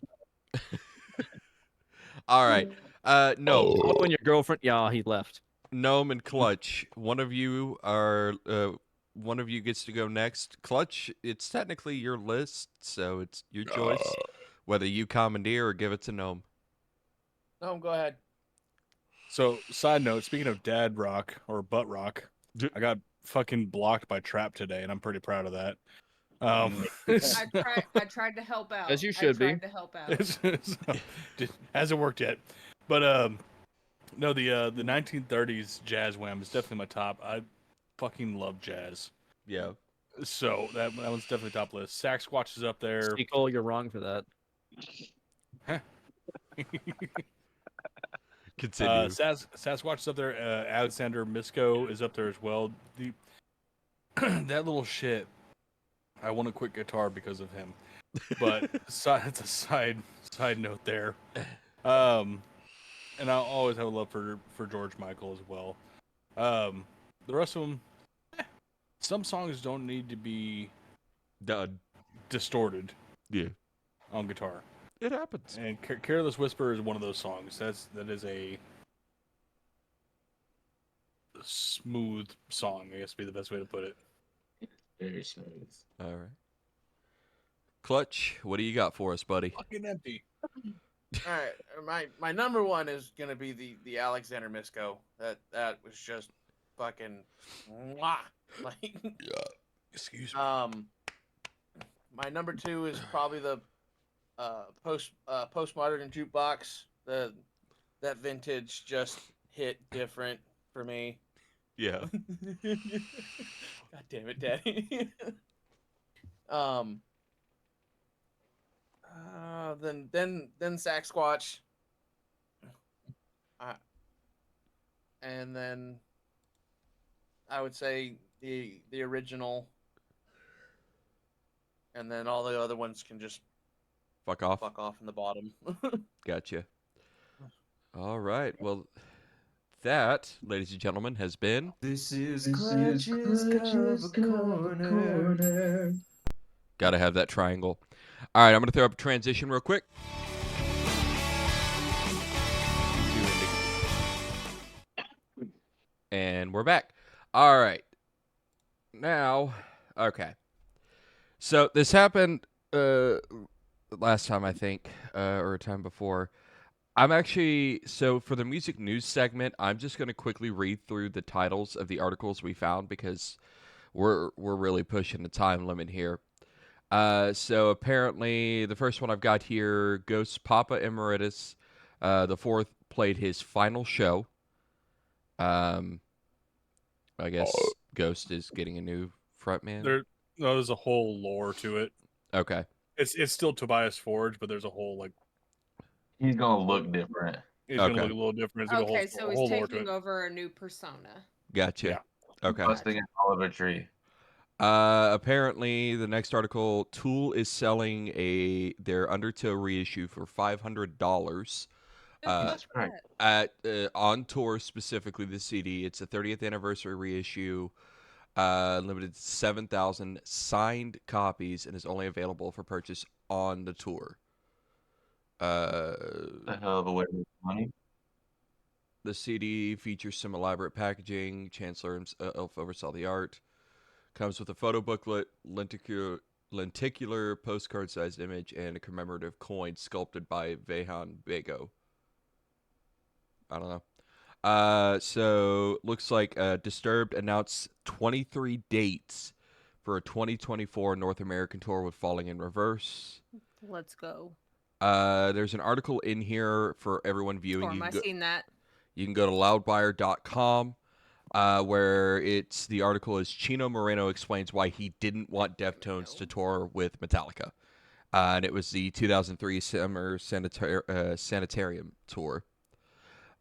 All right. No. Oh, and your girlfriend? Yeah, he left. Gnome and Kl7ch. One of you gets to go next. Kl7ch, it's technically your list, so it's your choice whether you commandeer or give it to Gnome. No, go ahead. So, side note, speaking of dad rock or butt rock, I got fucking blocked by Trap today, and I'm pretty proud of that. I tried to help out. As you should be. I tried to help out. Hasn't worked yet. But no, the 1930s jazz wham is definitely my top. I fucking love jazz. Yeah. So that one's definitely top list. Sasquatch is up there. Nicole, you're wrong for that. Continue. Sasquatch is up there. Alexander Misko is up there as well. That little shit. I want to quit guitar because of him. But it's a side note there. And I'll always have a love for George Michael as well. The rest of them, some songs don't need to be done distorted. Yeah, on guitar. It happens. And Careless Whisper is one of those songs. That is a smooth song, I guess would be the best way to put it. Very smooth. All right. Kl7ch, what do you got for us, buddy? Fucking empty. All right, my number one is gonna be the Alexander Misko. That was just fucking mwah. Like, yeah. Excuse me. My number two is probably the postmodern jukebox. That vintage just hit different for me. Yeah. God damn it, Daddy. Then Sasquatch. And then I would say the original. And then all the other ones can just fuck off in the bottom. Gotcha. All right. Well, that, ladies and gentlemen, has been. This is Kl7ch's Cover Corner. Gotta have that triangle. All right, I'm gonna throw up a transition real quick. And we're back. All right. Now, okay. So this happened last time, I think, or a time before. I'm actually, so for the music news segment, I'm just going to quickly read through the titles of the articles we found because we're really pushing the time limit here. So apparently, the first one I've got here, Ghost's Papa Emeritus, the fourth, played his final show. I guess Ghost is getting a new frontman. There's a whole lore to it. Okay. It's still Tobias Forge, but there's a whole like. He's gonna look different. He's gonna look a little different. There's Okay, a so whole he's lore to taking it. over a new persona. Gotcha. Yeah. Okay. Busting an Oliver tree. Apparently, the next article, Tool is selling their Undertow reissue for $500. That's right. On tour, specifically the CD. It's a 30th anniversary reissue. Limited to 7,000 signed copies and is only available for purchase on the tour. The hell of a way to make money. The CD features some elaborate packaging. Chancellor himself oversaw the art. Comes with a photo booklet, lenticular postcard-sized image, and a commemorative coin sculpted by Vehan Bego. I don't know. So looks like Disturbed announced 23 dates for a 2024 North American tour with Falling in Reverse. Let's go. There's an article in here for everyone viewing. Storm, I seen that. You can go to loudwire.com, where the article is Chino Moreno explains why he didn't want Deftones to tour with Metallica. And it was the 2003 Summer Sanitarium tour.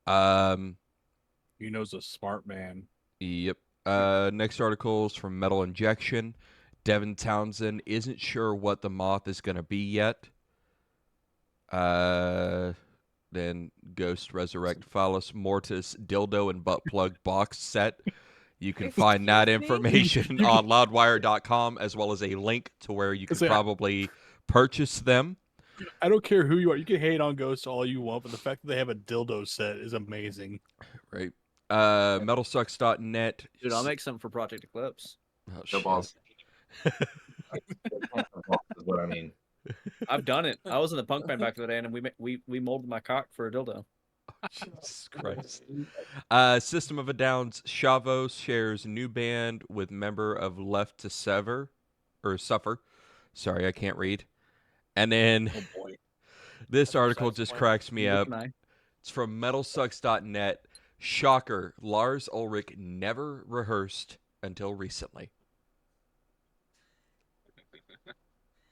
He knows a smart man. Yep. Next article is from Metal Injection. Devin Townsend isn't sure what the moth is going to be yet. Then Ghost Resurrect Phallus Mortis Dildo and Butt Plug box set. You can find that information on loudwire.com, as well as a link to where you can probably purchase them. I don't care who you are. You can hate on Ghost all you want, but the fact that they have a dildo set is amazing. Right. Metalsucks.net. Dude, I'll make something for Projekt Eclipse. Oh, The balls. Is what I mean. I've done it. I was in the punk band back in the day, and we molded my cock for a dildo. Jesus Christ. System of a Down's Shavos shares new band with member of Left to Suffer. Sorry, I can't read. And then this article just cracks me up. It's from metalsucks.net. Shocker, Lars Ulrich never rehearsed until recently.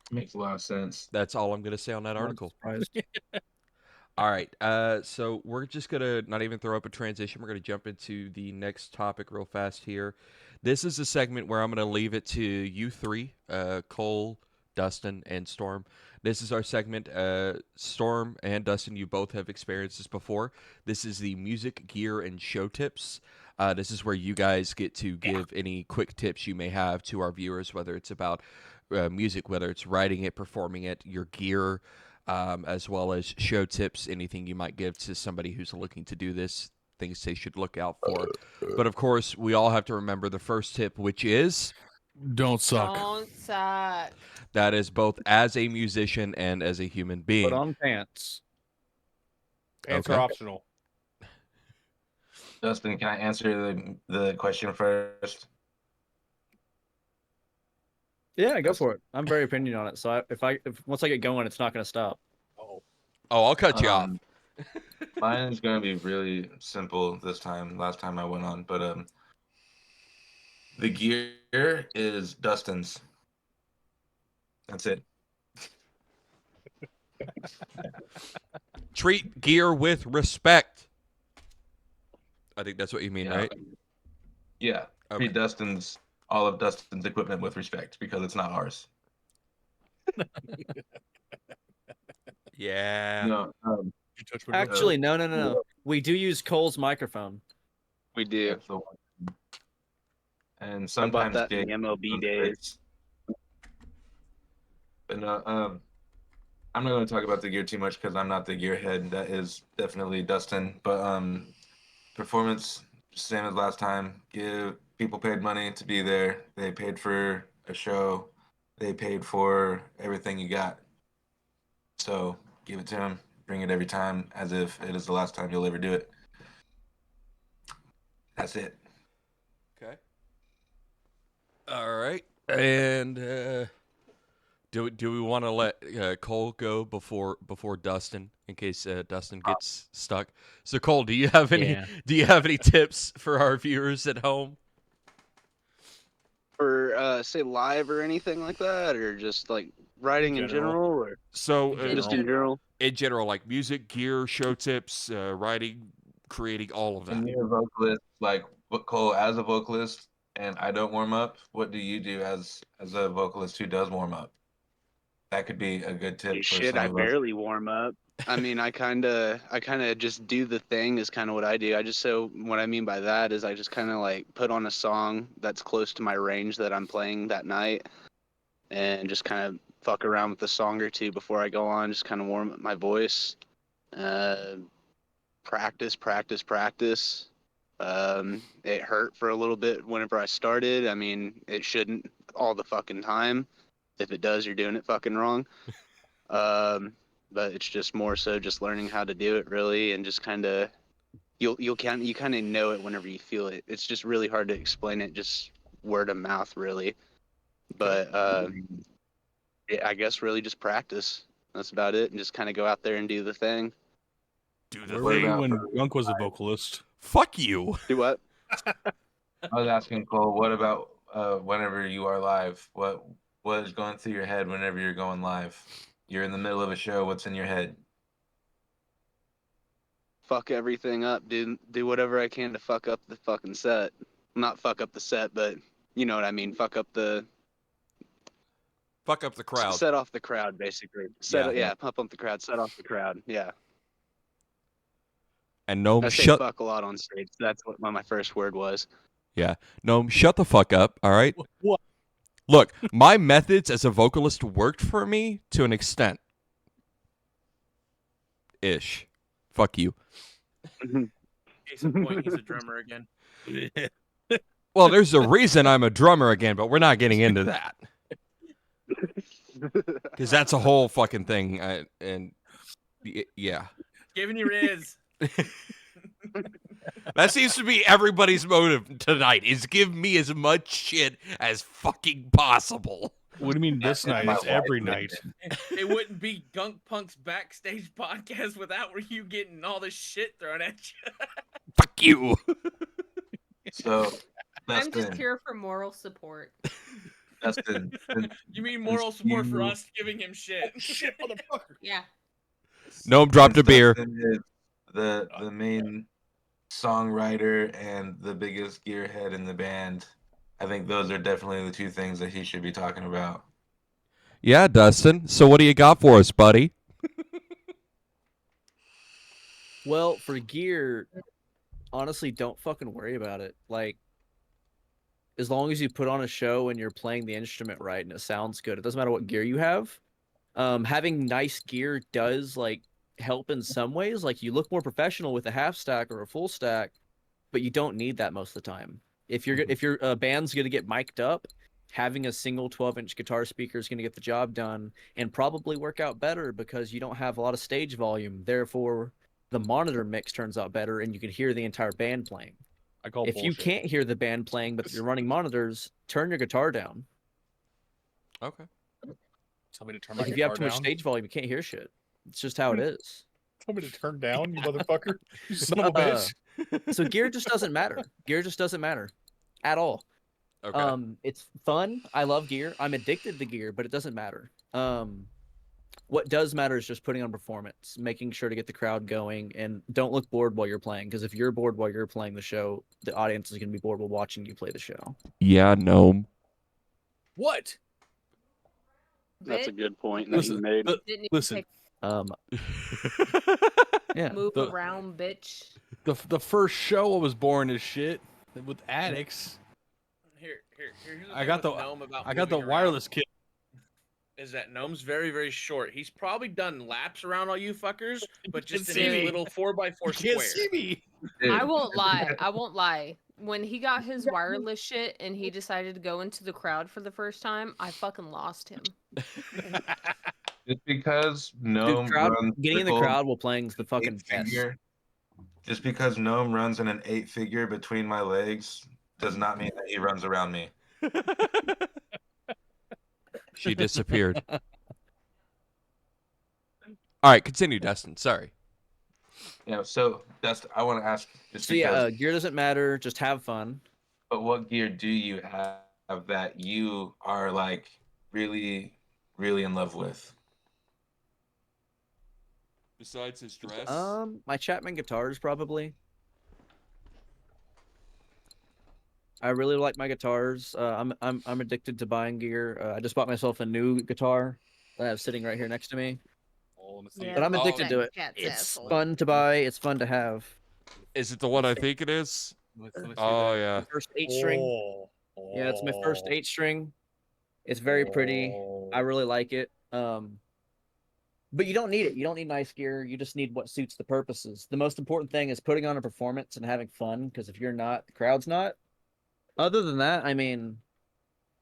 Makes a lot of sense. That's all I'm going to say on that article. All right, so we're just going to not even throw up a transition. We're going to jump into the next topic real fast here. This is a segment where I'm going to leave it to you three, Cole, Dustin, and Storm. This is our segment. Storm and Dustin, you both have experienced this before. This is the music, gear, and show tips. This is where you guys get to give any quick tips you may have to our viewers, whether it's about music, whether it's writing it, performing it, your gear, as well as show tips, anything you might give to somebody who's looking to do this, things they should look out for. But of course, we all have to remember the first tip, which is don't suck. Don't suck. That is both as a musician and as a human being. Put on pants. Pants are optional. Dustin, can I answer the question first? Yeah, go for it. I'm very opinion on it. So if once I get going, it's not going to stop. Oh, I'll cut you off. Mine is going to be really simple this time. Last time I went on, but the gear is Dustin's. That's it. Treat gear with respect. I think that's what you mean, right? Yeah. Okay. Treat all of Dustin's equipment with respect because it's not ours. Yeah. No. Actually, no. We do use Cole's microphone. We do. And How sometimes about that in the MLB days? But no, I'm not going to talk about the gear too much because I'm not the gearhead. That is definitely Dustin. But performance, same as last time. People paid money to be there. They paid for a show. They paid for everything you got. So give it to them. Bring it every time as if it is the last time you'll ever do it. That's it. Okay. All right. And do we want to let Cole go before Dustin in case Dustin gets stuck? So Cole, do you have any tips for our viewers at home? For say live or anything like that, or just like writing in general, or so just in general? In general, like music, gear, show tips, writing, creating, all of that. And you're a vocalist, like Cole, as a vocalist, and I don't warm up. What do you do as a vocalist who does warm up? That could be a good tip. Shit, I barely warm up. I mean, I kind of just do the thing is kind of what I do. What I mean by that is I just kind of like put on a song that's close to my range that I'm playing that night, and just kind of fuck around with a song or two before I go on, just kind of warm up my voice. Practice. It hurt for a little bit whenever I started. I mean, it shouldn't all the fucking time. If it does, you're doing it fucking wrong. But it's just more so just learning how to do it really, and just kind of you kind of know it whenever you feel it. It's just really hard to explain it, just word of mouth really. But I guess really just practice. That's about it, and just kind of go out there and do the thing. Do the thing when Gunk was a vocalist. Fuck you. Do what? I was asking Cole, what about whenever you are live? What is going through your head whenever you're going live? You're in the middle of a show. What's in your head? Fuck everything up, dude. Do whatever I can to fuck up the fucking set. Not fuck up the set, but you know what I mean. Fuck up the crowd. Set off the crowd, basically. Pump up the crowd. Set off the crowd. Yeah. And Gnome, I say fuck a lot on stage. That's what my first word was. Yeah. Gnome, shut the fuck up, all right? What? Look, my methods as a vocalist worked for me to an extent. Ish. Fuck you. Case in point, he's a drummer again. Well, there's a reason I'm a drummer again, but we're not getting into that. Because that's a whole fucking thing. Yeah. Giving you riz. That seems to be everybody's motive tonight, is give me as much shit as fucking possible. What do you mean this night? It's every night. It wouldn't be gunkPunk's Backstage podcast without you getting all this shit thrown at you. Fuck you. So, I'm just here for moral support. Dustin. You mean moral support for us giving him shit? Shit, motherfucker. Yeah. Gnome dropped a beer. The main songwriter and the biggest gearhead in the band. I think those are definitely the two things that he should be talking about. Yeah, Dustin. So what do you got for us, buddy? Well, for gear, honestly, don't fucking worry about it. Like, as long as you put on a show and you're playing the instrument right and it sounds good, it doesn't matter what gear you have. Having nice gear does like help in some ways. Like, you look more professional with a half stack or a full stack, but you don't need that most of the time. If your band's gonna get mic'd up, having a single 12-inch guitar speaker is gonna get the job done and probably work out better because you don't have a lot of stage volume. Therefore, the monitor mix turns out better and you can hear the entire band playing. If you can't hear the band playing but you're running monitors, turn your guitar down. Okay. Tell me to turn Like, my if you have guitar too much down? stage volume, you can't hear shit. It's just how it is. Tell me to turn down, you motherfucker. You son of a bitch. So gear just doesn't matter. Gear just doesn't matter at all. Okay. It's fun. I love gear. I'm addicted to gear, but it doesn't matter. What does matter is just putting on performance, making sure to get the crowd going, and don't look bored while you're playing. Because if you're bored while you're playing the show, the audience is going to be bored while watching you play the show. Yeah, Gnome. What? That's a good point that you made. Listen. Yeah. Move around, bitch. The first show I was boring as shit with addicts. Here's the I thing got with the Gnome about I got the moving wireless kit. Is that Gnome's very, very short. He's probably done laps around all you fuckers, but just in see a me. little 4x4 You square. can't see me. I won't lie. I won't lie. When he got his wireless shit and he decided to go into the crowd for the first time, I fucking lost him. Just because Gnome Getting in the runs crowd while playing is the fucking best. Just because Gnome runs in an 8-figure between my legs does not mean that he runs around me. She disappeared. All right, continue, Dustin. Sorry. Yeah, so Dustin, I want to ask. Just So yeah, gear doesn't matter. Just have fun. But what gear do you have that you are like really, really in love with? Besides his dress? My Chapman guitars probably. I really like my guitars. I'm addicted to buying gear. I just bought myself a new guitar that I have sitting right here next to me. Yeah, But I'm addicted to it. cat's It's asshole. fun to buy. It's fun to have. Is it the one I think it is? Oh, yeah. My first 8-string. Yeah, it's my first 8-string. It's very pretty. I really like it. But you don't need it. You don't need nice gear. You just need what suits the purposes. The most important thing is putting on a performance and having fun. Because if you're not, the crowd's not. Other than that, I mean,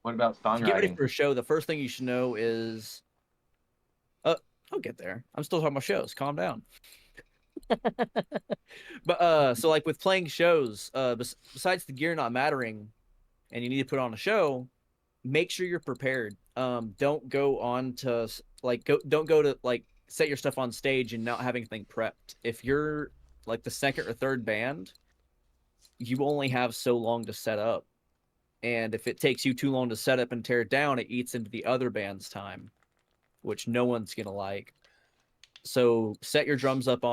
what about to get ready songwriting? for a show, the first thing you should know is, I'll get there. I'm still talking about shows. Calm down. But so like with playing shows, besides the gear not mattering, and you need to put on a show, make sure you're prepared. Don't go on to don't go to like set your stuff on stage and not have anything prepped. If you're like the second or third band, you only have so long to set up. And if it takes you too long to set up and tear it down, it eats into the other band's time, which no one's gonna like. So set your drums up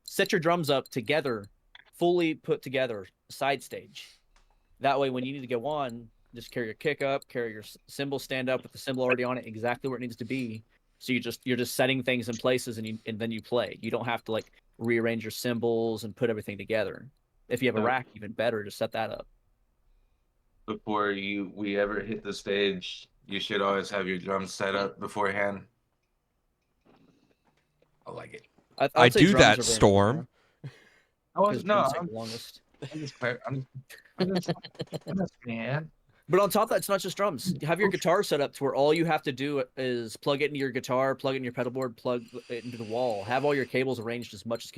set your drums up together, fully put together, side stage. That way, when you need to go on, just carry your kick up, carry your cymbal stand up with the cymbal already on it, exactly where it needs to be. So you're just setting things in places, and then you play. You don't have to like rearrange your cymbals and put everything together. If you have a rack, even better, just set that up. Before we ever hit the stage, you should always have your drums set up beforehand. I like it. I do that, Storm. Man. But on top of that, it's not just drums. You have your guitar set up to where all you have to do is plug it into your guitar, plug it in your pedal board, plug it into the wall. Have all your cables arranged as much as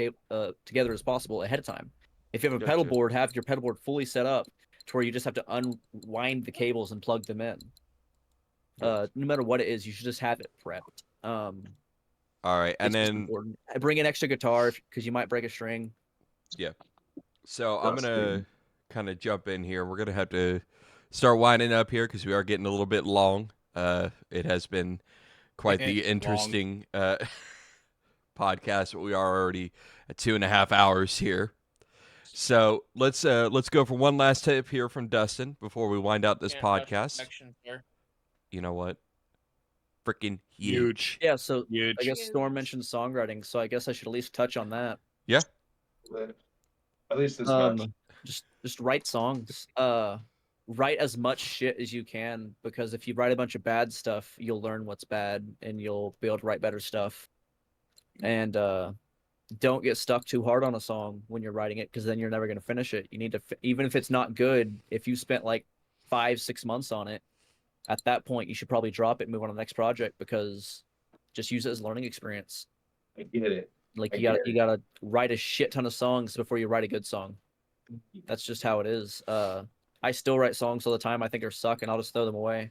together as possible ahead of time. If you have a pedal board, have your pedal board fully set up to where you just have to unwind the cables and plug them in. No matter what it is, you should just have it prepped. All right, and then bring an extra guitar because you might break a string. Yeah. So I'm gonna kind of jump in here. We're gonna have to start winding up here because we are getting a little bit long. It has been quite the interesting podcast, but we are already at 2.5 hours here. So let's go for one last tip here from Dustin before we wind out this Can't touch podcast. protection, sir. You know what? Freaking huge. Yeah, so Huge. I guess Storm mentioned songwriting, so I guess I should at least touch on that. Yeah. At least this much. Just write songs. Write as much shit as you can, because if you write a bunch of bad stuff, you'll learn what's bad and you'll be able to write better stuff. And don't get stuck too hard on a song when you're writing it, because then you're never going to finish it. You need to, even if it's not good, if you spent like 5-6 months on it, at that point you should probably drop it and move on to the next project, because just use it as a learning experience. I get it. Like you gotta write a shit ton of songs before you write a good song. That's just how it is. I still write songs all the time I think are suck, and I'll just throw them away.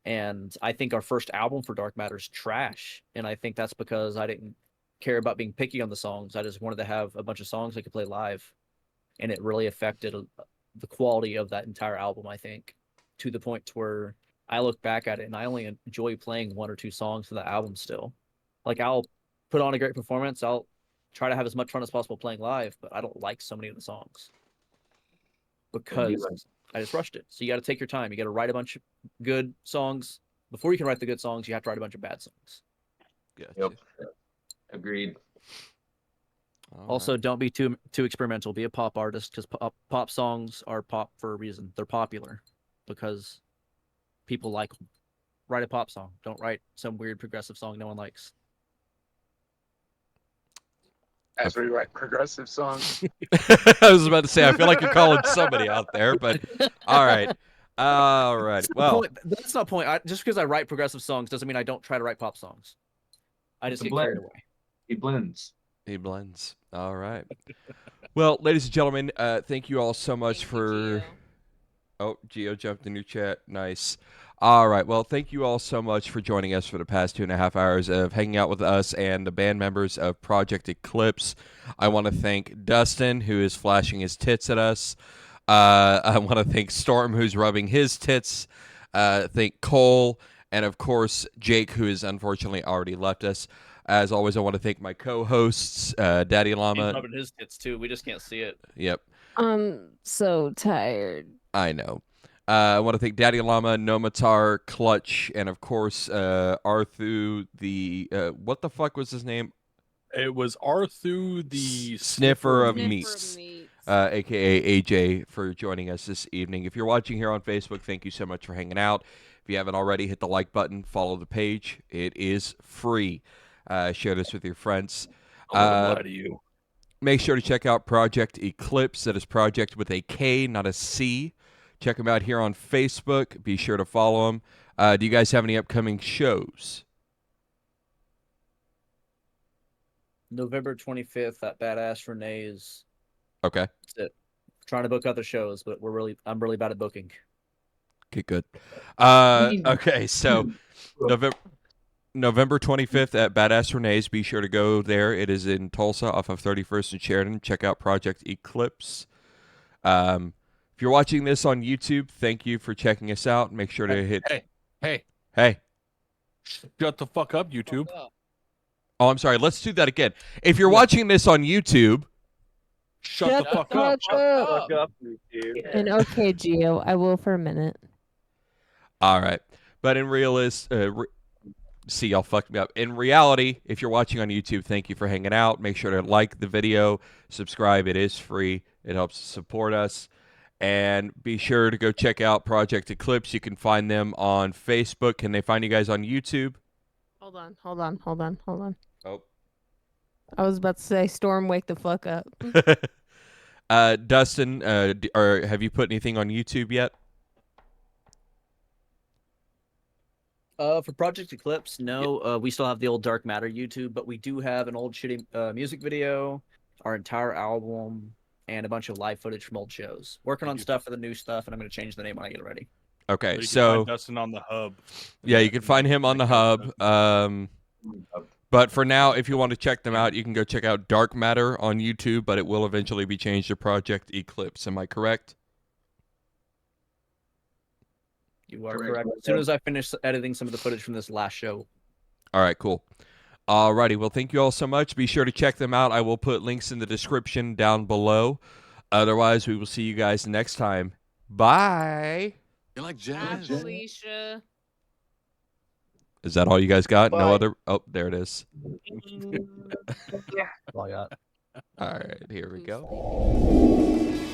And I think our first album for Dark Matter's trash, and I think that's because I didn't care about being picky on the songs. I just wanted to have a bunch of songs I could play live, and it really affected the quality of that entire album, I think, to the point to where I look back at it and I only enjoy playing 1 or 2 songs for the album still. Like, I'll put on a great performance, I'll try to have as much fun as possible playing live, but I don't like so many of the songs because I just rushed it. So you got to take your time. You got to write a bunch of good songs. Before you can write the good songs, you have to write a bunch of bad songs. Gotcha. Yep. Agreed. Also, don't be too experimental. Be a pop artist, because pop songs are pop for a reason. They're popular because people like them. Write a pop song. Don't write some weird progressive song no one likes. As we write progressive songs. I was about to say, I feel like you're calling somebody out there, but all right. All right. Well, that's not the point. Just because I write progressive songs doesn't mean I don't try to write pop songs. I just get carried away. He blends. He blends. All right. Well, ladies and gentlemen, thank you all so much for... Oh, Gio jumped in your chat. Nice. All right. Well, thank you all so much for joining us for the past 2.5 hours of hanging out with us and the band members of Projekt Eclipse. I want to thank Dustin, who is flashing his tits at us. I want to thank Storm, who's rubbing his tits. Thank Cole, and of course, Jake, who has unfortunately already left us. As always, I want to thank my co-hosts, DaddiLlama. He's rubbing his tits too. We just can't see it. Yep. I'm so tired. I know. I want to thank DaddiLlama, Nomatar, Kl7ch, and of course, Arthu, the... what the fuck was his name? It was Arthu, the Sniffer of Meats. A.k.a. AJ, for joining us this evening. If you're watching here on Facebook, thank you so much for hanging out. If you haven't already, hit the like button, follow the page. It is free. Share this with your friends. Lie to you. Make sure to check out Projekt Eclipse. That is Project with a K, not a C. Check them out here on Facebook. Be sure to follow them. Do you guys have any upcoming shows? November 25th at Badass Renee's. Okay. That's it. Trying to book other shows, but I'm really bad at booking. Okay, good. Okay, so November 25th at Badass Renee's. Be sure to go there. It is in Tulsa off of 31st and Sheridan. Check out Projekt Eclipse. If you're watching this on YouTube, thank you for checking us out. Make sure to hit... Hey. Shut the fuck up, YouTube. Oh, I'm sorry. Let's do that again. If you're watching this on YouTube... Shut the fuck up. Fuck up, dude. And okay, Gio, I will for a minute. All right. But in see, y'all fucked me up. In reality, if you're watching on YouTube, thank you for hanging out. Make sure to like the video, subscribe. It is free. It helps support us. And be sure to go check out Projekt Eclipse. You can find them on Facebook. Can they find you guys on YouTube? Hold on. Oh. I was about to say, Storm, wake the fuck up. Dustin, or have you put anything on YouTube yet? For Projekt Eclipse, no. We still have the old Dark Matter YouTube, but we do have an old shitty music video, our entire album, and a bunch of live footage from old shows. Working on stuff for the new stuff, and I'm going to change the name when I get it ready. Okay, You can so find Dustin on the hub. Yeah, you can find him on the hub. But for now, if you want to check them out, you can go check out Dark Matter on YouTube, but it will eventually be changed to Projekt Eclipse. Am I correct? You are correct. As soon as I finish editing some of the footage from this last show. All right, cool. Alrighty, well, thank you all so much. Be sure to check them out. I will put links in the description down below. Otherwise, we will see you guys next time. Bye. You're like Bye, jazz. Felicia. Is that all you guys got? No Bye. other? Oh, there it is. Yeah. All I got. All right, here we Who's go.